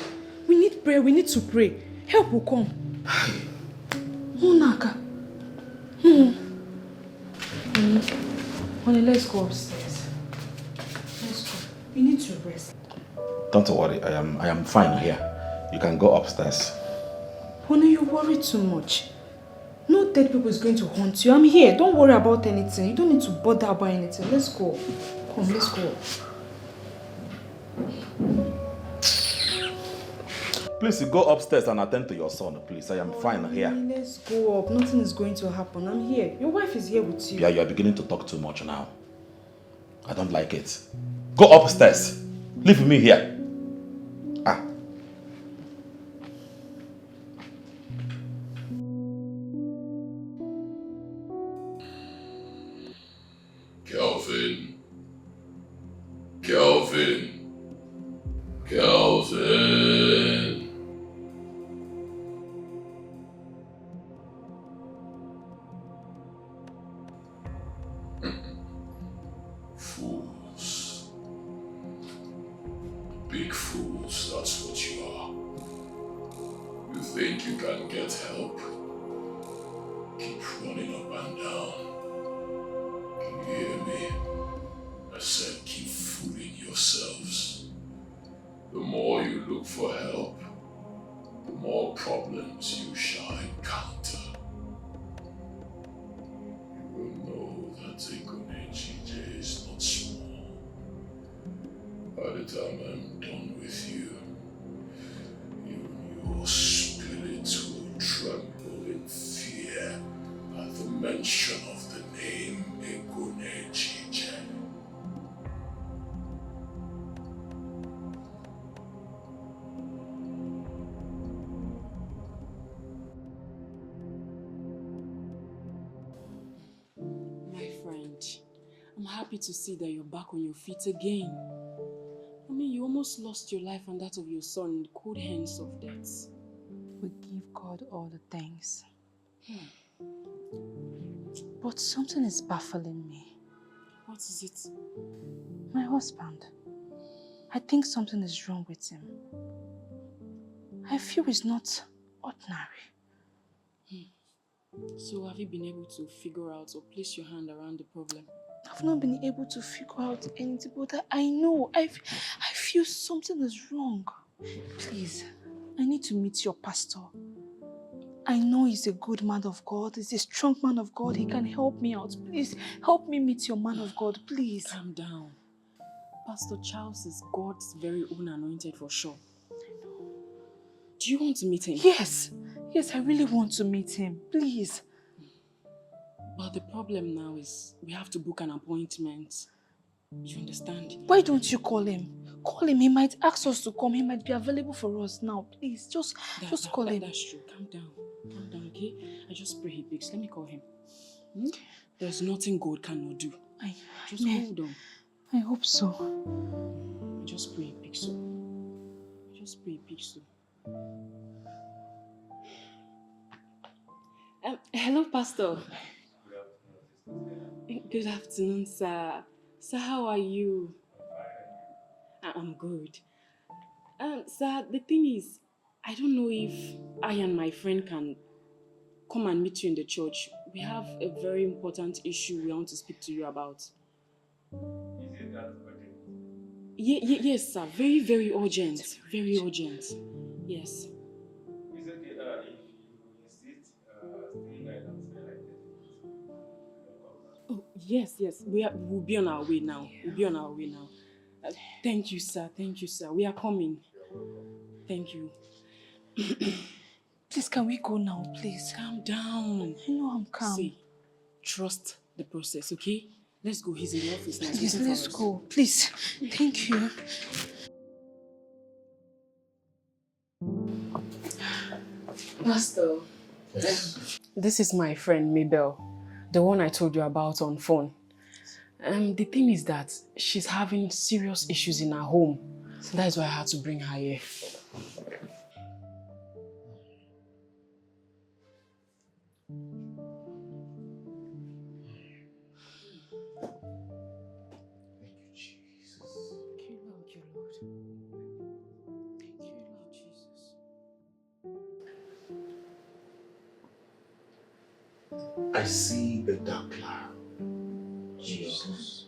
[SPEAKER 7] We need prayer, we need to pray. Help will come. Naka. Honey, let's go upstairs. Let's go. We need to rest.
[SPEAKER 17] Don't worry, I am fine here. You can go upstairs.
[SPEAKER 7] Honey, you worry too much. No dead people is going to haunt you. I'm here. Don't worry about anything. You don't need to bother about anything. Let's go. Come, let's go.
[SPEAKER 17] Please go upstairs and attend to your son, please. I am fine here.
[SPEAKER 7] Let's go up. Nothing is going to happen. I'm here. Your wife is here with you.
[SPEAKER 17] Yeah, you are beginning to talk too much now. I don't like it. Go upstairs. Leave me here.
[SPEAKER 1] Kelvin. Fools. Big fools, that's what you are. You think you can get help? Keep running up and down. Can you hear me? I said keep fooling yourselves. The more you look for help, the more problems you shall encounter. You will know that Egonejije is not small. By the time I'm done with you, even your spirit will tremble in fear at the mention of the name Egonejije.
[SPEAKER 12] I'm happy to see that you're back on your feet again. I mean, you almost lost your life and that of your son in the cold hands of death.
[SPEAKER 7] We give God all the thanks. But something is baffling me.
[SPEAKER 12] What is it?
[SPEAKER 7] My husband. I think something is wrong with him. I feel he's not ordinary.
[SPEAKER 12] So have you been able to figure out or place your hand around the problem?
[SPEAKER 7] I've not been able to figure out anything, but I know. I feel something is wrong. Please, I need to meet your pastor. I know he's a good man of God. He's a strong man of God. He can help me out. Please, help me meet your man of God, please.
[SPEAKER 12] Calm down. Pastor Charles is God's very own anointed for sure. I know. Do you want to meet him?
[SPEAKER 7] Yes. Yes, I really want to meet him. Please.
[SPEAKER 12] But the problem now is we have to book an appointment. You understand?
[SPEAKER 7] Why don't you call him? Call him. He might ask us to come. He might be available for us now. Please, just call him.
[SPEAKER 12] That's true. Calm down. Calm down, okay? I just pray he picks. Let me call him. There's nothing God cannot do. Just hold on.
[SPEAKER 7] I hope so.
[SPEAKER 12] I just pray he picks up. I just pray he picks up. Hello, Pastor. Good afternoon, sir. Sir, how are you? I'm good. Sir, the thing is, I don't know if I and my friend can come and meet you in the church. We have a very important issue we want to speak to you about.
[SPEAKER 22] Is it that urgent?
[SPEAKER 12] Yes, sir. Very, very urgent. Very urgent. Yes.
[SPEAKER 22] It's okay. If you insist, stay like that.
[SPEAKER 12] Oh, yes. We'll be on our way now. We'll be on our way now. Thank you, sir. Thank you, sir. We are coming. Thank you.
[SPEAKER 7] Please, can we go now, please?
[SPEAKER 12] Calm down.
[SPEAKER 7] I know I'm calm.
[SPEAKER 12] See, trust the process, okay? Let's go. He's in the office now.
[SPEAKER 7] Please, let's go. Please. Thank you.
[SPEAKER 12] Pastor, this is my friend Mabel, the one I told you about on phone. The thing is that she's having serious issues in her home. So that is why I had to bring her here.
[SPEAKER 17] I see a dark cloud. Jesus.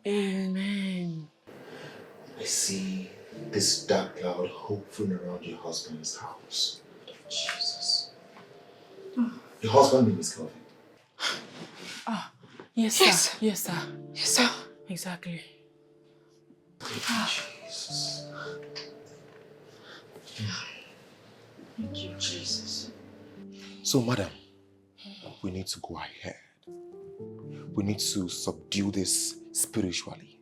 [SPEAKER 12] Amen.
[SPEAKER 17] I see this dark cloud hovering around your husband's house. Jesus. Your husband's name is Kelvin.
[SPEAKER 12] Ah, yes, sir. Yes, sir.
[SPEAKER 14] Yes, sir.
[SPEAKER 12] Exactly.
[SPEAKER 17] Jesus.
[SPEAKER 12] Thank you, Jesus.
[SPEAKER 9] So, madam, we need to go ahead. We need to subdue this spiritually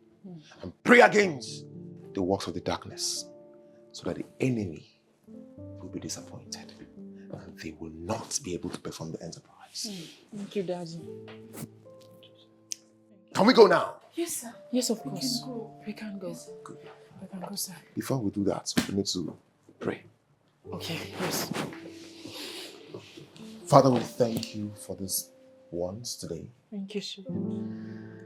[SPEAKER 9] and pray against the works of the darkness so that the enemy will be disappointed and they will not be able to perform the enterprise.
[SPEAKER 12] Thank you, Daddy.
[SPEAKER 9] Can we go now?
[SPEAKER 12] Yes, sir. Yes, of course. We can go.
[SPEAKER 9] Good.
[SPEAKER 12] We can go, sir.
[SPEAKER 9] Before we do that, we need to pray.
[SPEAKER 12] Okay, yes.
[SPEAKER 9] Father, we thank you for this once today.
[SPEAKER 12] Thank you, sir.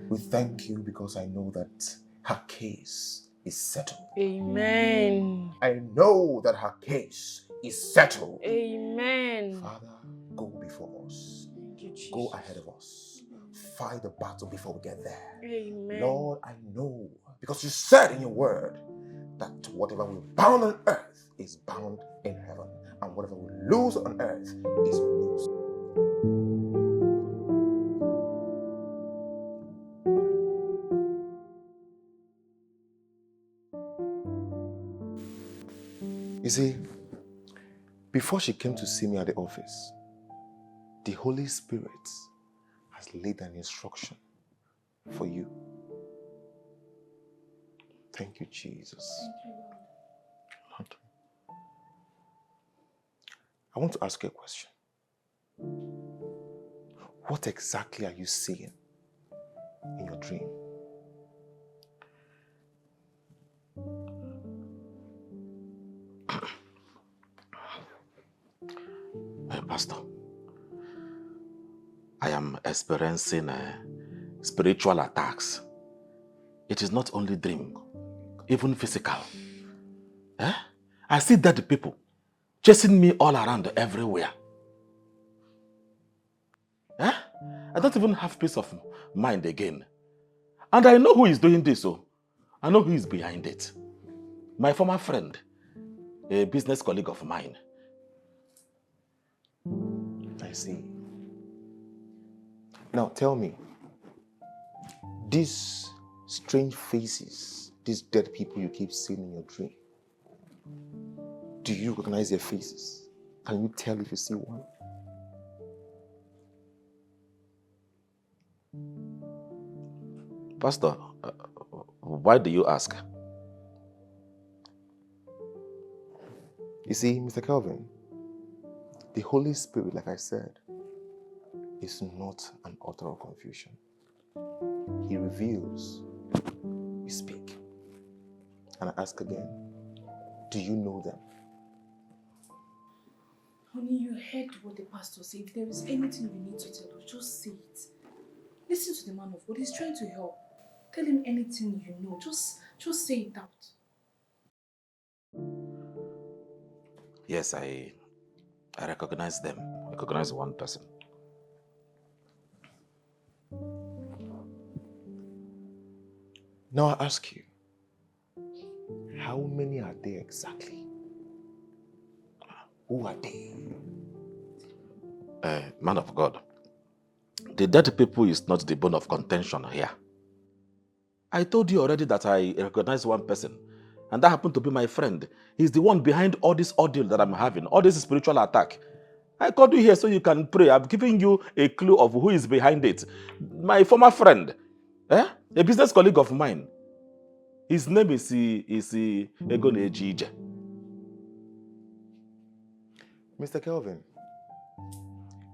[SPEAKER 9] We thank you because I know that her case is settled.
[SPEAKER 12] Amen.
[SPEAKER 9] I know that her case is settled.
[SPEAKER 12] Amen.
[SPEAKER 9] Father, go before us.
[SPEAKER 12] Thank you, Jesus.
[SPEAKER 9] Go ahead of us. Fight the battle before we get there.
[SPEAKER 12] Amen.
[SPEAKER 9] Lord, I know, because you said in your word that whatever we bound on earth is bound in heaven, and whatever we lose on earth is loose. You see, before she came to see me at the office, the Holy Spirit has laid an instruction for you. Thank you, Jesus.
[SPEAKER 12] Thank you, Lord.
[SPEAKER 9] I want to ask you a question. What exactly are you seeing in your dream?
[SPEAKER 17] Pastor, I am experiencing spiritual attacks. It is not only dream, even physical. I see dead people chasing me all around everywhere. I don't even have peace of mind again. And I know who is doing this, so I know who is behind it. My former friend, a business colleague of mine.
[SPEAKER 9] I see. Now tell me, these strange faces, these dead people you keep seeing in your dream, do you recognize their faces? Can you tell if you see one?
[SPEAKER 17] Pastor, why do you ask?
[SPEAKER 9] You see, Mr. Kelvin, the Holy Spirit, like I said, is not an author of confusion. He reveals, we speak. And I ask again, do you know them?
[SPEAKER 7] Honey, you heard what the pastor said. If there is anything you need to tell us, just say it. Listen to the man of God. He's trying to help. Tell him anything you know. Just say it out.
[SPEAKER 17] Yes, I recognize them. I recognize one person.
[SPEAKER 9] Now I ask you, how many are there exactly? Who are they?
[SPEAKER 17] Man of God, the dead people is not the bone of contention here. I told you already that I recognize one person, and that happened to be my friend. He's the one behind all this ordeal that I'm having, all this spiritual attack. I called you here so you can pray. I'm giving you a clue of who is behind it. My former friend, a business colleague of mine. His name is Egonejije.
[SPEAKER 9] Mr. Kelvin,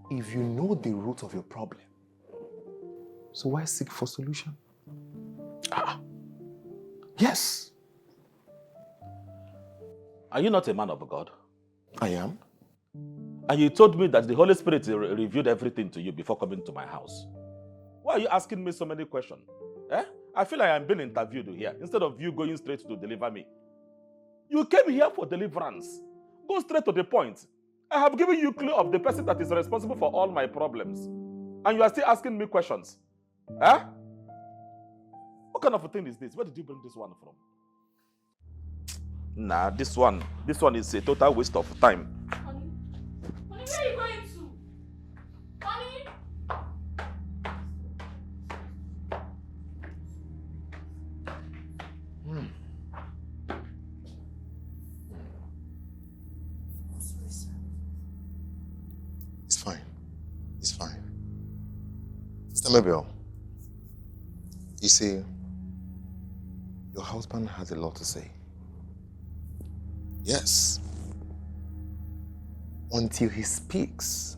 [SPEAKER 9] if you know the root of your problem, so why seek for solution? Yes.
[SPEAKER 5] Are you not a man of God?
[SPEAKER 9] I am.
[SPEAKER 5] And you told me that the Holy Spirit revealed everything to you before coming to my house. Why are you asking me so many questions? I feel like I'm being interviewed here instead of you going straight to deliver me. You came here for deliverance. Go straight to the point. I have given you a clue of the person that is responsible for all my problems. And you are still asking me questions. What kind of a thing is this? Where did you bring this one from? Nah, this one is a total waste of time.
[SPEAKER 7] Honey, where are you going to? Honey?
[SPEAKER 9] It's fine. It's fine. Sister Mabel, you see, your husband has a lot to say. Yes. Until he speaks,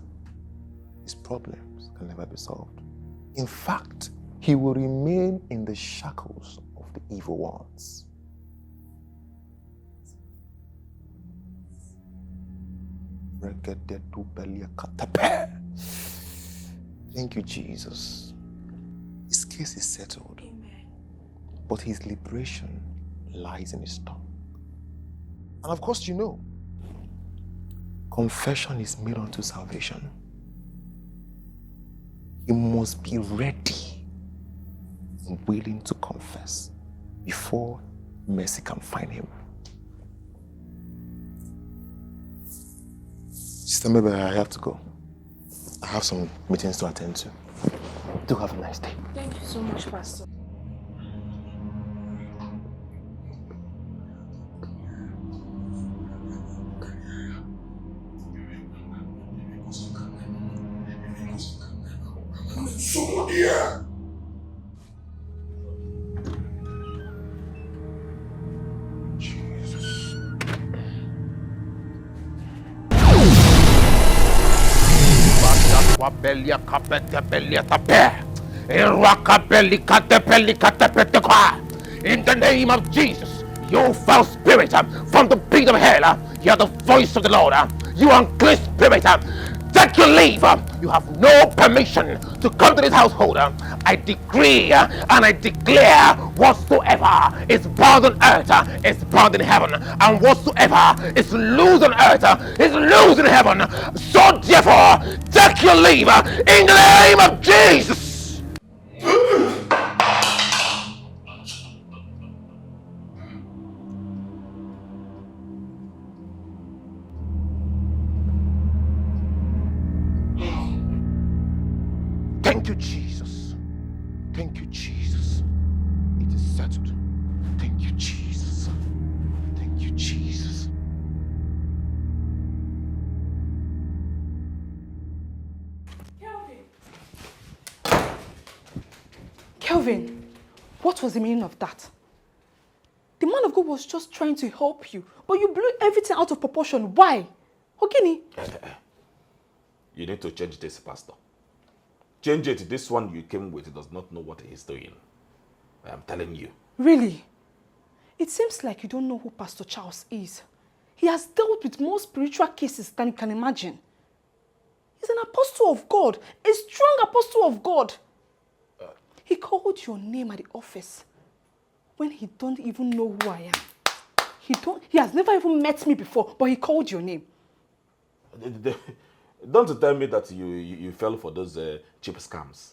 [SPEAKER 9] his problems can never be solved. In fact, he will remain in the shackles of the evil ones. Thank you, Jesus. His case is settled. Amen. But his liberation lies in his tongue. And of course, you know, confession is made unto salvation. He must be ready and willing to confess before mercy can find him. Sister Mabel, I have to go. I have some meetings to attend to. Do have a nice day.
[SPEAKER 7] Thank you so much, Pastor.
[SPEAKER 1] So dear.
[SPEAKER 9] In the name of Jesus, you foul spirit from the pit of hell, hear the voice of the Lord. You unclean spirit, take your leave. You have no permission to come to this household. I decree and I declare whatsoever is bound on earth is bound in heaven, and whatsoever is loose on earth is loose in heaven. So therefore, take your leave in the name of Jesus. Thank you, Jesus. Thank you, Jesus. It is settled. Thank you, Jesus. Thank you, Jesus.
[SPEAKER 7] Kelvin, what was the meaning of that? The man of God was just trying to help you, but you blew everything out of proportion. Why? Ogini?
[SPEAKER 5] You need to change this, Pastor. Change it. This one you came with does not know what he's doing. I am telling you.
[SPEAKER 7] Really? It seems like you don't know who Pastor Charles is. He has dealt with more spiritual cases than you can imagine. He's an apostle of God, a strong apostle of God. He called your name at the office when he don't even know who I am. He has never even met me before, but he called your name.
[SPEAKER 5] Don't tell me that you fell for those cheap scams.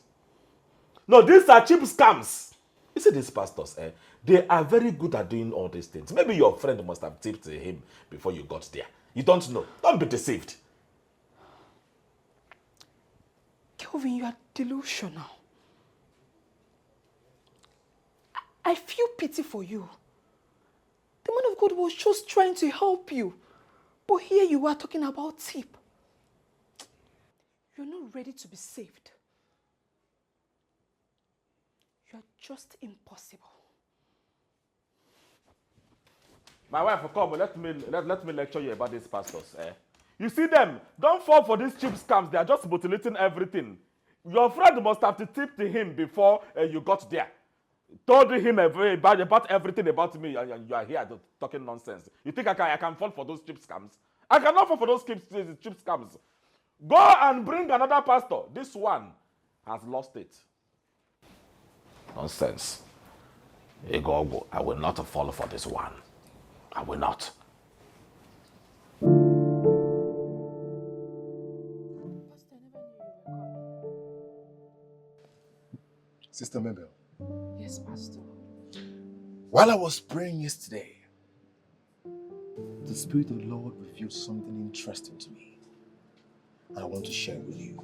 [SPEAKER 5] No, these are cheap scams. You see these pastors, they are very good at doing all these things. Maybe your friend must have tipped him before you got there. You don't know. Don't be deceived.
[SPEAKER 7] Kelvin, you are delusional. I feel pity for you. The man of God was just trying to help you. But here you are talking about tip. You're not ready to be saved. You're just impossible.
[SPEAKER 5] My wife, come, let me lecture you about these pastors.
[SPEAKER 2] You see them, don't fall for these cheap scams. They are just mutilating everything. Your friend must have tipped him before you got there. Told him about everything about me, and you are here talking nonsense. You think I can fall for those cheap scams? I cannot fall for those cheap scams. Go and bring another pastor. This one has lost it.
[SPEAKER 5] Nonsense. Ego, I will not fall for this one. I will not.
[SPEAKER 9] Sister Mabel.
[SPEAKER 7] Yes, Pastor.
[SPEAKER 9] While I was praying yesterday, the Spirit of the Lord revealed something interesting to me. And I want to share it with you.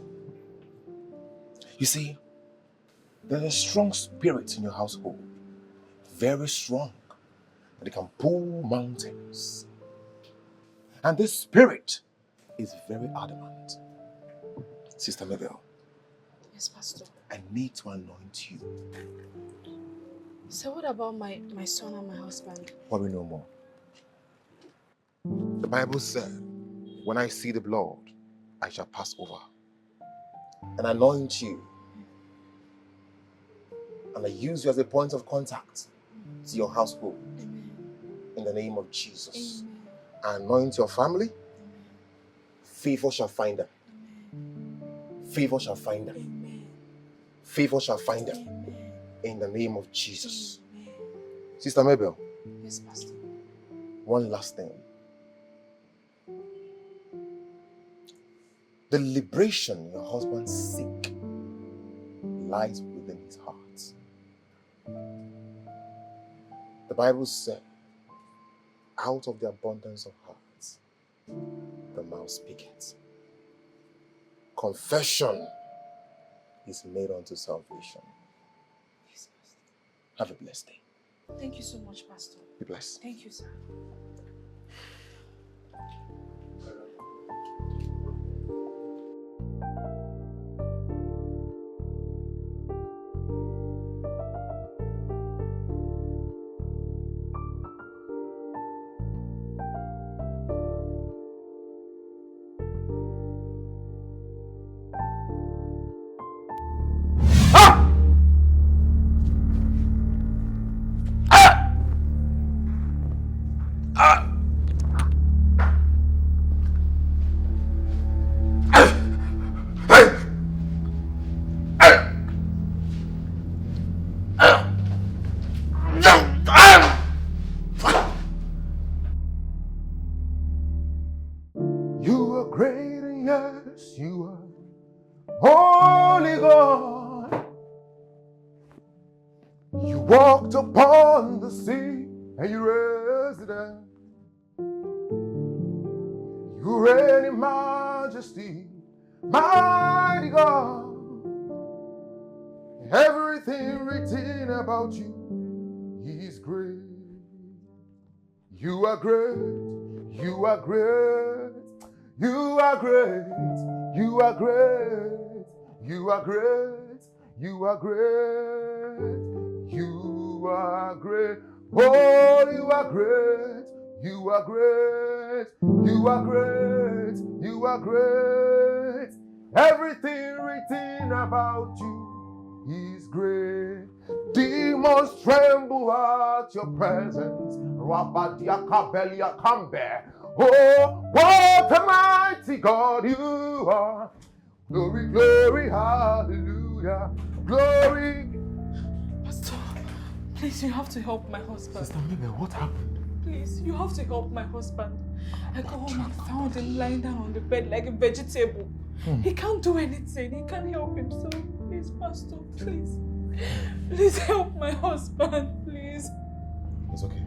[SPEAKER 9] You see, there's a strong spirit in your household. Very strong. That it can pull mountains. And this spirit is very adamant. Sister Mabel.
[SPEAKER 7] Yes, Pastor.
[SPEAKER 9] I need to anoint you.
[SPEAKER 7] So what about my son and my husband?
[SPEAKER 9] Worry no more. The Bible said, when I see the blood, I shall pass over. And anoint you. And I use you as a point of contact to your household.
[SPEAKER 7] Amen.
[SPEAKER 9] In the name of Jesus.
[SPEAKER 7] Amen.
[SPEAKER 9] I anoint your family.
[SPEAKER 7] Amen.
[SPEAKER 9] Favor shall find them.
[SPEAKER 7] Amen.
[SPEAKER 9] Favor shall find them.
[SPEAKER 7] Amen.
[SPEAKER 9] Favor shall find them.
[SPEAKER 7] Amen.
[SPEAKER 9] In the name of Jesus.
[SPEAKER 7] Amen.
[SPEAKER 9] Sister Mabel.
[SPEAKER 7] Yes, Pastor.
[SPEAKER 9] One last thing. The liberation your husband seek lies within his heart. The Bible said, out of the abundance of hearts, the mouth speaketh. Confession is made unto salvation.
[SPEAKER 7] Yes, Pastor.
[SPEAKER 9] Have a blessed day.
[SPEAKER 7] Thank you so much, Pastor.
[SPEAKER 9] Be blessed.
[SPEAKER 7] Thank you, sir.
[SPEAKER 9] You are great, and yes, you are holy God. You walked upon the sea and you raised them. You reign in majesty, mighty God. Everything written about you is great. You are great. You are great. You are great. You are great. You are great. You are great. You are great. Oh, you are great. You are great. You are great. You are great. Everything written about you is great. Demons tremble at your presence. Oh, what a mighty God you are. Glory, glory, hallelujah. Glory.
[SPEAKER 7] Pastor, please, you have to help my husband.
[SPEAKER 9] Sister Mabel, what happened?
[SPEAKER 7] Please, you have to help my husband. I got home and found him lying down on the bed like a vegetable. He can't do anything. He can't help himself. Please, Pastor, please. Please help my husband, please.
[SPEAKER 9] It's okay.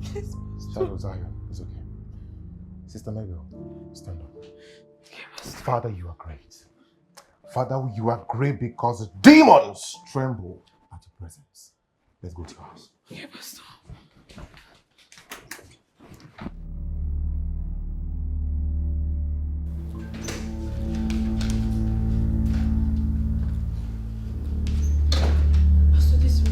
[SPEAKER 7] Please,
[SPEAKER 9] Child of Zion, it's okay. Sister Mabel, stand up. Father, you are great. Father, you are great because demons tremble at your presence. Let's go to your house.
[SPEAKER 7] Yeah, Pastor. Pastor, this way.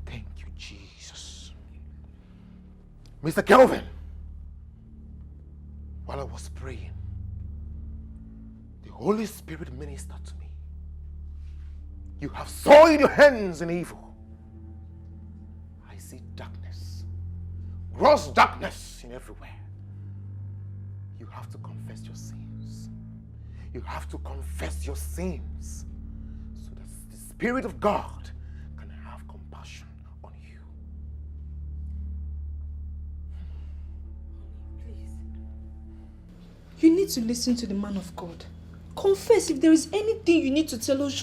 [SPEAKER 9] Thank you, Jesus. Mr. Kelvin, while I was praying, the Holy Spirit ministered to me. You have soiled your hands in evil. I see darkness, gross darkness in everywhere. You have to confess your sins. You have to confess your sins so that the Spirit of God can have compassion on you.
[SPEAKER 7] You need to listen to the man of God. Confess. If there is anything you need to tell us,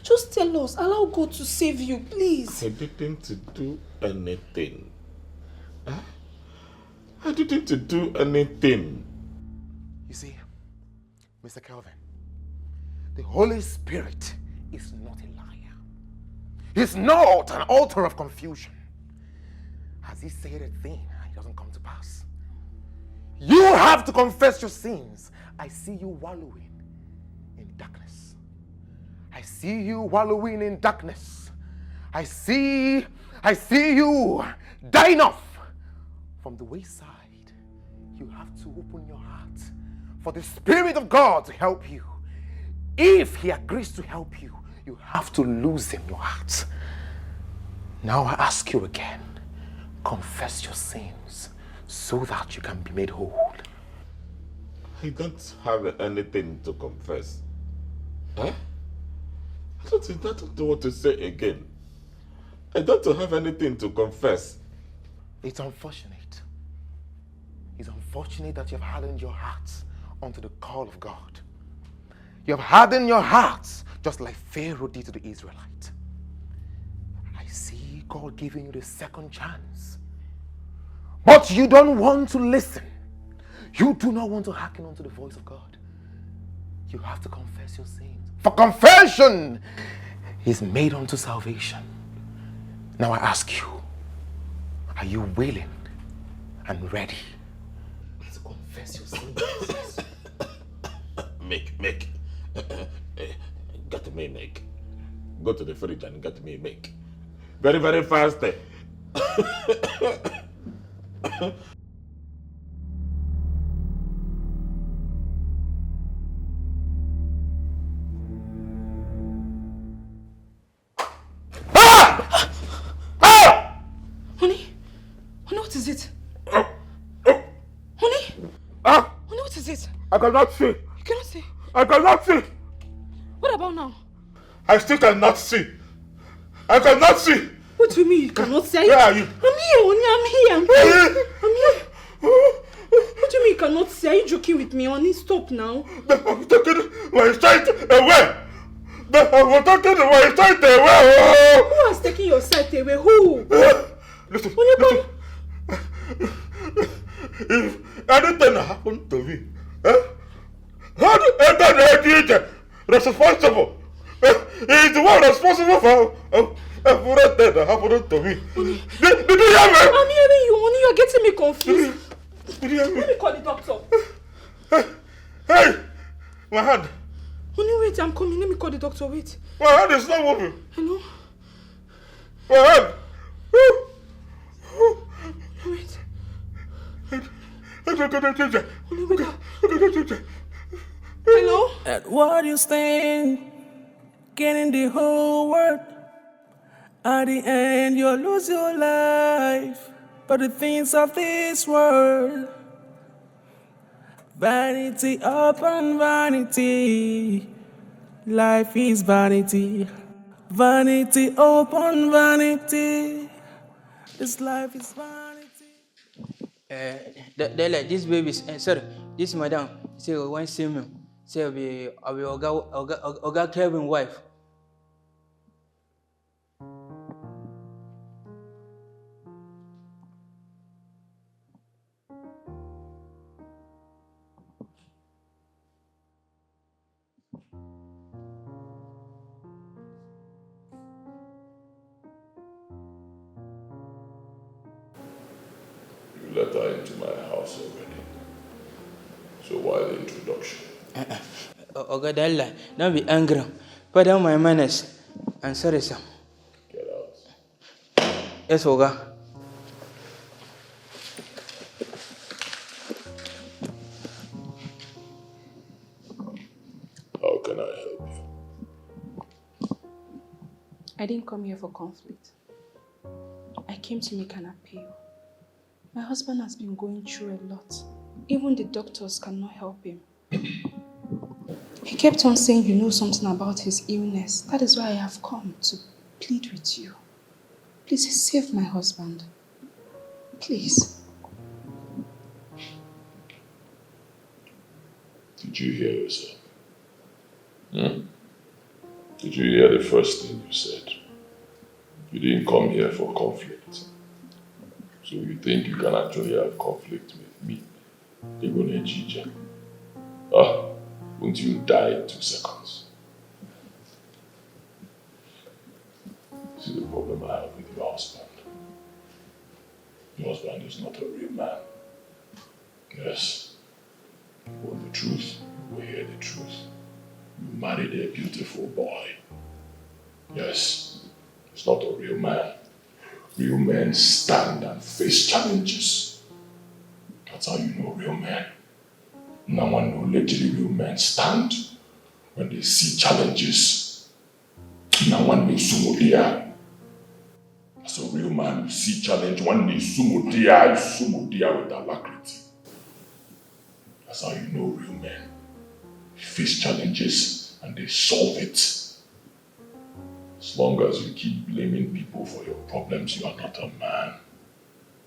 [SPEAKER 7] just tell us. Allow God to save you, please.
[SPEAKER 1] I didn't do anything. I didn't do anything.
[SPEAKER 9] You see, Mr. Kelvin, the Holy Spirit is not a liar. He's not an author of confusion. Has he said a thing and it doesn't come to pass? You have to confess your sins. I see you wallowing in darkness. I see you wallowing in darkness. I see you dying off from the wayside. You have to open your heart for the Spirit of God to help you. If he agrees to help you, you have to lose him your heart. Now I ask you again, confess your sins so that you can be made whole.
[SPEAKER 1] I don't have anything to confess. I don't know what to say again. I don't have anything to confess.
[SPEAKER 9] It's unfortunate. It's unfortunate that you have hardened your hearts unto the call of God. You have hardened your hearts just like Pharaoh did to the Israelites. I see God giving you the second chance. But you don't want to listen. You do not want to hearken unto the voice of God. You have to confess your sins. For confession is made unto salvation. Now I ask you, are you willing and ready to confess your sins?
[SPEAKER 1] Make. Get me make. Go to the fridge and get me make. Very, very fast.
[SPEAKER 7] Honey, what is it? Honey, what is it?
[SPEAKER 1] I cannot see.
[SPEAKER 7] You cannot see.
[SPEAKER 1] I cannot see.
[SPEAKER 7] What about now?
[SPEAKER 1] I still cannot see. I cannot see.
[SPEAKER 7] What do you mean you cannot see?
[SPEAKER 1] Where are you?
[SPEAKER 7] I'm here, honey. I'm here. What do you mean you cannot see? Are you joking with me, honey? Stop now.
[SPEAKER 1] I'm taking my sight away. I'm taking my sight away.
[SPEAKER 7] Who has taken your sight away? Who?
[SPEAKER 1] Listen. If anything happened to me, how do Nigerian responsible? He's the one responsible for everything that happened to me. Did you hear me?
[SPEAKER 7] I'm hearing you, honey. You're getting me confused.
[SPEAKER 1] Did you hear me?
[SPEAKER 7] Let me call the doctor.
[SPEAKER 1] Hey, my hand.
[SPEAKER 7] Honey, wait. I'm coming. Let me call the doctor. Wait.
[SPEAKER 1] My hand is not moving.
[SPEAKER 7] Hello?
[SPEAKER 1] My hand.
[SPEAKER 7] Wait. Hello?
[SPEAKER 18] At what you stand, getting the whole world. At the end, you'll lose your life. But the things of this world, vanity upon vanity. Life is vanity. Vanity upon vanity. This life is vanity.
[SPEAKER 6] This baby, sorry, this madam, say one see me, say I'll be Oga Kevin wife.
[SPEAKER 1] let her into my house already. So why the introduction?
[SPEAKER 6] Ogadella, don't be angry. Pardon my manners. I'm sorry, sir.
[SPEAKER 1] Get out.
[SPEAKER 6] Yes, Oga.
[SPEAKER 1] How can I help you?
[SPEAKER 7] I didn't come here for conflict. I came to make an appeal. My husband has been going through a lot. Even the doctors cannot help him. He kept on saying you know something about his illness. That is why I have come to plead with you. Please save my husband. Please.
[SPEAKER 1] Did you hear yourself? Did you hear the first thing you said? You didn't come here for conflict. So you think you can actually have conflict with me? Egone Ejije. Won't you die in 2 seconds? See the problem I have with your husband. Your husband is not a real man. Yes. You want the truth? You will hear the truth. You married a beautiful boy. Yes. He's not a real man. Real men stand and face challenges. That's how you know real men. Now one know literally real men stand when they see challenges. Now one makes sumudia. As a real man, you see challenge, one day sumudia with alacrity. That's how you know real men. They face challenges and they solve it. As long as you keep blaming people for your problems, you are not a man.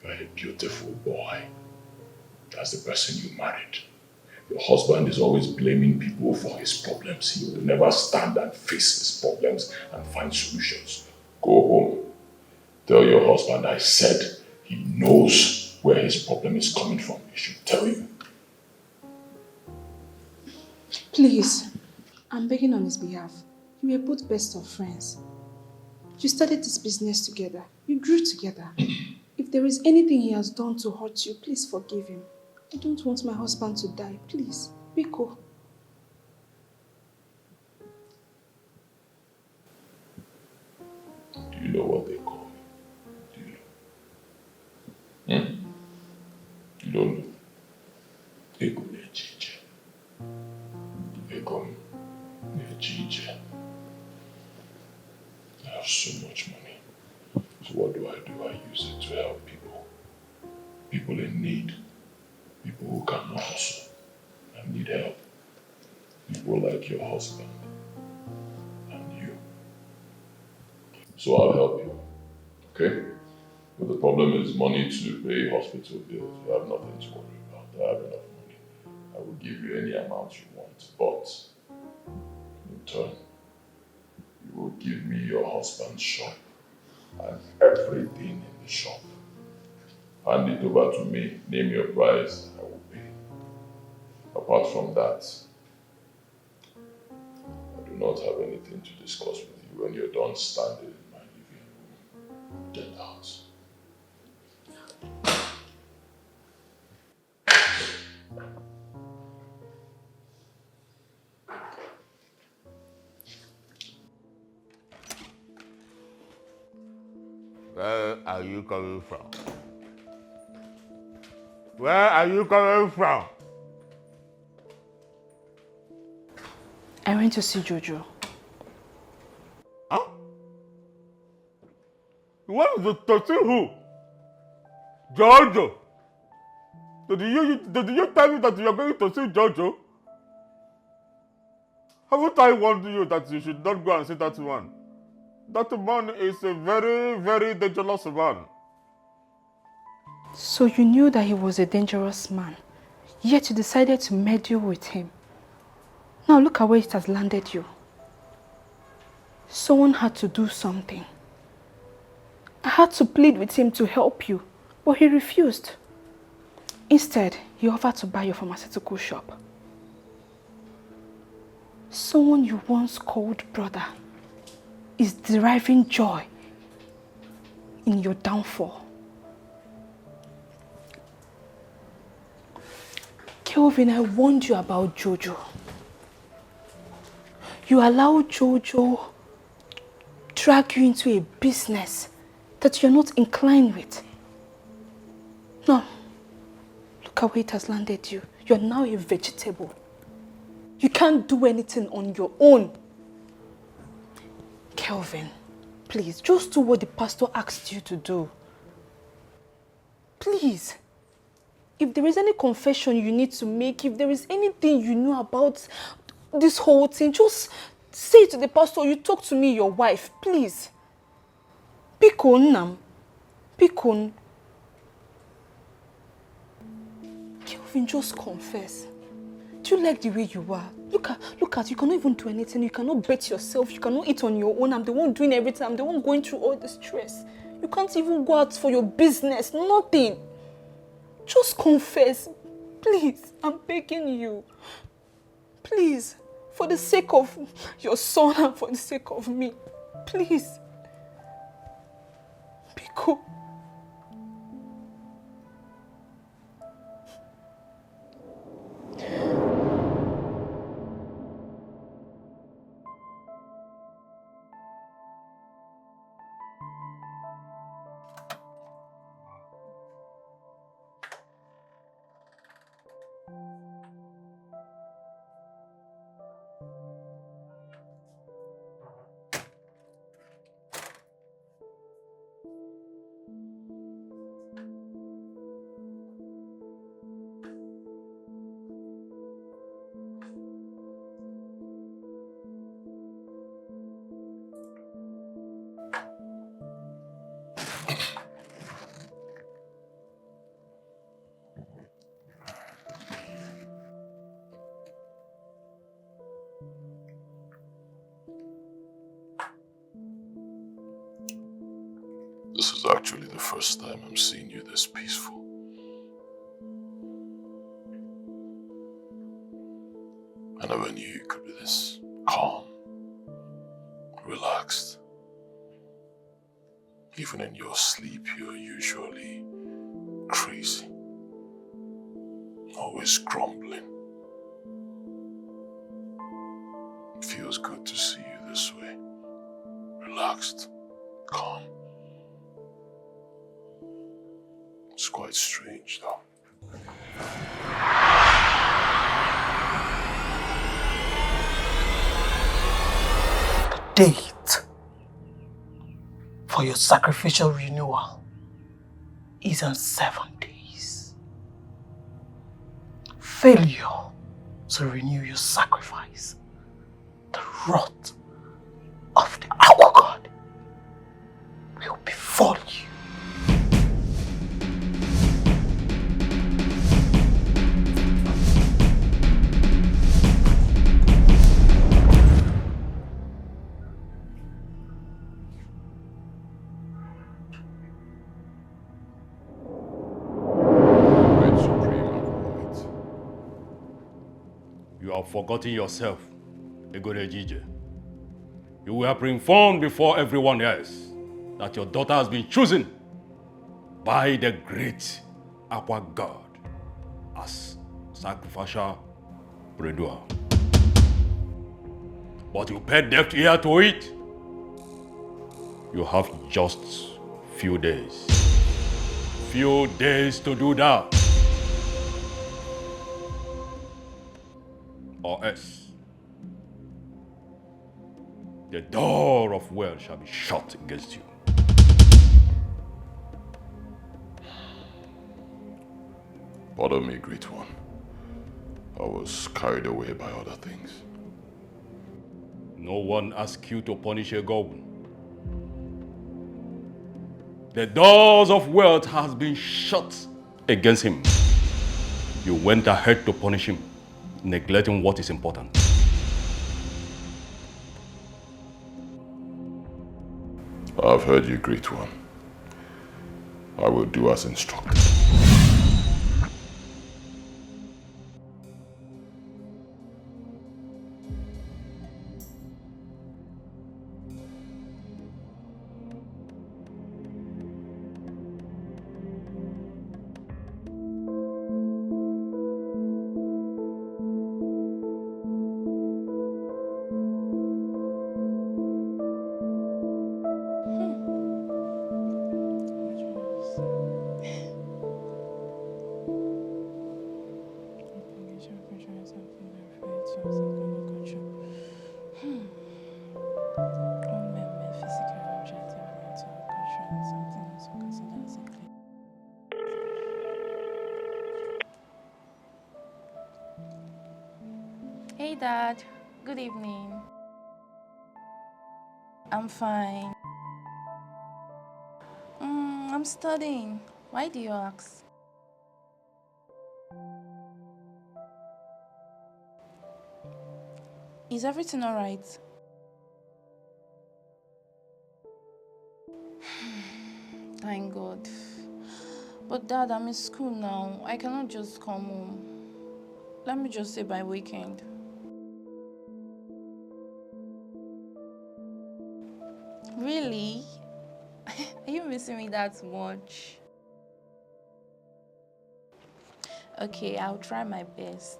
[SPEAKER 1] You are a beautiful boy. That's the person you married. Your husband is always blaming people for his problems. He will never stand and face his problems and find solutions. Go home. Tell your husband I said he knows where his problem is coming from. He should tell you.
[SPEAKER 7] Please, I'm begging on his behalf. We were both best of friends. You started this business together. You grew together. If there is anything he has done to hurt you, please forgive him. I don't want my husband to die. Please, Biko.
[SPEAKER 1] Do you know what they call me? Do you know? You don't know? Egone Ejije. Egone Ejije. I have so much money. So what do? I use it to help people. People in need. People who cannot hustle and need help. People like your husband and you. So I'll help you. Okay? But the problem is money to pay hospital bills. You have nothing to worry about. I have enough money. I will give you any amount you want. But in return, you will give me your husband's shop and everything in the shop. Hand it over to me, name your price, I will pay. Apart from that, I do not have anything to discuss with you when you're done standing in my living room. Get out.
[SPEAKER 13] Where are you coming from? Where are you coming from?
[SPEAKER 7] I went to see Jojo.
[SPEAKER 13] Huh? You went to see who? Jojo. Did you tell me that you are going to see Jojo? Haven't I warned you that you should not go and see that man? That man is a very, very dangerous man.
[SPEAKER 7] So you knew that he was a dangerous man, yet you decided to meddle with him. Now look at where it has landed you. Someone had to do something. I had to plead with him to help you, but he refused. Instead, he offered to buy your pharmaceutical shop. Someone you once called brother is deriving joy in your downfall. Kelvin, I warned you about Jojo. You allowed Jojo drag you into a business that you're not inclined with. No. Look at where it has landed you. You're now a vegetable. You can't do anything on your own. Kelvin, please, just do what the pastor asked you to do. Please. If there is any confession you need to make, if there is anything you know about this whole thing, just say it to the pastor. You talk to me, your wife, please. Pikon nam. Pikon. Kelvin, just confess. Do you like the way you are? Look at, you cannot even do anything. You cannot bet yourself. You cannot eat on your own. I'm the one doing everything. I'm the one going through all the stress. You can't even go out for your business. Nothing. Just confess. Please, I'm begging you. Please, for the sake of your son and for the sake of me. Please. Biko.
[SPEAKER 1] This is actually the first time I'm seeing you this peaceful. I never knew you could be this calm, relaxed. Even in your sleep, you're usually crazy, always grumbling. It feels good to see you this way, relaxed, calm. It's quite strange, though.
[SPEAKER 15] Date for your sacrificial renewal is in 7 days. Failure to renew your sacrifice, the wrath of the Aqua God will befall you.
[SPEAKER 16] You have forgotten yourself, Egonejije. You were informed before everyone else that your daughter has been chosen by the great Aqua God as sacrificial renewal. But you paid deaf ear to it. You have just few days. Few days to do that. Or else the door of wealth shall be shut against you.
[SPEAKER 1] Pardon me, great one. I was carried away by other things.
[SPEAKER 16] No one asked you to punish a goblin. The doors of wealth has been shut against him. You went ahead to punish him, neglecting what is important.
[SPEAKER 1] I've heard you, great one. I will do as instructed.
[SPEAKER 10] Hey, Dad. Good evening. I'm fine. I'm studying. Why do you ask? Is everything all right? Thank God. But Dad, I'm in school now. I cannot just come home. Let me just say by weekend. Really? Are you missing me that much? Okay, I'll try my best.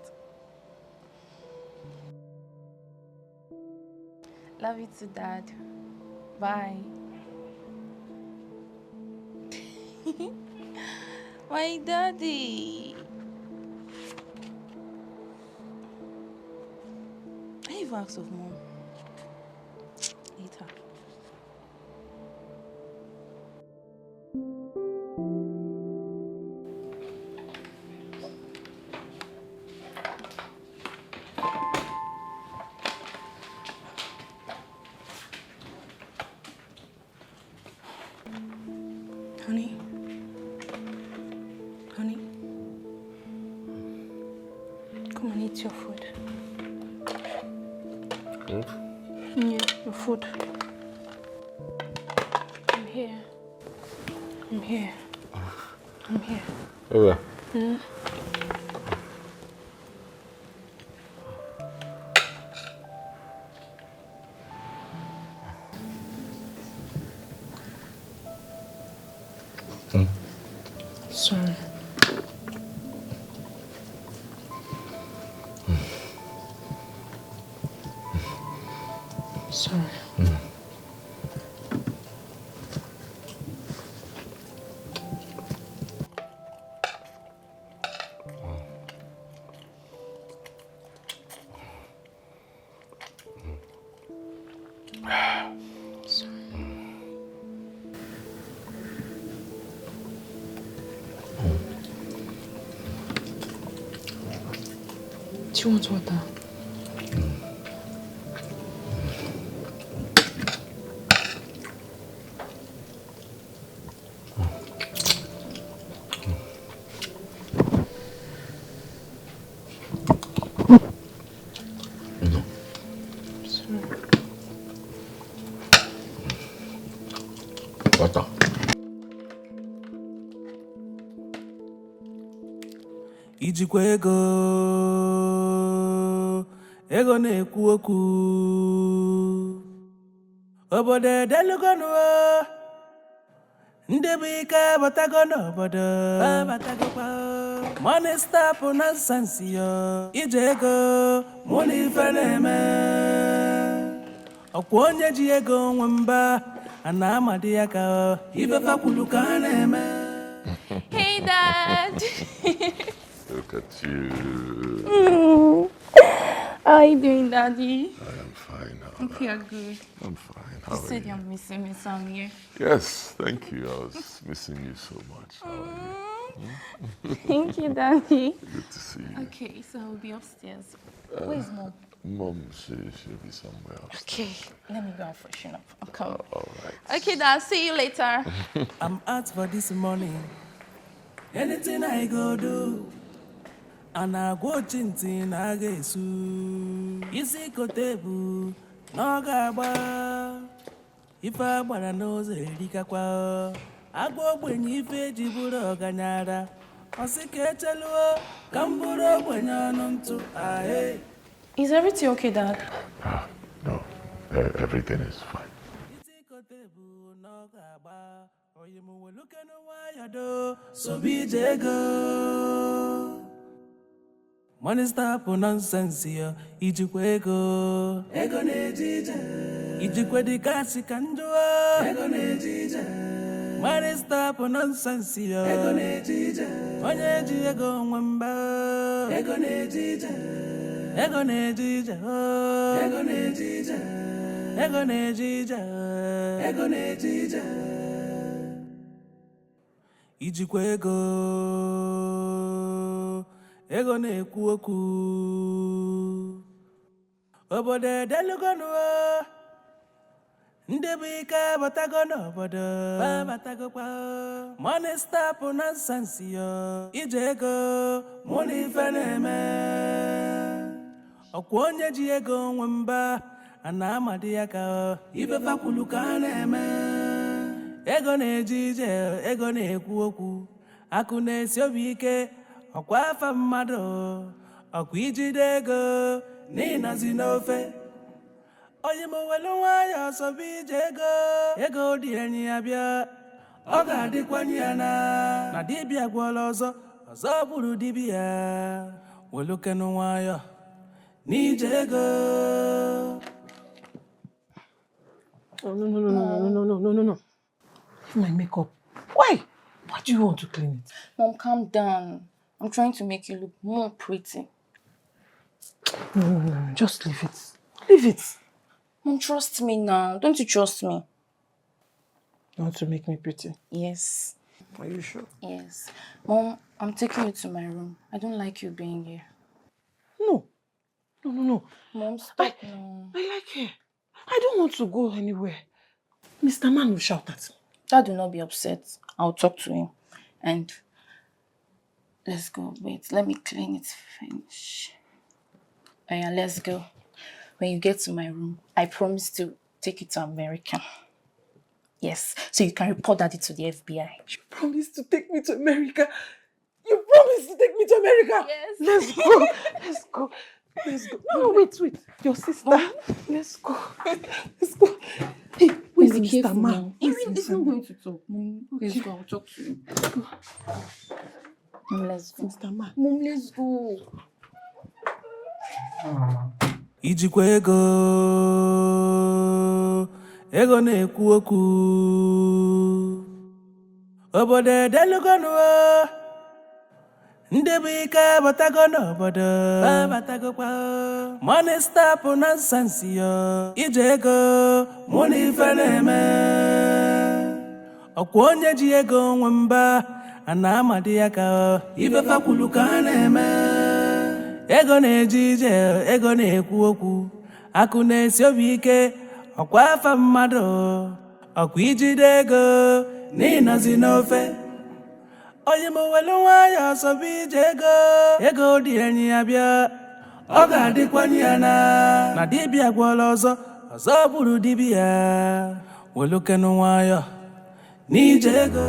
[SPEAKER 10] Love you too, Dad. Bye. My daddy. I even asked of Mom. Later.
[SPEAKER 7] Honey? Honey? Come and eat your food.
[SPEAKER 21] Food?
[SPEAKER 7] Yeah, your food. I'm here. I'm here. I'm here.
[SPEAKER 21] Where?
[SPEAKER 7] Hmm? Sorry. Sorry. Do you want water?
[SPEAKER 21] No.
[SPEAKER 7] Sorry.
[SPEAKER 21] Water.
[SPEAKER 18] Ijikwa ego ego na-ekwu okwu obodo edelugonu ndị bụ ike abatago n'obodo money stop nonsense yo ije ego mụ na ife na-eme ọkwa onye ji ego nwe mba a na-amadi ya ka ife fakwulu ka a na-eme.
[SPEAKER 10] Hey, Dad.
[SPEAKER 1] Look at you.
[SPEAKER 10] How are you doing, Daddy?
[SPEAKER 1] I am fine.
[SPEAKER 10] Hope you're good.
[SPEAKER 1] I'm fine. How
[SPEAKER 10] You
[SPEAKER 1] are
[SPEAKER 10] said
[SPEAKER 1] you?
[SPEAKER 10] you're missing me, so I'm here.
[SPEAKER 1] Yes, thank you. I was missing you so much. How are you?
[SPEAKER 10] Thank you, Daddy.
[SPEAKER 1] Good to see you.
[SPEAKER 10] Okay, so I'll be upstairs. Where's Mom?
[SPEAKER 1] Mom, she'll be somewhere else.
[SPEAKER 10] Okay, let me go and freshen up. I'm coming.
[SPEAKER 1] All right.
[SPEAKER 10] Okay, Dad, see you later.
[SPEAKER 18] I'm out for this morning. Anything I go do, and I go chintin I get su. Isi kotebu, no gaba. If I wanna know the rikakwa, I go when you fed you would organiara. Osiketelo, Kamburo when you're not to ahe.
[SPEAKER 10] Is everything okay, Dad?
[SPEAKER 1] No, everything is fine.
[SPEAKER 18] So be jego. Money stop nonsense yo. Ijikwa ego. Ego na-ejije. Ijikwa di kasi kanjua. Ego na-ejije. Money stop nonsense yo. Ego na-ejije. Onye ji ego nwamba. Ego na-ejije. Ego na-ejije. Ego na-ejije. Ego na-ejije. Ego na-ejije. Ijikwa ego ego na-ekwu okwu Obodo delugonu ndebika batagono obodo batagokwa money stop nonsense yo ijego money feneme okwonye ji ego nwemba ana amadi ya ka ife fakwulu ka na-eme ego na-eji ije ego na-ekwu okwu akụ na-esi obi ike ọkwa afa mmadụ ọkwa ijide ego n'ịnọzi n'ofe onye m welu nwayọ sobe ije ego dị enyi ya bịa ọ ga-adịkwanye ya na dibịa gwọrọ ọzọ bụrụ dibịa welu kenu nwayọ n'ije ego.
[SPEAKER 15] Oh, no. My makeup. Why? Why do you want to clean it?
[SPEAKER 12] Mom, calm down. I'm trying to make you look more pretty.
[SPEAKER 15] No. Just leave it. Leave it.
[SPEAKER 12] Mom, trust me now. Don't you trust me?
[SPEAKER 15] You want to make me pretty?
[SPEAKER 12] Yes.
[SPEAKER 15] Are you sure?
[SPEAKER 12] Yes. Mom, I'm taking you to my room. I don't like you being here.
[SPEAKER 15] No.
[SPEAKER 12] Mom, stop now.
[SPEAKER 15] I like her. I don't want to go anywhere. Mr. Man will shout at me.
[SPEAKER 12] Dad, do not be upset. I'll talk to him. And let's go. Wait, let me clean it. Finish. Oh yeah, let's go. When you get to my room, I promise to take you to America. Yes, so you can report Daddy to the FBI.
[SPEAKER 15] You promised to take me to America? You promised to take me to America?
[SPEAKER 12] Yes.
[SPEAKER 15] Let's go. No, wait. Your sister. Let's go. Hey, where's Mr. Man?
[SPEAKER 12] He's not going to talk. Mom, let's go. I'll talk to him. Mom, let's go.
[SPEAKER 15] Mr. Man.
[SPEAKER 12] Mom, let's go.
[SPEAKER 18] Ijikwa ego na-ekwu okwu obodo delugonu ndebika batagono obodo batagokwa money stop nonsense yo ijego money feneme okwonye ji ego nwemba ana amadi ya ka ife fakwulu ka na-eme ego na-eji ije ego na-ekwu okwu akụ na-esi obi ike ọkwa afa mmadụ ọkwa ijide ego n'ịnọzi n'ofe onye m welu nwayọ sobe ije ego dị enyi ya bịa ọ ga-adịkwanye ya na dibịa gwọrọ ọzọ bụrụ dibịa welu kenu nwayọ n'ije ego.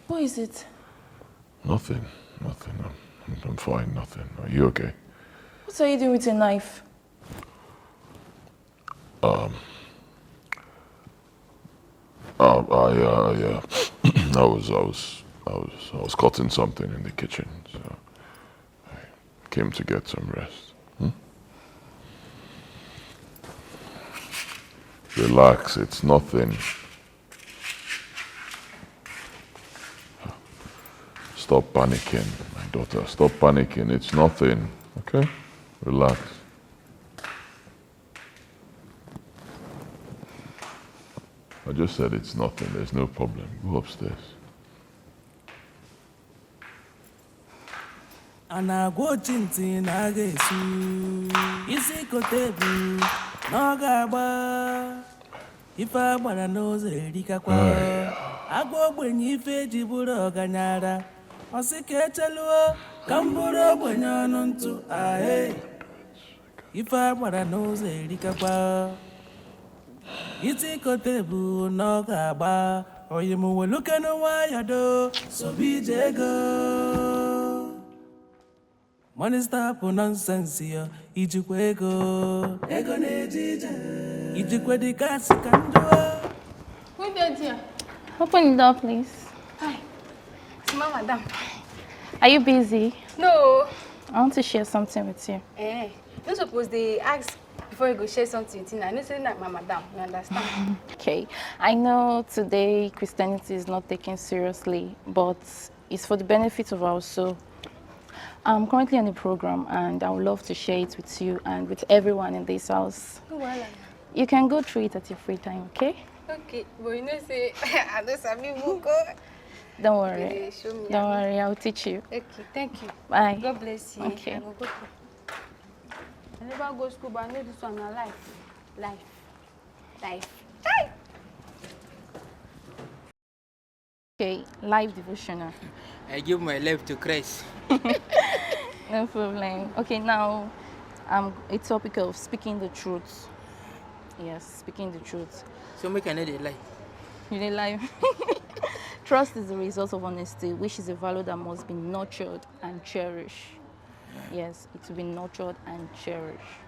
[SPEAKER 12] What is it?
[SPEAKER 1] Nothing. I'm fine, nothing. Are you okay?
[SPEAKER 12] What are you doing with a knife?
[SPEAKER 1] I was cutting something in the kitchen, so I came to get some rest. Relax, it's nothing. Stop panicking, my daughter. Stop panicking. It's nothing. Okay? Relax. I just said it's nothing. There's no problem. Go upstairs.
[SPEAKER 18] na-agwa ochintị na aga esu isi kote bụ na ọ ga-agba ife agbara n'ụzọ erikakwa agwa ogbenye ife ji bụrụ ọganyara ọsị ka echeluo ka m bụrụ ogbenye ọnụ ntụ ahe ife agbara n'ụzọ erikakwa isi kote bụ na ọ ga-agba oyi m welukenu nwayọ do sobi ije ego money stop nonsense yo ijikwa ego na-eji ije ijikwa dị kasị ka njọ.
[SPEAKER 10] Who there, dear? Open the door, please. Hi. It's my madam. Are you busy?
[SPEAKER 3] No.
[SPEAKER 10] I want to share something with you.
[SPEAKER 3] Don't suppose they ask before you go share something with you. I know say like my madam, you understand?
[SPEAKER 10] Okay. I know today Christianity is not taken seriously, but it's for the benefit of our soul. I'm currently on a program and I would love to share it with you and with everyone in this house.
[SPEAKER 3] Well,
[SPEAKER 10] You can go through it at your free time, okay?
[SPEAKER 3] okay, but you know say I don't sabi book.
[SPEAKER 10] Don't worry.
[SPEAKER 3] Show me.
[SPEAKER 10] Don't worry, I'll teach you.
[SPEAKER 3] Okay, thank you.
[SPEAKER 10] Bye.
[SPEAKER 3] God bless you.
[SPEAKER 10] Okay.
[SPEAKER 3] I will go to- I never go school, but I know this one na life. Life.
[SPEAKER 10] Okay, live devotional.
[SPEAKER 6] I give my life to Christ.
[SPEAKER 10] No problem. Okay, now a topic of speaking the truth. Yes, speaking the truth.
[SPEAKER 6] So make another lie.
[SPEAKER 10] You didn't lie. Trust is the result of honesty, which is a value that must be nurtured and cherished. Yes, it will be nurtured and cherished.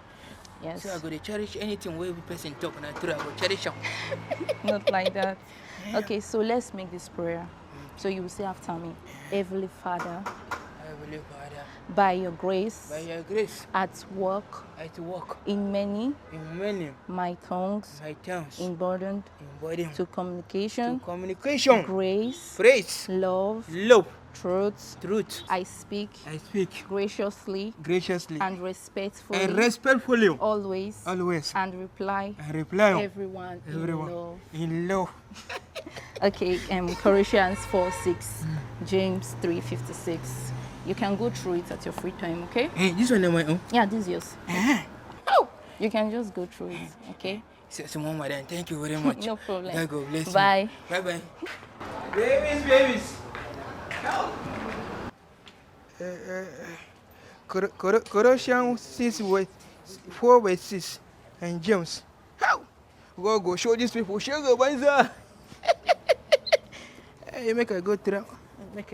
[SPEAKER 10] Yes.
[SPEAKER 6] So I go to cherish anything where person talk and I throw I go cherish them.
[SPEAKER 10] Not like that. Okay, so let's make this prayer. So you will say after me, Heavenly Father,
[SPEAKER 6] Heavenly Father,
[SPEAKER 10] by your grace, at work, in many, my tongues, burdened to communication, grace, love, truth, I speak graciously, and respectfully, always, and reply, everyone
[SPEAKER 6] in love.
[SPEAKER 10] Okay, Colossians 4:6, James 3:56. You can go through it at your free time, okay?
[SPEAKER 6] Hey, this one is my own?
[SPEAKER 10] Yeah, this is yours. You can just go through it, okay?
[SPEAKER 6] So, Mama, then thank you very much.
[SPEAKER 10] No problem.
[SPEAKER 6] God go bless you.
[SPEAKER 10] Bye.
[SPEAKER 6] Bye-bye. Babies. Colossians 4:6 and James. How? Go show these people. Show go banza. Hey, make I go through. Make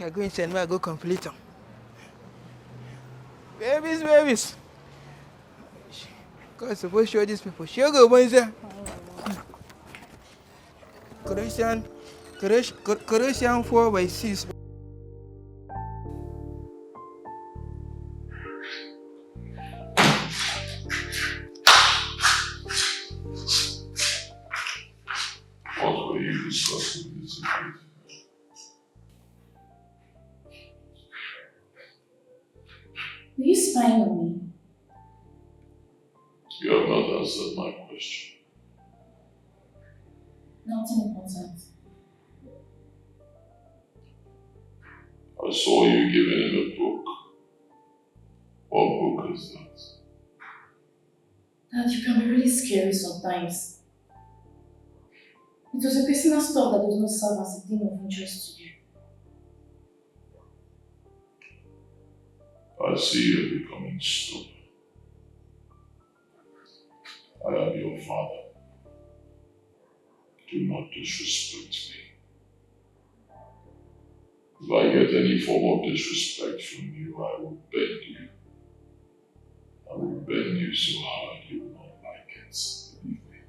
[SPEAKER 6] I go inside. Make I go complete them. Babies. God supposed to show these people. Show go banza. Colossians 4:6.
[SPEAKER 1] What were you discussing with this secret?
[SPEAKER 12] Were you spying on me?
[SPEAKER 1] You have not answered my question.
[SPEAKER 12] Nothing important.
[SPEAKER 1] I saw you giving him a book. What book is that?
[SPEAKER 12] Dad, you can be really scary sometimes. It was a personal stuff that does not serve as a thing of interest to you.
[SPEAKER 1] I see you're becoming stupid. I am your father. Do not disrespect me. If I get any form of disrespect from you, I will bend you. I will bend you so hard you will not like it. Believe me.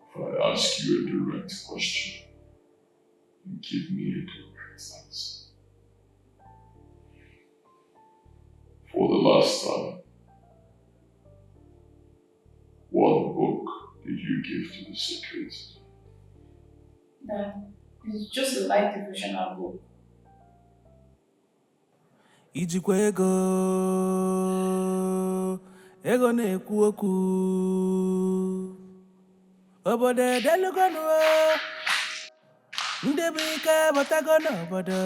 [SPEAKER 1] If I ask you a direct question, you give me a direct answer. For the last time, what book did you give to the secret?
[SPEAKER 12] Dad, it's just a life devotional book.
[SPEAKER 18] Ijikwa ego na-ekwu okwu obodo edelugonu Ndị bụ ike batago n'obodo.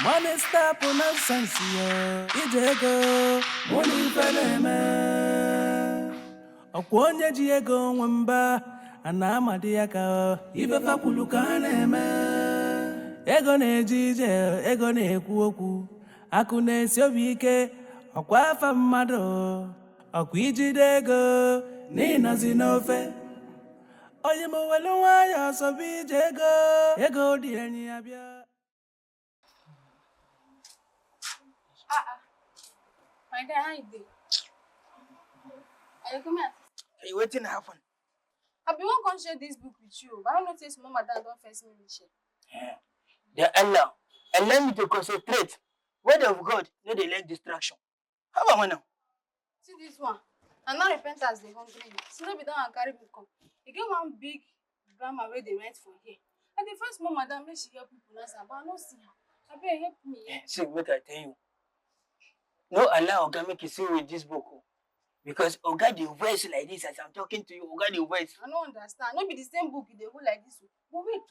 [SPEAKER 18] Money stop nonsense yo. Ije ego, money ife na-eme. Ọkwa onye ji ego nwe mba, a na-amadi ya ka ife fakwulu ka a na-eme. Ego na-eje ije, ego na-ekwu okwu. Akụ na-esi obi ike, ọkwa afa mmadụ. Ọkwa ijide ego, n'ịnọzi n'ofe. Onye mo welu nwayọ ọsọ bụ ije ego. Ego dị enyi ya bịa.
[SPEAKER 3] My guy, how you doing? Are you coming?
[SPEAKER 6] Hey, wetin happen?
[SPEAKER 3] I been wan come share this book with you, but I don't notice Mama Dad don't first me with share.
[SPEAKER 6] The Allah, allow me to concentrate. Word of God, no dey like distraction. How about now?
[SPEAKER 3] See this one. And now repentance dey hungry me. So no be down and carry book come. You get one big grammar where they write for here. And the first Mama Dad make she help me pronounce am, but I no see her. I beg help me.
[SPEAKER 6] See, make I tell you. No allow Oga make you see with this book. Because Oga the voice like this as I'm talking to you, Oga the voice.
[SPEAKER 3] I don't understand. No be the same book they hold like this. But wait,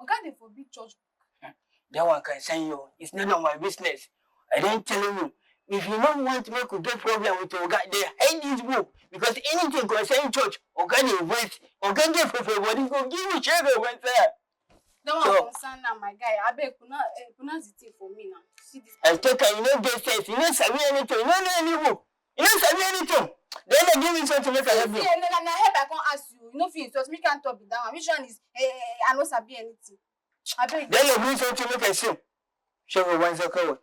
[SPEAKER 3] Oga they forbid church book.
[SPEAKER 6] That one can send you. It's none of my business. I don't tell you. If you don't want to make a get problem with Oga, they hide this book. Because anything concerning church, Oga the voice, Oga get for everybody, go give you check over there.
[SPEAKER 3] That one concern now, my guy. I beg pronounce the thing for me now. See this.
[SPEAKER 6] I take you don't get sense. You don't sabi anything. You don't know any book. You don't sabi anything. Then they give me something to make I help you.
[SPEAKER 3] See, and I help I can't ask you. You know, feel so me can't talk it down. Which one is I don't sabi anything. I beg.
[SPEAKER 6] Then they bring something to make I see. Show me one second.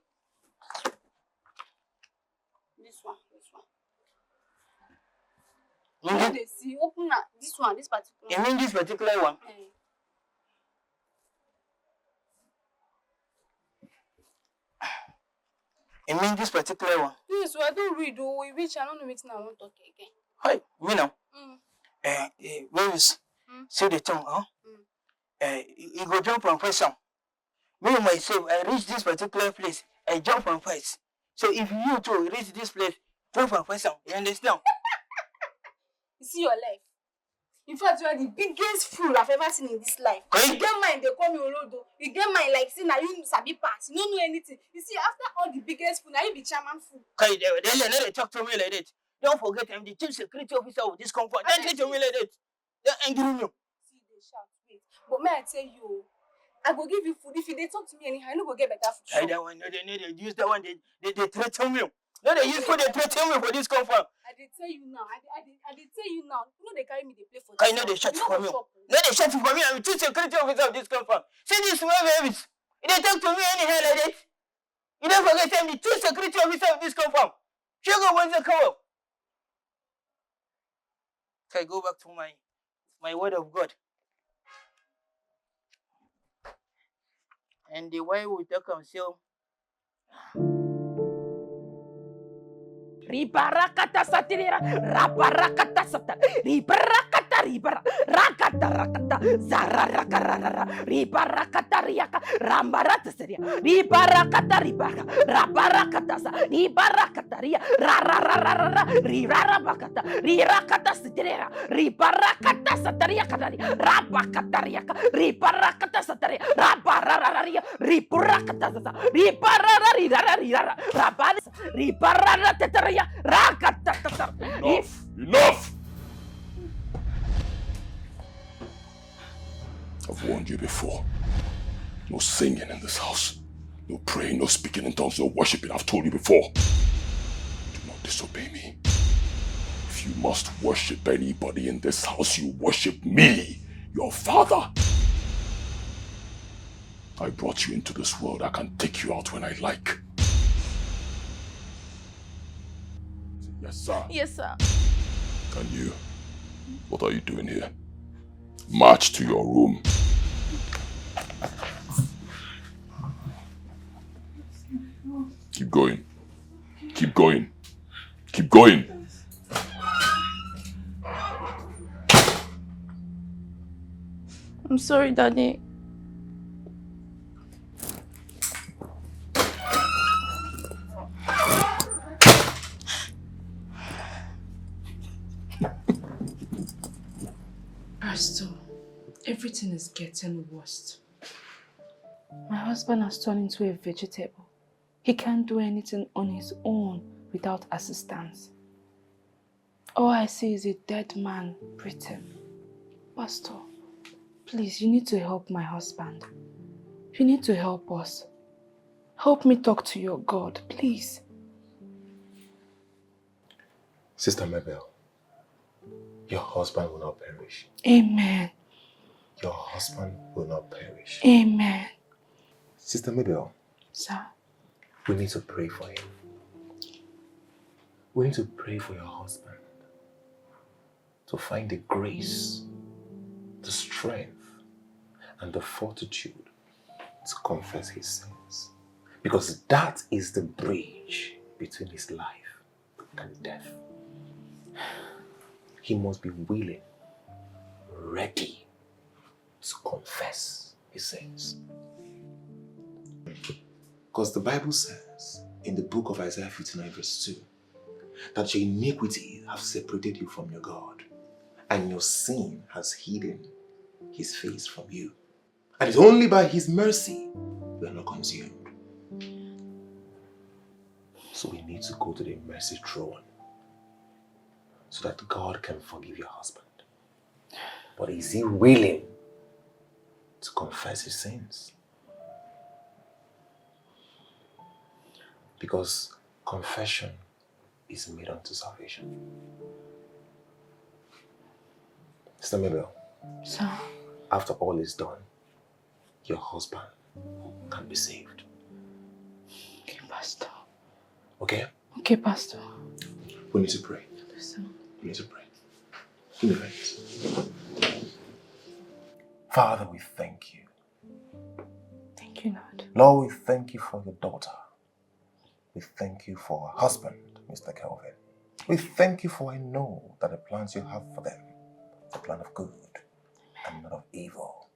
[SPEAKER 3] This one. You they see, open now. This one, this particular.
[SPEAKER 6] You mean this particular one? You mean this particular one?
[SPEAKER 3] Yes, so I don't read. Oh, which I don't know which I want to talk again.
[SPEAKER 6] Hi, me now. Where is? See the tongue, huh? You go jump on first. Me myself, I reach this particular place. I jump on first. So if you too reach this place, jump on first. You understand?
[SPEAKER 3] You see your life. In fact, you are the biggest fool I've ever seen in this life. You get mine, they call me Olodo. You get mine like say now you sabi pass. You don't know anything. You see, after all the biggest fool, now you be chairman fool.
[SPEAKER 6] Okay, they talk to me like that. Don't forget I'm the chief security officer of this company. Don't talk to me like that. They're angry me.
[SPEAKER 3] See, they shout, wait. But may I tell you, I go give you food. If you they talk to me anyhow, I no go get better food.
[SPEAKER 6] Hey, that one, no, they use that one, they threaten me. No, they use food, they threaten me for this company.
[SPEAKER 3] I did tell you now. I did tell you now. You know they carry me, they play for
[SPEAKER 6] I know they shut for me. No, they shut for me. I'm the chief security officer of this company. See this small babies. They talk to me anyhow like that. You don't forget I'm the chief security officer of this company. Sugar wants to come up. Okay, go back to my word of God. And the way we talk ourselves.
[SPEAKER 19] Ribarakata satirira, rabarakata sata, ribarakata ribara, rakata rakata, zararakarara, ribarakata riaka, rambarata seria, ribarakata ribara, rabarakata sa, ribarakata ria, rarararara, rirarabakata, rirakata satirira, ribarakata sataria kadari, rabakata riaka, ribarakata sataria, rabarararia, riburakata sata, ribarararirara, rabaris, ribarara tetaria.
[SPEAKER 1] Enough! I've warned you before. No singing in this house. No praying, no speaking in tongues, no worshiping. I've told you before. Do not disobey me. If you must worship anybody in this house, you worship me, your father. I brought you into this world. I can take you out when I like. Yes, sir.
[SPEAKER 19] Yes, sir.
[SPEAKER 1] And you? What are you doing here? March to your room. Keep going. Keep going. Keep going.
[SPEAKER 19] I'm sorry, Daddy.
[SPEAKER 12] Pastor,
[SPEAKER 7] Everything is getting worse. My husband has turned into a vegetable. He can't do anything on his own without assistance. All I see is a dead man breathing. Pastor, please, you need to help my husband. You need to help us. Help me talk to your God, please.
[SPEAKER 9] Sister Mabel, your husband will not perish.
[SPEAKER 7] Amen.
[SPEAKER 9] Your husband will not perish.
[SPEAKER 7] Amen.
[SPEAKER 9] Sister Mabel.
[SPEAKER 7] Sir.
[SPEAKER 9] We need to pray for him. We need to pray for your husband to find the grace, the strength, and the fortitude to confess his sins. Because that is the bridge between his life and death. He must be willing, ready to confess his sins. Because the Bible says in the book of Isaiah 59 verse 2 that your iniquity have separated you from your God and your sin has hidden his face from you. And it's only by his mercy we are not consumed. So we need to go to the mercy throne so that God can forgive your husband. But is he willing to confess his sins? Because confession is made unto salvation. Sister Mabel,
[SPEAKER 7] Sir.
[SPEAKER 9] After all is done, your husband can be saved.
[SPEAKER 7] Okay, Pastor.
[SPEAKER 9] Okay?
[SPEAKER 7] Okay, Pastor.
[SPEAKER 9] We need to pray.
[SPEAKER 7] Listen.
[SPEAKER 9] We need to pray. Give me hands. Father, we thank you.
[SPEAKER 7] Thank you, Lord.
[SPEAKER 9] Lord, we thank you for your daughter. We thank you for her husband, Mr. Kelvin. We thank you for I know that the plans you have for them, the plan of good and not of evil,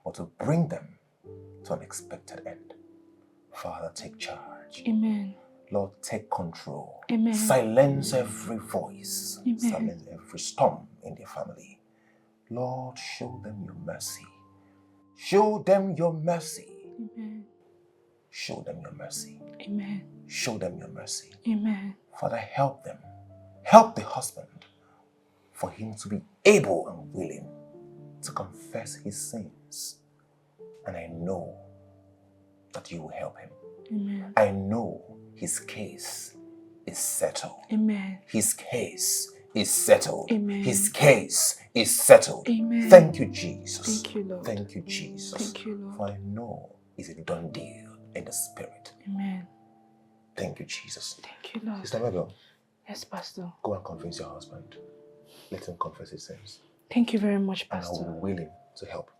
[SPEAKER 9] but to bring them to an expected end. Father, take charge.
[SPEAKER 7] Amen.
[SPEAKER 9] Lord, take control.
[SPEAKER 7] Amen.
[SPEAKER 9] Silence every voice.
[SPEAKER 7] Amen.
[SPEAKER 9] Silence every storm in their family. Lord, show them your mercy. Show them your mercy.
[SPEAKER 7] Amen.
[SPEAKER 9] Show them your mercy.
[SPEAKER 7] Amen.
[SPEAKER 9] Show them your mercy.
[SPEAKER 7] Amen.
[SPEAKER 9] Father, help them. Help the husband for him to be able and willing to confess his sins. And I know that you will help him.
[SPEAKER 7] Amen.
[SPEAKER 9] I know his case is settled.
[SPEAKER 7] Amen.
[SPEAKER 9] His case is settled.
[SPEAKER 7] Amen.
[SPEAKER 9] His case is settled.
[SPEAKER 7] Amen.
[SPEAKER 9] Thank you, Jesus.
[SPEAKER 7] Thank you, Lord.
[SPEAKER 9] Thank you, Jesus.
[SPEAKER 7] Thank you, Lord.
[SPEAKER 9] For I know it's a done deal in the spirit.
[SPEAKER 7] Amen.
[SPEAKER 9] Thank you, Jesus.
[SPEAKER 7] Thank you, Lord.
[SPEAKER 9] Sister Mabel.
[SPEAKER 7] Yes, Pastor.
[SPEAKER 9] Go and convince your husband. Let him confess his sins.
[SPEAKER 7] Thank you very much,
[SPEAKER 9] And I
[SPEAKER 7] Pastor.
[SPEAKER 9] will be willing to help.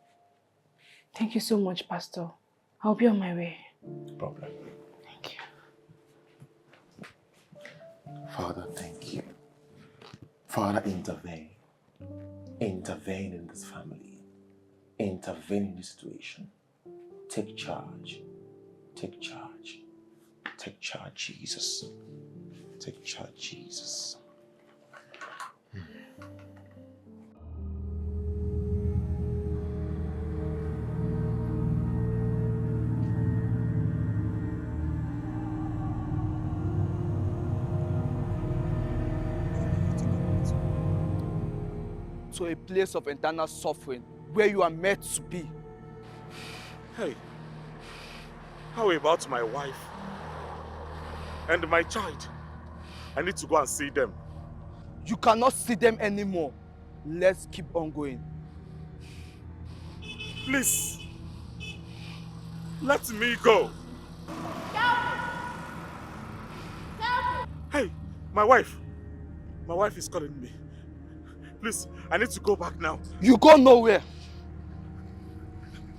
[SPEAKER 7] Thank you so much, Pastor. I'll be on my way.
[SPEAKER 9] No problem.
[SPEAKER 7] Thank you.
[SPEAKER 9] Father, thank you. Father, intervene. Intervene in this family. Intervene in this situation. Take charge. Take charge. Take charge, Jesus. Take charge, Jesus.
[SPEAKER 8] To a place of eternal suffering where you are meant to be.
[SPEAKER 13] Hey, how about my wife and my child? I need to go and see them.
[SPEAKER 8] You cannot see them anymore. Let's keep on going.
[SPEAKER 13] Please, let me go. Hey, my wife. My wife is calling me. Please, I need to go back now.
[SPEAKER 8] You go nowhere.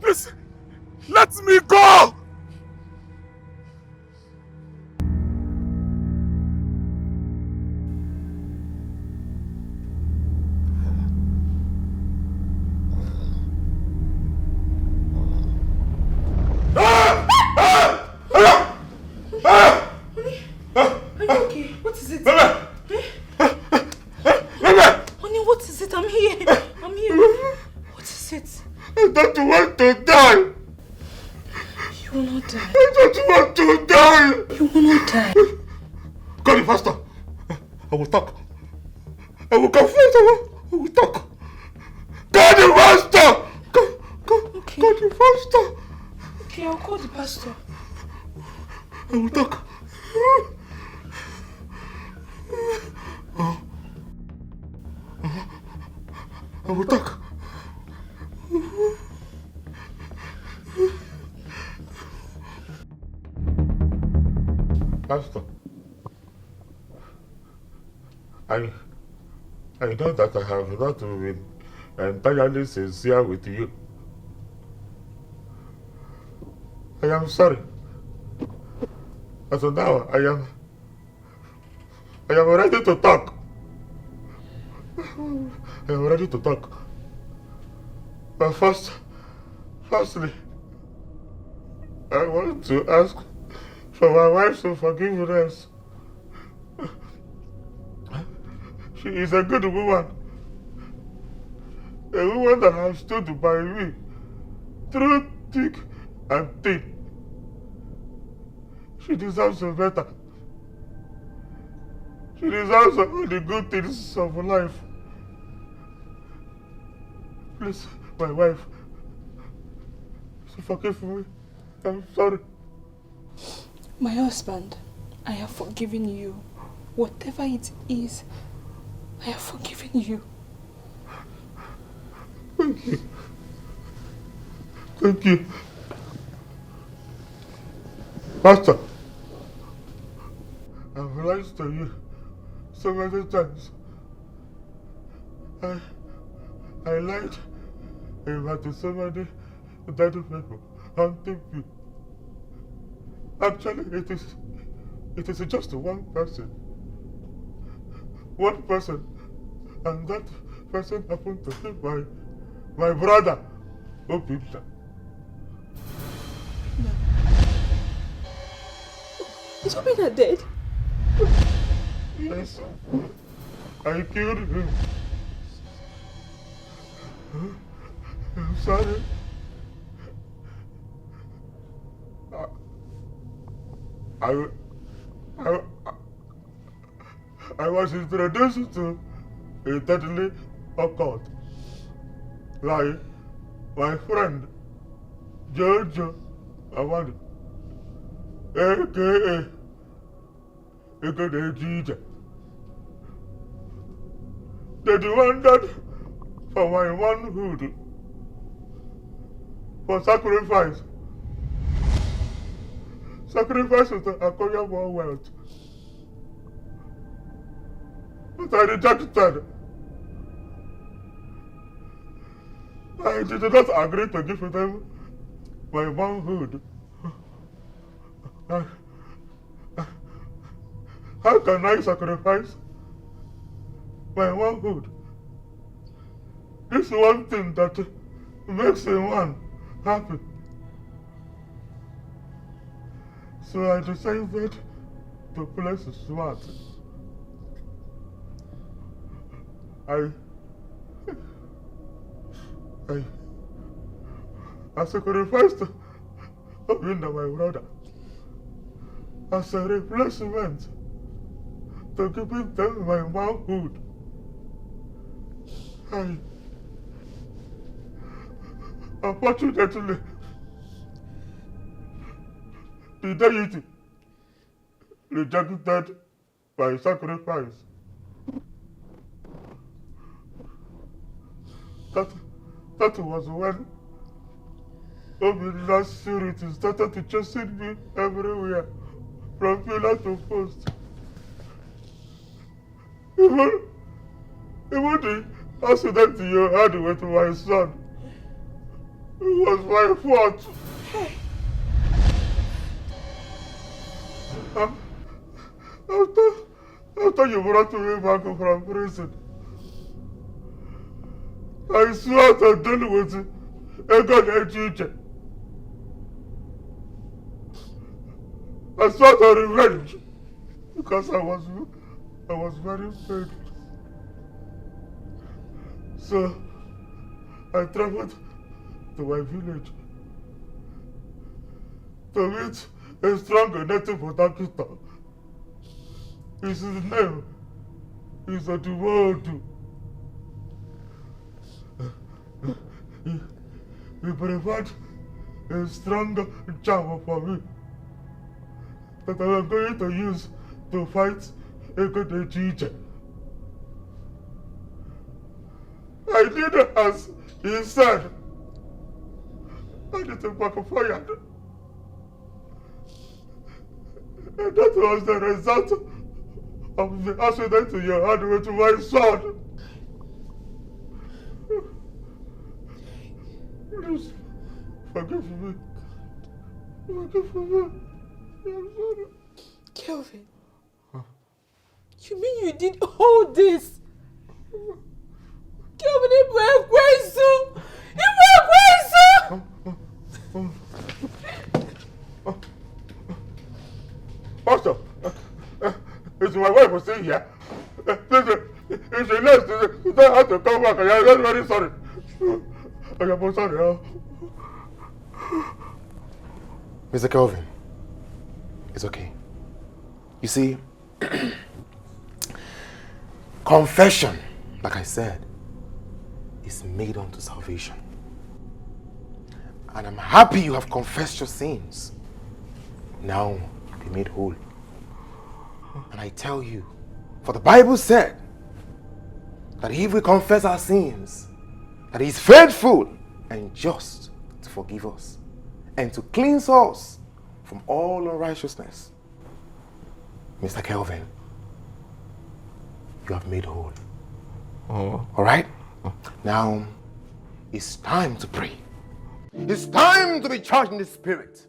[SPEAKER 13] Please, let me go!
[SPEAKER 7] Are you okay? What is it?
[SPEAKER 13] Mama!
[SPEAKER 7] Honey, what is it? I'm here. I'm here. What is it?
[SPEAKER 13] don't want to die.
[SPEAKER 7] You will not die.
[SPEAKER 13] I don't want to die.
[SPEAKER 7] You will not die.
[SPEAKER 13] Call the pastor. I will talk. I will confess. I will talk. Call the pastor.
[SPEAKER 7] Okay.
[SPEAKER 13] Call the pastor.
[SPEAKER 7] Okay, I'll call the pastor.
[SPEAKER 13] I will talk. I will talk. Pastor, I know that I have not been entirely sincere with you. I am sorry. As of now, I am ready to talk. I am ready to talk. But firstly, I want to ask for my wife's forgiveness. She is a good woman. A woman that has stood by me through thick and thin. She deserves better. She deserves all the good things of life. Please, my wife, forgive me. I'm sorry.
[SPEAKER 7] My husband, I have forgiven you. Whatever it is, I have forgiven you.
[SPEAKER 13] Thank you. Thank you. Pastor, I've lied to you so many times. I lied about so many dead people hunting you. Actually, it is just one person. One person, and that person happened to be my brother, Obinna.
[SPEAKER 7] Is Obinna dead?
[SPEAKER 13] Yes, I killed him. I'm sorry. I was introduced to a deadly occult. Like my friend Jojo Awadi, aka Nigerian. They demanded for my manhood for sacrifice. Sacrifice to acquire more wealth. But I rejected. I did not agree to give them my manhood. How can I sacrifice my manhood? This is one thing that makes a man happy. So I decided to play smart. I sacrificed Obinna, my brother, as a replacement to giving them my manhood. Unfortunately, the deity rejected my sacrifice. That was when Obinna's spirit started to chasing me everywhere, from pillar to post. Even the accident you had with my son, it was my fault. After you brought me back from prison, I swore to deal with Nigerian. I swore to revenge because I was very paid. So I traveled to to my village to meet a strong native protector. His name is Odumodu. He prepared a strong charm for me that I am going to use to fight Egonejije. I did as he said, and it backfired. And that was the result of the accident you had with my son. Please, forgive me. Forgive me. I'm sorry.
[SPEAKER 19] Kelvin, you mean you did all this? Kelvin, it went crazy. It went crazy.
[SPEAKER 13] Pastor, it's my wife was staying here. If she left, you don't have to come back. I am very sorry. I am sorry.
[SPEAKER 9] Mr. Kelvin, it's okay. You see, confession, like I said, is made unto salvation. And I'm happy you have confessed your sins. Now, be made whole. And I tell you, for the Bible said that if we confess our sins, that He is faithful and just to forgive us and to cleanse us from all unrighteousness. Mr. Kelvin, you have made whole. All right? Now, it's time to pray. It's time to be charged in the Spirit.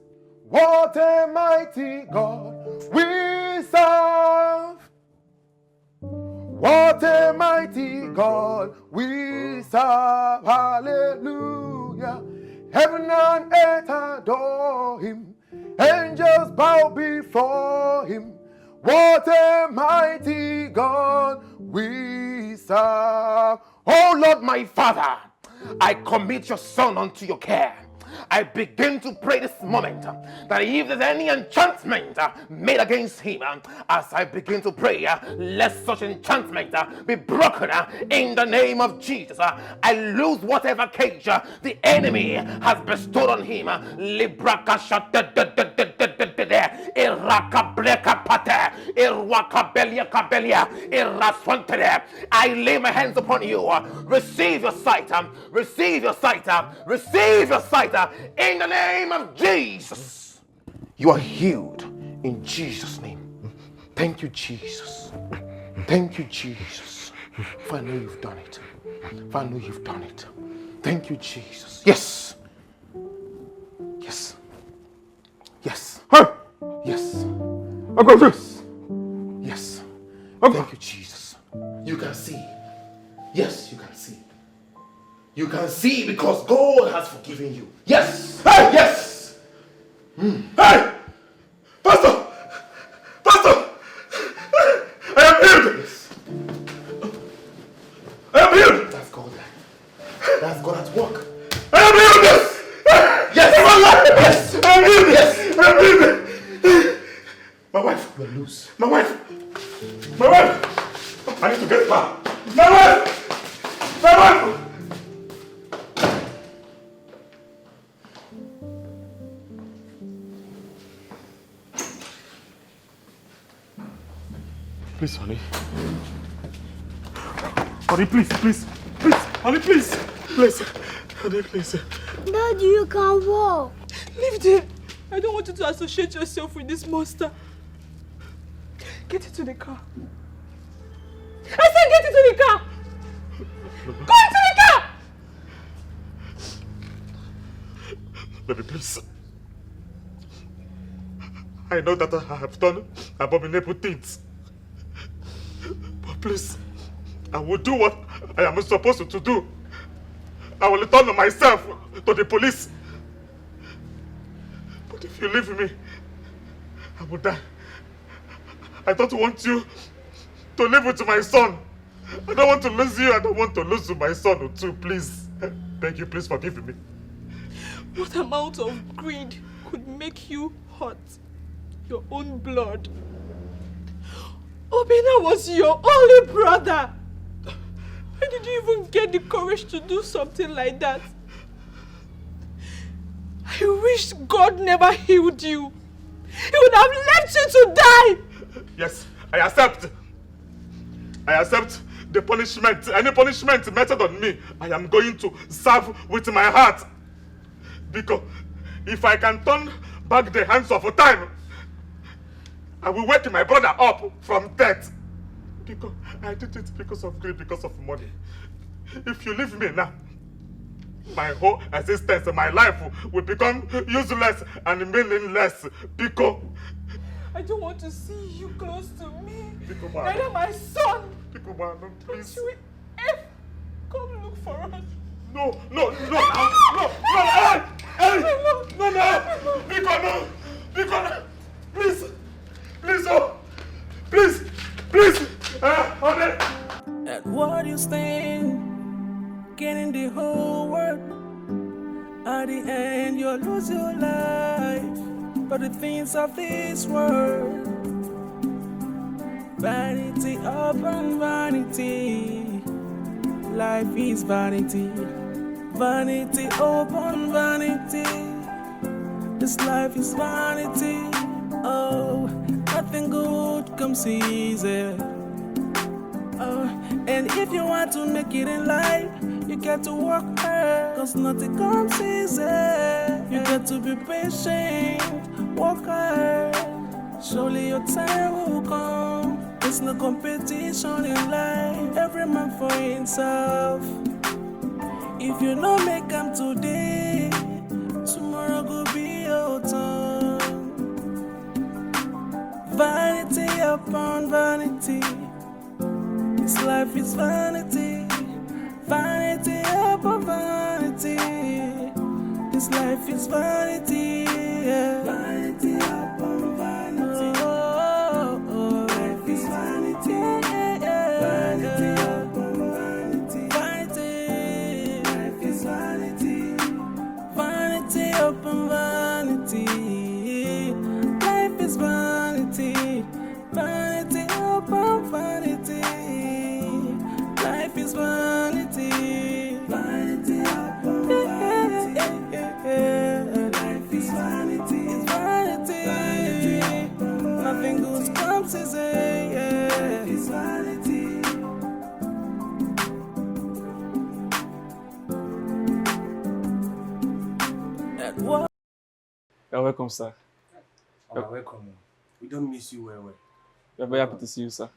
[SPEAKER 9] What a mighty God we serve. What a mighty God we serve. Hallelujah. Heaven and earth adore Him. Angels bow before Him. What a mighty God we serve. Oh Lord, my Father, I commit your Son unto your care. I begin to pray this moment that if there's any enchantment made against him, as I begin to pray, let such enchantment be broken in the name of Jesus. I lose whatever cage the enemy has bestowed on him. I lay my hands upon you. Receive your sight. Receive your sight. Receive your sight. In the name of Jesus. You are healed in Jesus' name. Thank you, Jesus. Thank you, Jesus. For I know you've done it. For I know you've done it. Thank you, Jesus. Yes. Yes. Yes. Huh? Yes. Yes. Yes. Thank you, Jesus. You can see. Yes, you can see. You can see because God has forgiven you. Yes! Hey! Yes! Hey! Pastor! Pastor! I am healed! Yes. I am healed! That's God. That's God at work. I am healed! Yes! Yes! I am healed! Yes! I am healed! My wife! You're loose. My wife! My wife! I need to get back. My wife! My wife!
[SPEAKER 13] Please, honey. Honey, please. Honey, please. Please. Honey, please.
[SPEAKER 11] Daddy, you can walk.
[SPEAKER 19] Leave them. I don't want you to associate yourself with this monster. Get into the car. I said get into the car. Go into the car.
[SPEAKER 13] Baby, please. I know that I have done abominable things. But please, I will do what I am supposed to do. I will return myself to the police. But if you leave me, I will die. I don't want you to live with my son. I don't want to lose you. I don't want to lose my son too. Please. Beg you, please forgive me.
[SPEAKER 19] What amount of greed could make you hurt your own blood? Obina was your only brother. Why did you even get the courage to do something like that? I wish God never healed you. He would have left you to die.
[SPEAKER 13] Yes, I accept. I accept the punishment. Any punishment meted on me, I am going to serve with my heart. Because if I can turn back the hands of time, I will wake my brother up from death. Because I did it because of greed, because of money. If you leave me now, my whole existence, my life will become useless and meaningless. Because
[SPEAKER 19] I don't want to see you close to me.
[SPEAKER 13] Pico,
[SPEAKER 19] Neither my son.
[SPEAKER 13] Pico, please.
[SPEAKER 19] Don't you ever come look for us.
[SPEAKER 13] No, hey, no, Pico, no, please, oh, please, honey.
[SPEAKER 18] At what you stand, getting the whole world. At the end, you'll lose your life for the things of this world. Vanity upon vanity, life is vanity. Vanity upon vanity, this life is vanity. Oh, nothing good comes easy. And if you want to make it in life, you got to work hard, cause nothing comes easy. You got to be patient, work hard. Surely your time will come. There's no competition in life, every man for himself. If you don't make them today, tomorrow will be your turn. Vanity upon vanity, this life is vanity. Vanity upon vanity, this life is vanity. Vanity upon vanity, life is vanity. Vanity upon vanity, life is vanity. Vanity upon vanity, life is vanity. Vanity upon vanity, life is vanity. Vanity upon vanity, life is vanity. It's vanity. Nothing good comes easy. Life is vanity. At what?
[SPEAKER 4] You're welcome, sir.
[SPEAKER 20] You're welcome. We don't miss you well.
[SPEAKER 4] We're very happy to see you, sir.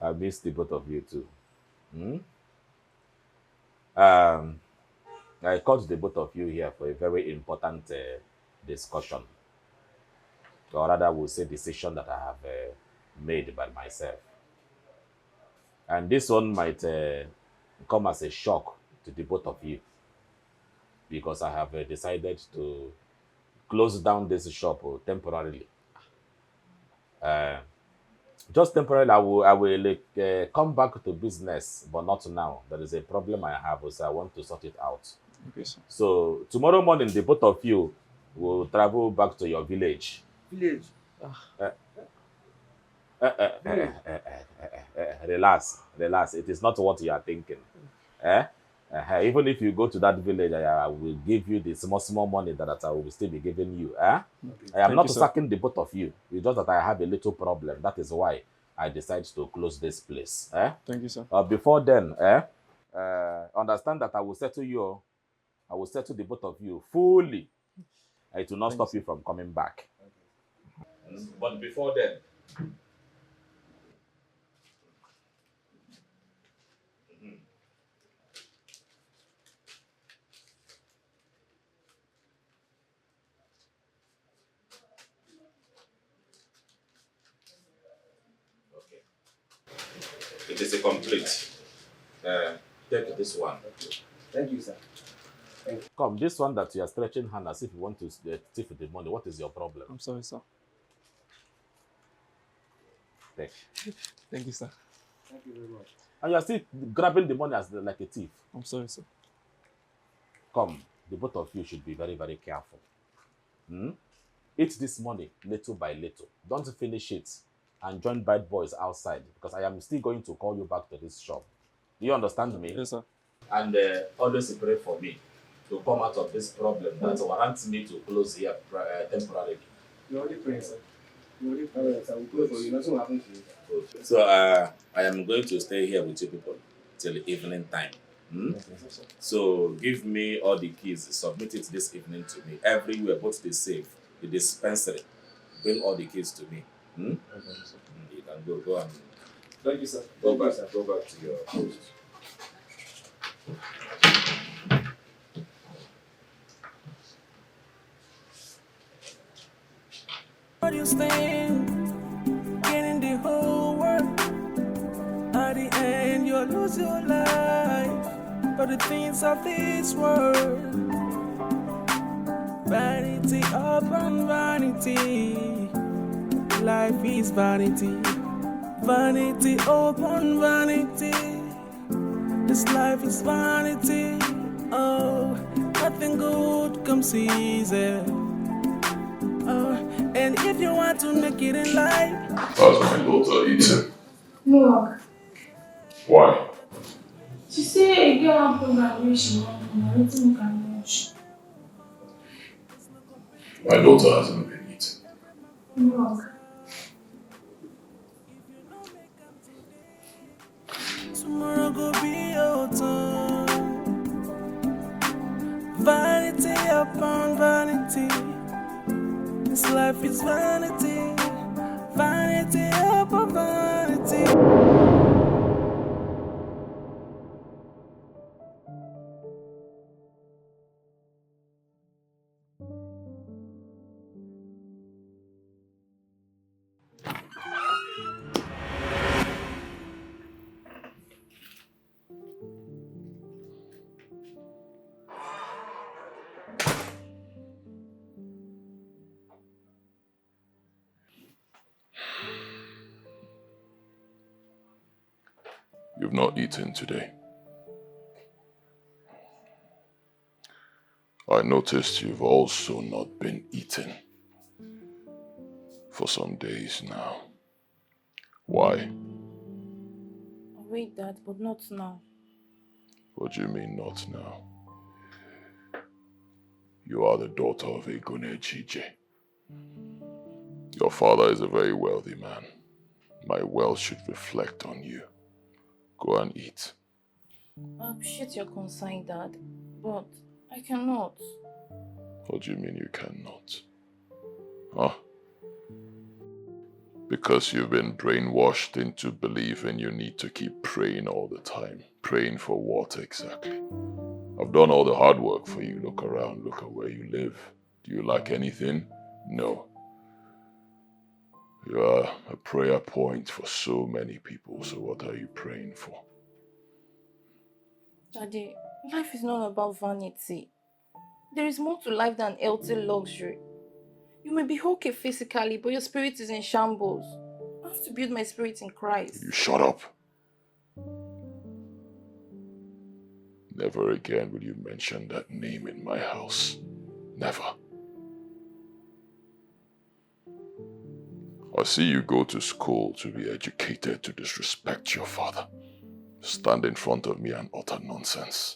[SPEAKER 5] I missed the both of you too. I called the both of you here for a very important discussion. Or rather, we'll say decision that I have made by myself. And this one might come as a shock to the both of you, because I have decided to close down this shop temporarily. Just temporarily, I will come back to business, but not now. There is a problem I have, so I want to sort it out.
[SPEAKER 4] Okay, sir.
[SPEAKER 5] So tomorrow morning, the both of you will travel back to your village.
[SPEAKER 20] Village?
[SPEAKER 5] Relax. It is not what you are thinking. Even if you go to that village, I will give you the small money that I will still be giving you. I am not sacking the both of you. It's just that I have a little problem. That is why I decided to close this place.
[SPEAKER 4] Thank you, sir.
[SPEAKER 5] Before then, understand that I will settle you. I will settle the both of you fully. It will not stop you from coming back. But before then, it is a complete. Take this one.
[SPEAKER 20] Thank you, sir. Thank you.
[SPEAKER 5] Come, this one that you are stretching hand as if you want to thief the money. What is your problem?
[SPEAKER 4] I'm sorry, sir.
[SPEAKER 5] Take.
[SPEAKER 4] Thank you, sir.
[SPEAKER 20] Thank you very much.
[SPEAKER 5] And you are still grabbing the money as like a thief.
[SPEAKER 4] I'm sorry, sir.
[SPEAKER 5] Come,
[SPEAKER 17] the both of you should be very, very careful. Hmm? Eat this money little by little. Don't finish it and join bad boys outside, because I am still going to call you back to this shop. Do you understand me?
[SPEAKER 4] Yes, sir.
[SPEAKER 17] And always pray for me to come out of this problem that warrants me to close here temporarily.
[SPEAKER 20] You already praying, sir. You already praying, sir. We'll pray for you. Nothing will happen to you.
[SPEAKER 17] Good. So I am going to stay here with you people till evening time. Hmm?
[SPEAKER 20] Yes,
[SPEAKER 17] So give me all the keys. Submit it this evening to me. Everywhere, both the safe, the dispensary. Bring all the keys to me. Hmm? You can go and
[SPEAKER 20] Thank you, sir.
[SPEAKER 17] Go back to your post.
[SPEAKER 18] What you stand, getting the whole world. At the end, you'll lose your life for the things of this world. Vanity upon vanity, life is vanity. Vanity upon vanity, this life is vanity. Oh, nothing good comes easy. Oh, and if you want to make it in life,
[SPEAKER 1] how's my daughter eating?
[SPEAKER 7] No.
[SPEAKER 1] Why?
[SPEAKER 7] She said a girl program where she wants to everything can watch.
[SPEAKER 1] My daughter hasn't been eating.
[SPEAKER 7] No.
[SPEAKER 18] tomorrow go be your turn. Vanity upon vanity, this life is vanity. Vanity upon vanity.
[SPEAKER 1] You've not eaten today. I noticed you've also not been eating for some days now. Why?
[SPEAKER 14] Wait, Dad, but not now.
[SPEAKER 1] What do you mean not now? You are the daughter of Egone Chije. Your father is a very wealthy man. My wealth should reflect on you. Go and eat.
[SPEAKER 14] I appreciate your concern, Dad, but I cannot.
[SPEAKER 1] What do you mean you cannot? Huh? Because you've been brainwashed into believing you need to keep praying all the time. Praying for what exactly? I've done all the hard work for you. Look around, look at where you live. Do you lack anything? No. You are a prayer point for so many people, so what are you praying for?
[SPEAKER 14] Daddy, life is not about vanity. There is more to life than healthy luxury. You may be okay physically, but your spirit is in shambles. I have to build my spirit in Christ.
[SPEAKER 1] You shut up. Never again will you mention that name in my house. Never. I see you go to school to be educated to disrespect your father. Stand in front of me and utter nonsense.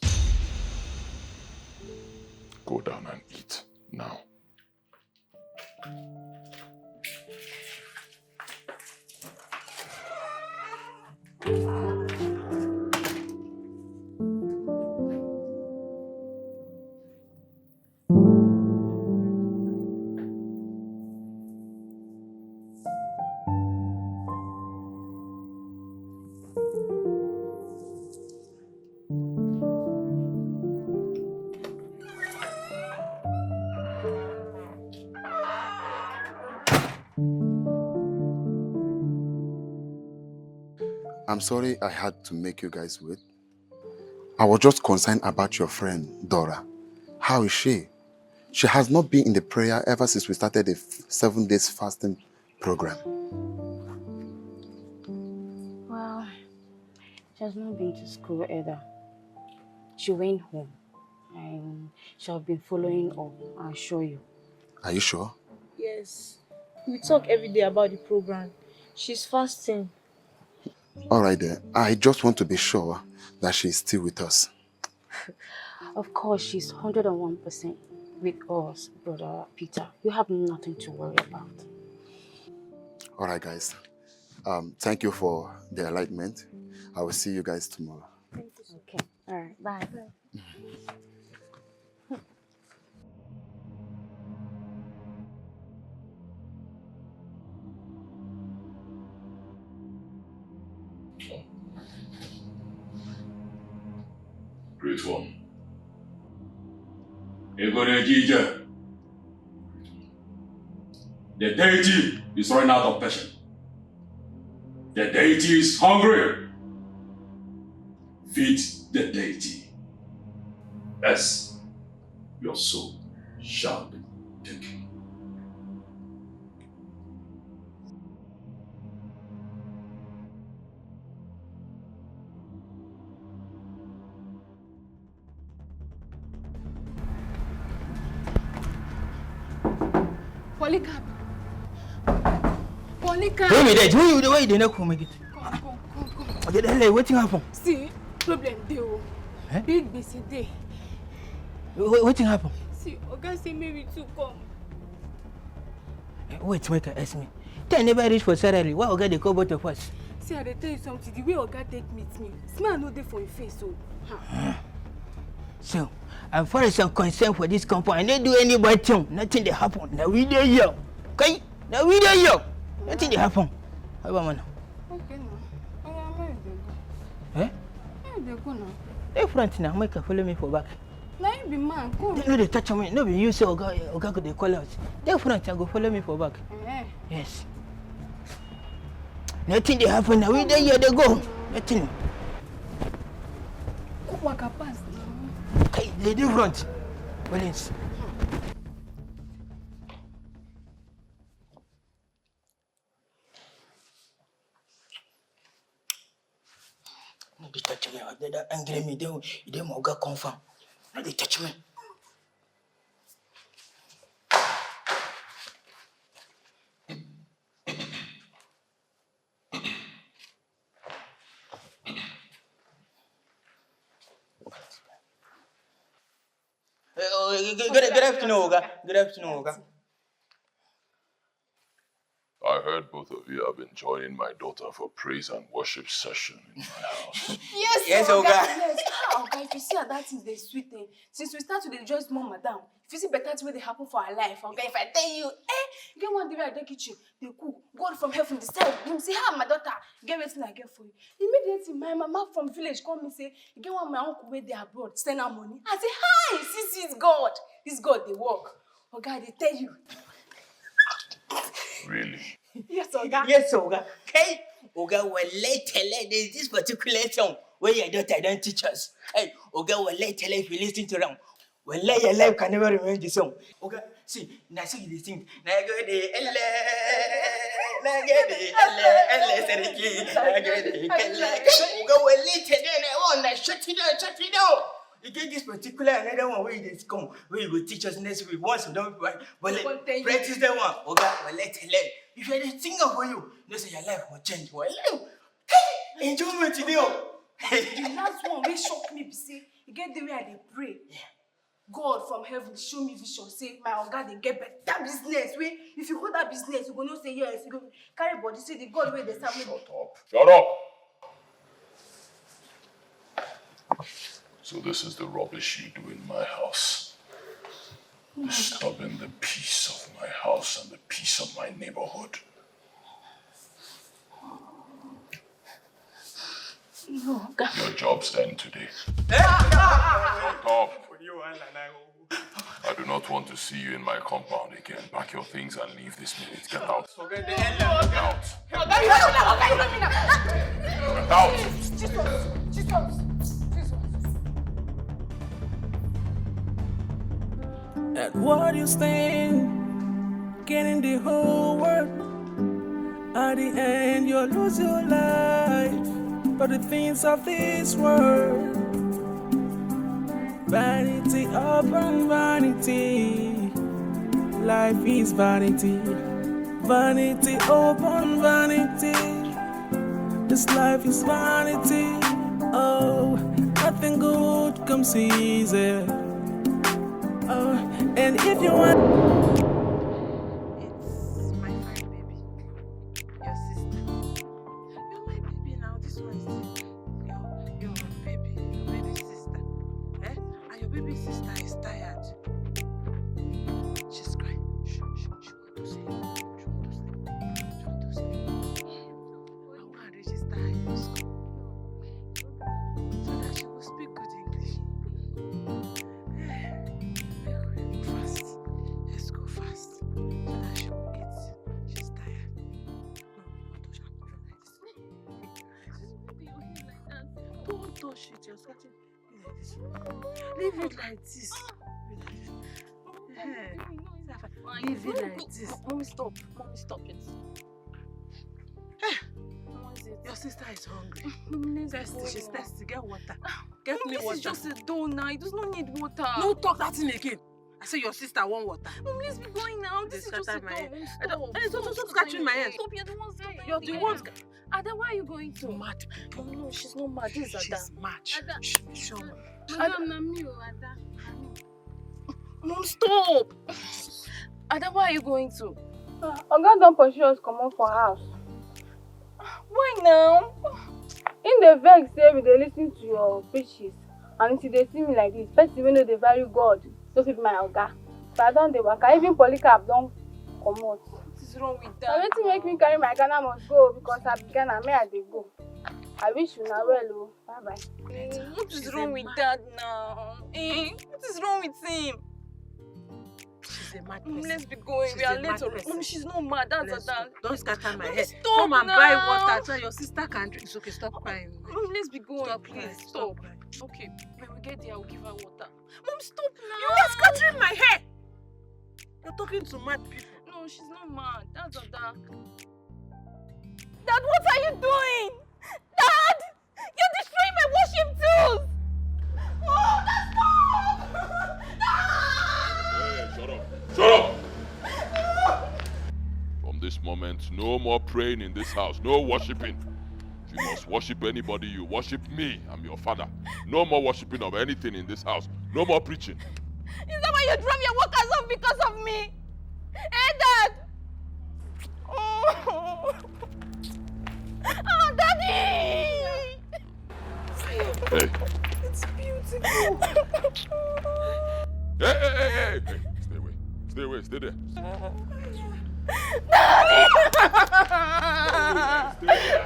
[SPEAKER 1] Go down and eat now.
[SPEAKER 22] I'm sorry I had to make you guys wait. I was just concerned about your friend, Dora. How is she? She has not been in the prayer ever since we started the 7 days fasting program.
[SPEAKER 23] Well, she has not been to school either. She went home.
[SPEAKER 12] and she have been following up, I assure you.
[SPEAKER 22] Are you sure?
[SPEAKER 14] Yes. We talk every day about the program. She's fasting.
[SPEAKER 22] All right then. I just want to be sure that she's still with us.
[SPEAKER 12] Of course, she's 101% with us, Brother Peter. You have nothing to worry about.
[SPEAKER 22] All right, guys. Thank you for the enlightenment. I will see you guys tomorrow.
[SPEAKER 12] Okay. All right. Bye.
[SPEAKER 1] Great one. Nigerian.
[SPEAKER 2] The deity is running out of patience. The deity is hungry. Feed the deity. Else, your soul shall be taken.
[SPEAKER 3] Polycarp. Polycarp.
[SPEAKER 6] Wait me there. Why you not come again?
[SPEAKER 3] Come.
[SPEAKER 6] Okay, the hell, what happened?
[SPEAKER 3] See, problem dey o. Big busy day.
[SPEAKER 6] What happened?
[SPEAKER 3] See, Oga say make we two come.
[SPEAKER 6] Wait, make her ask me. They never reach for salary. Why Oga they call both of us?
[SPEAKER 3] See, I dey tell you something. The way Oga take meet me, smile no dey for him face o.
[SPEAKER 6] So, as far as I'm concerned for this company, I didn't do any bad thing. Nothing they happen. Now we there here. Okay? Now we there here. Nothing they happen. How about man?
[SPEAKER 3] Okay now. Where you dey go?
[SPEAKER 6] Eh?
[SPEAKER 3] Where you dey go now?
[SPEAKER 6] They front now. Make her follow me for back.
[SPEAKER 3] Now you be man, come.
[SPEAKER 6] No, they touch me. No, be you say Oga could they call us. They front and go follow me for back. Yes. Nothing they happen. Now we there here. They go. Nothing.
[SPEAKER 3] Waka pass.
[SPEAKER 6] Okay, they do front. Balance. No, they touch me. They angry me. They Oga confirm. No, they touch me. Good afternoon, Oga. Good afternoon, Oga.
[SPEAKER 1] I heard both of you have been joining my daughter for praise and worship session in my house.
[SPEAKER 3] Yes, Oga. Yes. Oga, if you see how that thing dey sweet, since we start to dey join small madam, if you see better things wey dey happen for our life, Oga, if I tell you, get one day wey I dey kitchen, dey cook, God from heaven decide, him say, my daughter, get wetin I get for you. Immediately, my mama from village call me say, you get one my uncle wey dey abroad, send her money. I say, hi, see God. This God dey work. Oga, I dey tell you.
[SPEAKER 1] Really?
[SPEAKER 3] Yes, Oga.
[SPEAKER 6] Yes, Oga. Hey, Oga, well, there's this particular song where your daughter don't teach us. Hey, Oga, well, if you listen to them, well, your life can never remain the song. Oga, see, now see you sing. Now go the Oga, well, then I want to shut it down. You get this particular another one where you come, where you will teach us next week. Once you don't practice that one. Oga, well, if you're the singer for you, you say your life will change. Well, enjoyment today.
[SPEAKER 3] The last one wey shock me be say, you get the way I dey pray. God from heaven show me vision, say my Oga dey get better business. Wey if you hold that business, you go know say yes, you go carry body. Say the God wey dey serve me.
[SPEAKER 1] Shut up! So this is the rubbish you do in my house. Disturbing the peace of my house and the peace of my neighborhood.
[SPEAKER 3] No, God.
[SPEAKER 1] Your job's end today. Shut up! I do not want to see you in my compound again. Pack your things and leave this minute. Get out. Get out. Get out.
[SPEAKER 3] Jesus.
[SPEAKER 18] At what you stand, getting the whole world. At the end, you'll lose your life for the things of this world. Vanity upon vanity. Life is vanity. Vanity upon vanity. This life is vanity. Oh, nothing good comes easy. Oh, and if you want.
[SPEAKER 16] It's my fine baby. Your sister. You're my baby now. This one is your baby sister. Eh? And your baby sister is tired. She's crying. She want to sleep. She want to sleep. I want to register her in school so that she will speak good English. Fast. Let's go fast so that she will eat. She's tired. No, don't touch her. Don't touch it. You're scratching it like this. Leave it like this. Leave it like this.
[SPEAKER 14] Mommy, stop. Mommy, stop it.
[SPEAKER 16] Your sister is hungry. Thirsty. She's thirsty. Get water. Get me
[SPEAKER 14] This
[SPEAKER 16] water.
[SPEAKER 14] is just a donut. It does not need water.
[SPEAKER 16] No talk that thing again. I say your sister want water.
[SPEAKER 14] Mom, let's be going now. This is just a
[SPEAKER 16] my head.
[SPEAKER 14] donut.
[SPEAKER 16] Stop scratching my head.
[SPEAKER 14] Stop, you're the one scattering
[SPEAKER 16] You're the one.
[SPEAKER 14] Ada, why are you going to?
[SPEAKER 16] Mad.
[SPEAKER 14] Oh no, she's not mad. This is Ada.
[SPEAKER 16] She's mad.
[SPEAKER 14] Ada.
[SPEAKER 16] Show me.
[SPEAKER 14] Ada. Mom, stop. Ada, why are you going to?
[SPEAKER 3] Oga don pursue us comot for house.
[SPEAKER 14] Why now?
[SPEAKER 3] In the vex say we dey lis ten to your preaches and if they see me like this, person wey no dey value God no fit be my oga. So I don dey waka, even Polycarp don comot.
[SPEAKER 14] What is wrong with that?
[SPEAKER 3] Na wetin make me carry my Ghana must go because I be Ghana, may I dey go. I wish una well o. Bye bye.
[SPEAKER 14] What is wrong with that now? What is wrong with him?
[SPEAKER 16] She's a mad person.
[SPEAKER 14] Let's be going.
[SPEAKER 16] She's
[SPEAKER 14] We are
[SPEAKER 16] a
[SPEAKER 14] late
[SPEAKER 16] mad
[SPEAKER 14] already.
[SPEAKER 16] person.
[SPEAKER 14] Mom, she's not mad. That's Ada.
[SPEAKER 16] Don't scatter my head.
[SPEAKER 14] Stop
[SPEAKER 16] Come and
[SPEAKER 14] now.
[SPEAKER 16] buy water so your sister can drink. It's okay, stop crying.
[SPEAKER 14] Mom, let's be going.
[SPEAKER 16] Stop
[SPEAKER 14] Please,
[SPEAKER 16] crying,
[SPEAKER 14] stop.
[SPEAKER 16] crying.
[SPEAKER 14] Okay, when we get there, I'll give her water. Mom, stop now.
[SPEAKER 16] You are scattering my hair. You're talking to mad people.
[SPEAKER 14] No, she's not mad. That's Ada. Dad, what are you doing? Dad! You're destroying my worship tools! Oh, Dad, stop!
[SPEAKER 1] Hey, shut up. Shut up! From this moment, no more praying in this house. No worshiping. If you must worship anybody, you worship me. I'm your father. No more worshiping of anything in this house. No more preaching.
[SPEAKER 14] Is that why you drove your workers off because of me? Hey, Dad! Oh, Daddy!
[SPEAKER 1] Hey.
[SPEAKER 14] It's beautiful.
[SPEAKER 1] Hey. Stay away. Stay away. Stay there.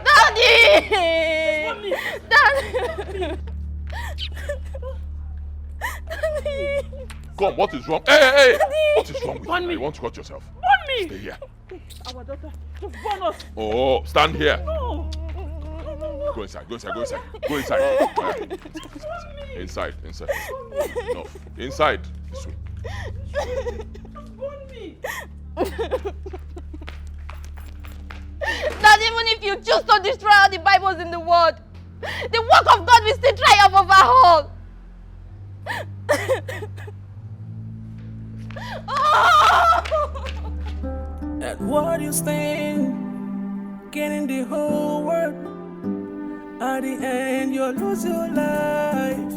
[SPEAKER 14] Daddy! Daddy!
[SPEAKER 1] Come, what is wrong? Hey!
[SPEAKER 14] Daddy!
[SPEAKER 1] What is wrong with
[SPEAKER 14] Burn
[SPEAKER 1] you?
[SPEAKER 14] me.
[SPEAKER 1] You want to cut yourself?
[SPEAKER 14] Burn me!
[SPEAKER 1] Stay here.
[SPEAKER 6] Our daughter just burn us.
[SPEAKER 1] Oh, stand here.
[SPEAKER 6] No.
[SPEAKER 1] Go inside. Inside. No, inside. This way.
[SPEAKER 6] Burn me.
[SPEAKER 14] That even if you choose to destroy all the Bibles in the world, the work of God will still triumph over all.
[SPEAKER 18] At what you stand, getting the whole world. At the end, you'll lose your life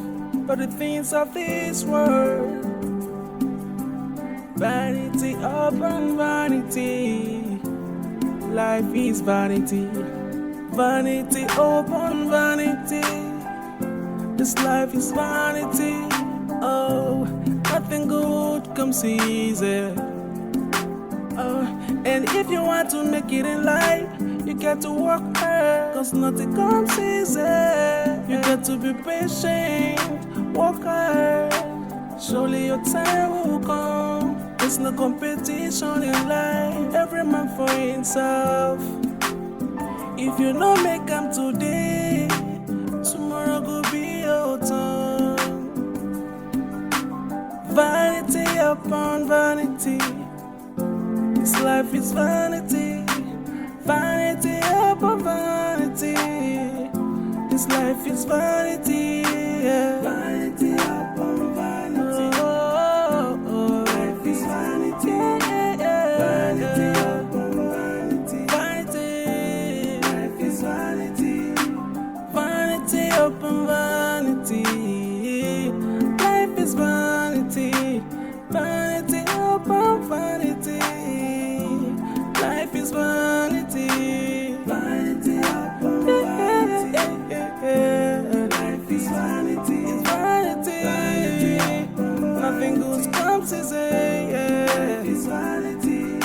[SPEAKER 18] for the things of this world. Vanity upon vanity. Life is vanity. Vanity upon vanity. This life is vanity. Oh, nothing good comes easy. Oh, and if you want to make it in life, you got to work hard, cause nothing comes easy. You got to be patient, work hard. Surely your time will come. There's no competition in life. Every man for himself. If you don't make them today, tomorrow could be your turn. Vanity upon vanity. This life is vanity. Vanity upon vanity. This life is vanity. Yeah. Vanity upon vanity. Oh. is it's vanity.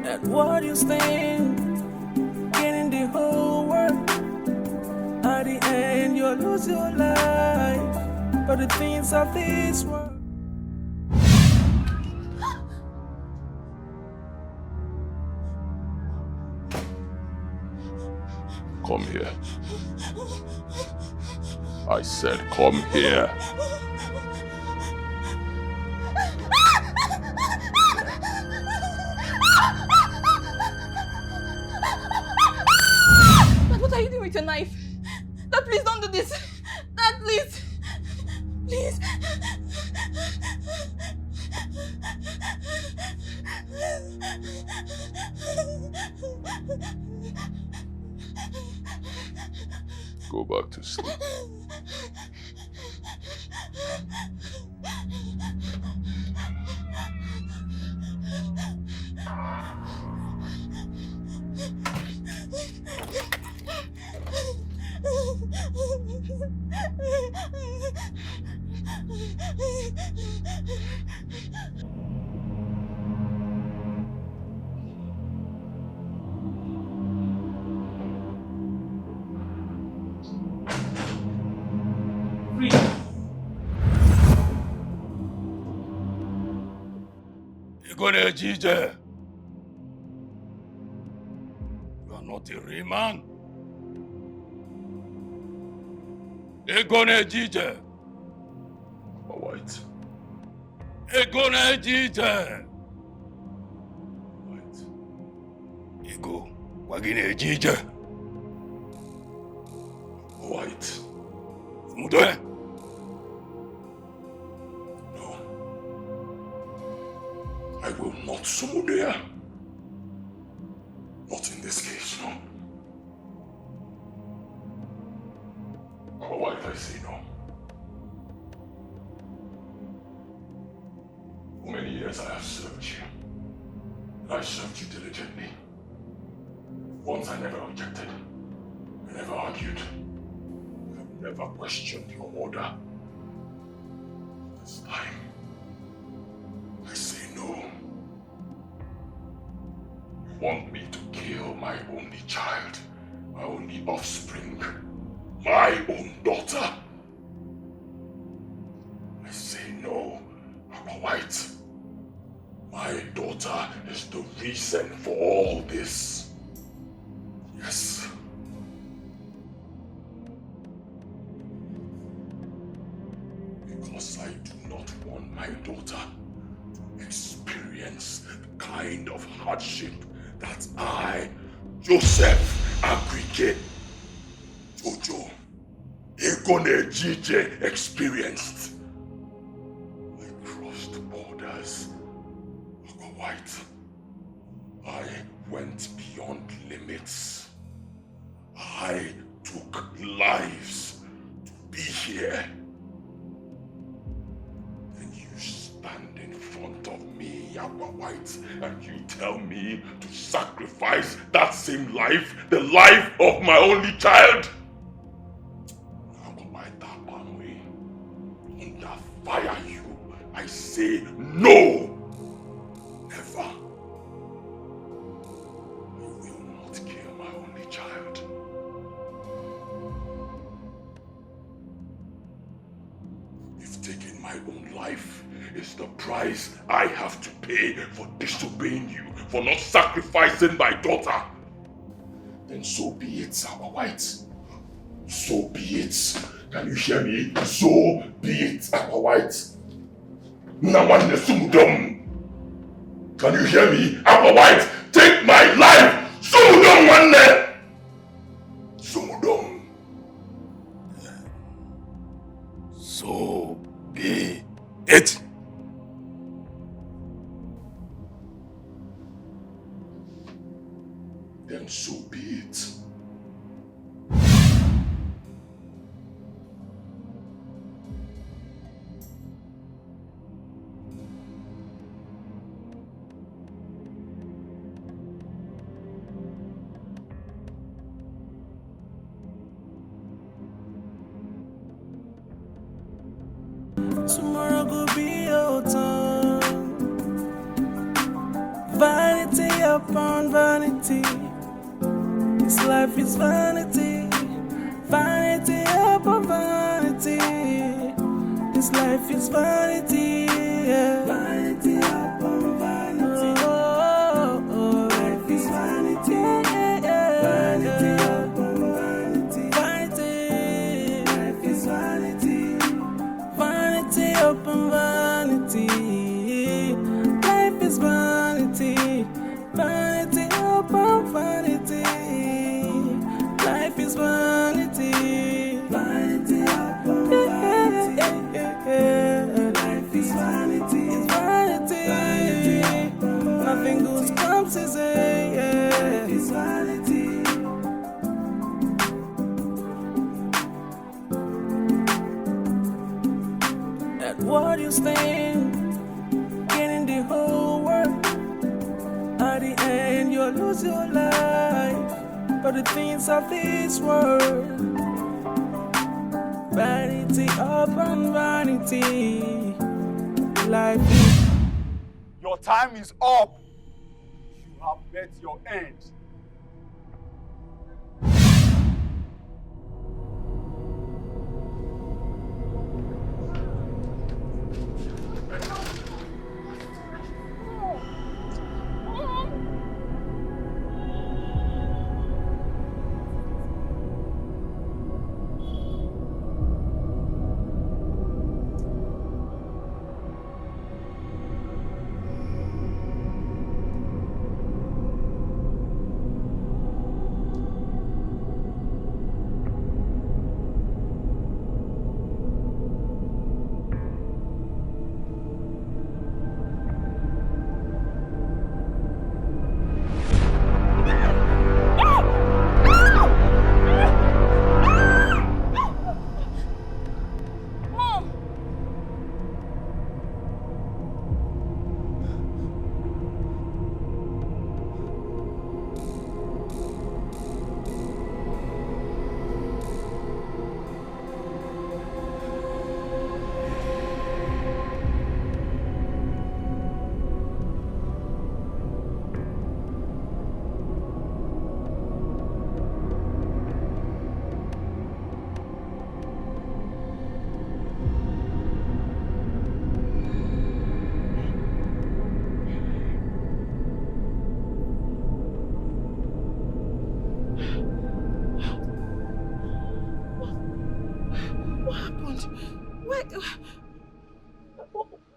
[SPEAKER 18] At what you stand, getting the whole world. At the end, you'll lose your life for the things of this world.
[SPEAKER 1] Come here. I said, come here.
[SPEAKER 14] Dad, what are you doing with your knife? Dad, please don't do this. Dad, please. Please.
[SPEAKER 1] Go back to sleep.
[SPEAKER 15] Igone Jije, you are not a real man. Igone Jije.
[SPEAKER 1] White.
[SPEAKER 15] Igone Jije. Igo, Wagine Jije.
[SPEAKER 1] White.
[SPEAKER 15] Mudoe.
[SPEAKER 1] I will not Sumudia. Not in this case, no. White, I say no. For many years I have served you. And I served you diligently. Once I never objected. I never argued. I have never questioned your order. This time, I say no. You want me to kill my only child, my only offspring, my own daughter. I say no, Papa White. My daughter is the reason for all this. Yes. Because I do not want my daughter to experience the kind of hardship that I, Joseph Agrike, Jojo, Igone Jije experienced. I crossed borders. Uncle White. I went beyond limits. I took lives to be here. Then you stand in front of me, Yagwa White, and you tell me to sacrifice that same life, the life of my only child. Under fire you, I say no. Never. I will not kill my only child. If taking my own life is the price I have to pay for disobeying you, for not sacrificing my daughter, then so be it, Saba White. So be it. Can you hear me? So be it, Aqua White. Nawan Sumudom. Can you hear me? Aqua White, take my life! Sumudom one day! Sumudom.
[SPEAKER 15] So be it.
[SPEAKER 1] Then so be it.
[SPEAKER 18] tomorrow go be your turn. Vanity upon vanity, this life is vanity. Vanity upon vanity, this life is vanity. Yeah. Vanity upon vanity, life is vanity. Yeah. Vanity upon vanity, vanity, life is vanity. Vanity upon vanity, life is vanity. Vanity upon vanity, life is vanity. Vanity upon vanity, life is vanity. It's vanity. Nothing good comes easy. Life is vanity. At what you stand, getting the whole world. At the end, you'll lose your life for the things of this world. Vanity upon vanity, life is.
[SPEAKER 13] Your time is up. You have met your end.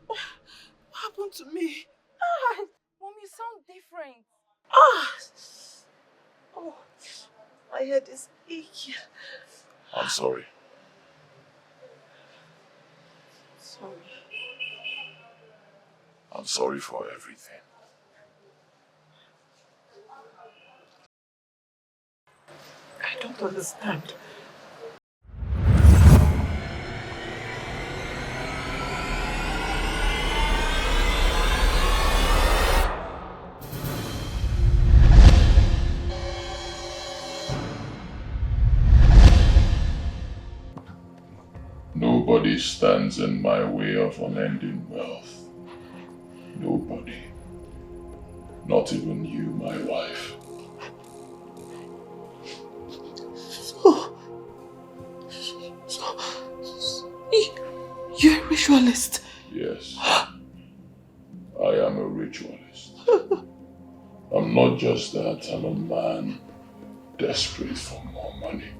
[SPEAKER 14] What happened to me? Mom, you sound different. Oh, my head is aching.
[SPEAKER 1] I'm sorry.
[SPEAKER 14] Sorry.
[SPEAKER 1] I'm sorry for everything.
[SPEAKER 14] I don't understand.
[SPEAKER 1] Nobody stands in my way of unending wealth. Nobody. Not even you, my wife.
[SPEAKER 14] You're a ritualist?
[SPEAKER 1] Yes. I am a ritualist. I'm not just that, I'm a man desperate for more money.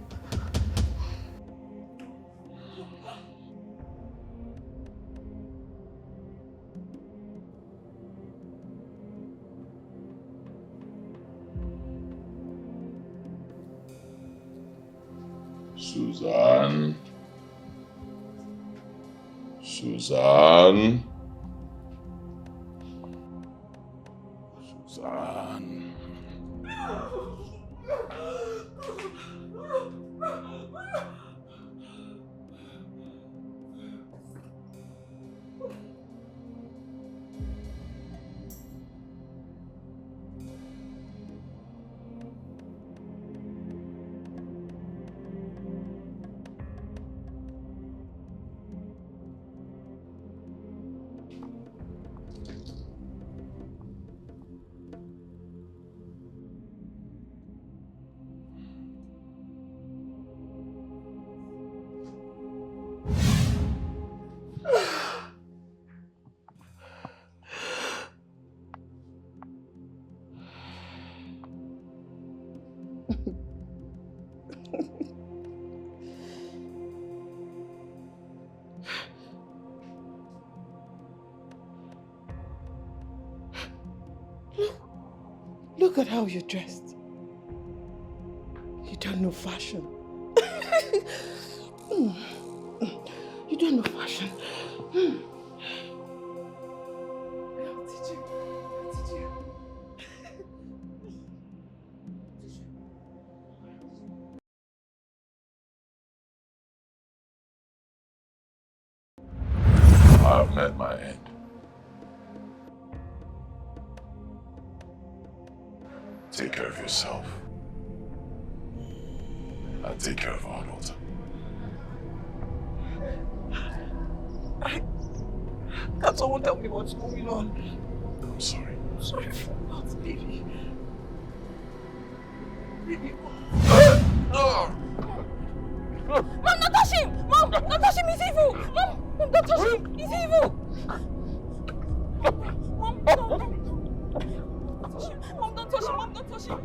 [SPEAKER 1] Suzanne? Suzanne? Suzanne?
[SPEAKER 16] Look at how you're dressed. You don't know fashion. You don't know fashion.
[SPEAKER 1] I have met my end. Take care of yourself. And take care of our daughter.
[SPEAKER 16] Can someone tell me what's going on?
[SPEAKER 1] I'm sorry.
[SPEAKER 16] I'm sorry for that, baby. Baby.
[SPEAKER 3] Mom, don't touch him! Mom, don't touch him, he's evil! Mom, don't touch him, he's evil! Mom, don't touch him, Mom, don't touch him!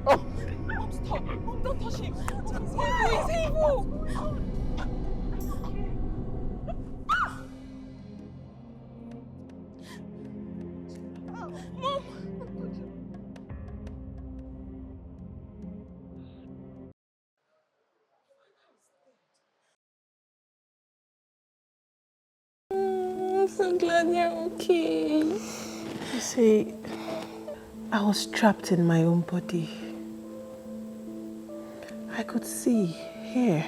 [SPEAKER 3] Mom, stop! Mom, don't touch him! He's evil! Mom!
[SPEAKER 14] I'm so glad you're okay.
[SPEAKER 16] You see, I was trapped in my own body. I could see, hear,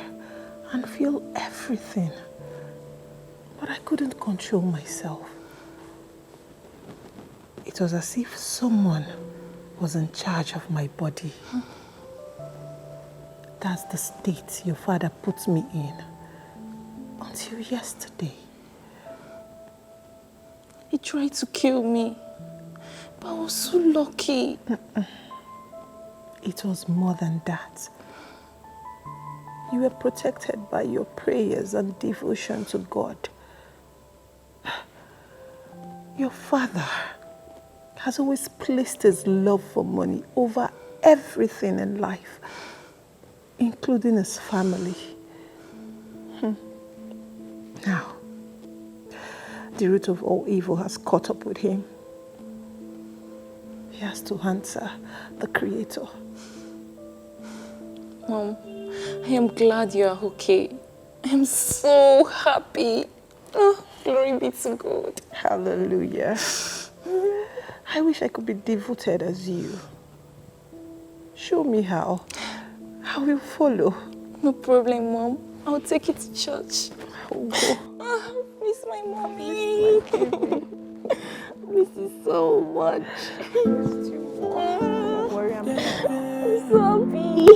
[SPEAKER 16] and feel everything. But I couldn't control myself. It was as if someone was in charge of my body. That's the state your father put me in. Until yesterday.
[SPEAKER 14] He tried to kill me, but I was so lucky.
[SPEAKER 16] It was more than that. You were protected by your prayers and devotion to God. Your father has always placed his love for money over everything in life, including his family. Now, the root of all evil has caught up with him. He has to answer the Creator.
[SPEAKER 14] Mom, I am glad you are okay. I am so happy. Oh, glory be to God.
[SPEAKER 16] Hallelujah. I wish I could be devoted as you. Show me how. I will follow.
[SPEAKER 14] No problem, Mom. I'll take it to church.
[SPEAKER 16] I will go.
[SPEAKER 14] Oh, miss my mommy. Miss you so much.
[SPEAKER 16] Don't worry, I'm
[SPEAKER 14] so happy.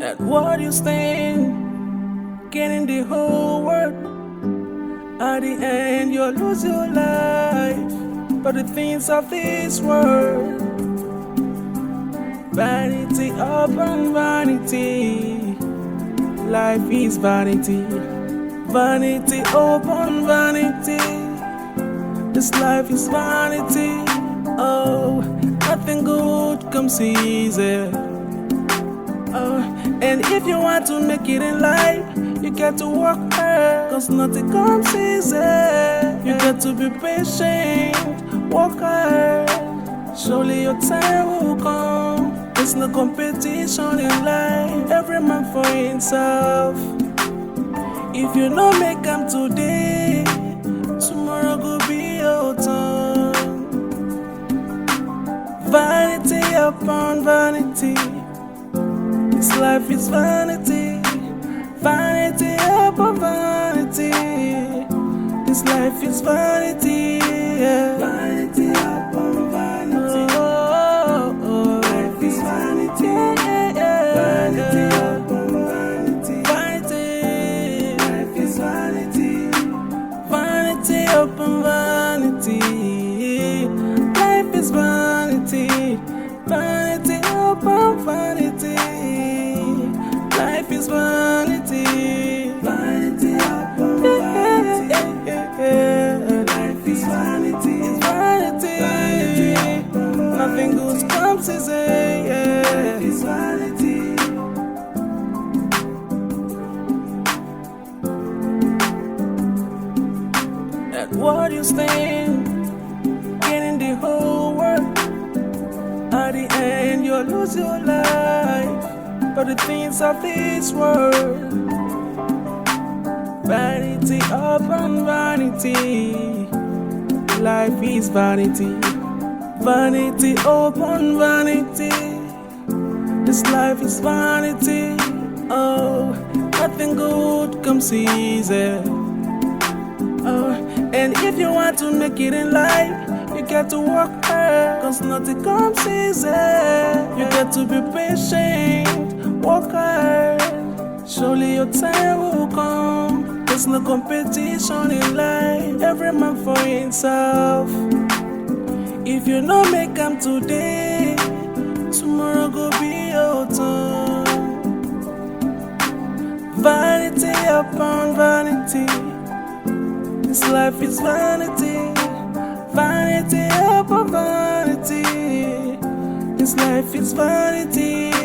[SPEAKER 18] At what you stand, getting the whole world. At the end, you'll lose your life. But the things of this world, vanity upon vanity. Life is vanity, vanity upon vanity. This life is vanity. Oh, nothing good comes easy. Oh, and if you want to make it in life, you got to work hard, cause nothing comes easy. You got to be patient, work hard. Surely your time will come. There's no competition in life, every man for himself. If you don't make them today, tomorrow go be your turn. Vanity upon vanity. This life is vanity. Vanity upon vanity. This life is vanity. Yeah. Vanity upon vanity. Oh, oh, oh. Life is vanity. Yeah, yeah. Vanity upon vanity. Vanity. Life is vanity. Vanity upon vanity. Life is vanity. Vanity upon vanity. Life is vanity. Vanity upon vanity. Life is vanity. It's vanity. Nothing good comes easy. lose your life for the things of this world. Vanity upon vanity, life is vanity. Vanity upon vanity, this life is vanity. Oh, nothing good comes easy. Oh, and if you want to make it in life, you got to work hard, cause nothing comes easy. You got to be patient, work hard. Surely your time will come. There's no competition in life, every man for himself. If you no make them today, tomorrow go be your turn. Vanity upon vanity, this life is vanity. Vanity upon vanity, this life is vanity.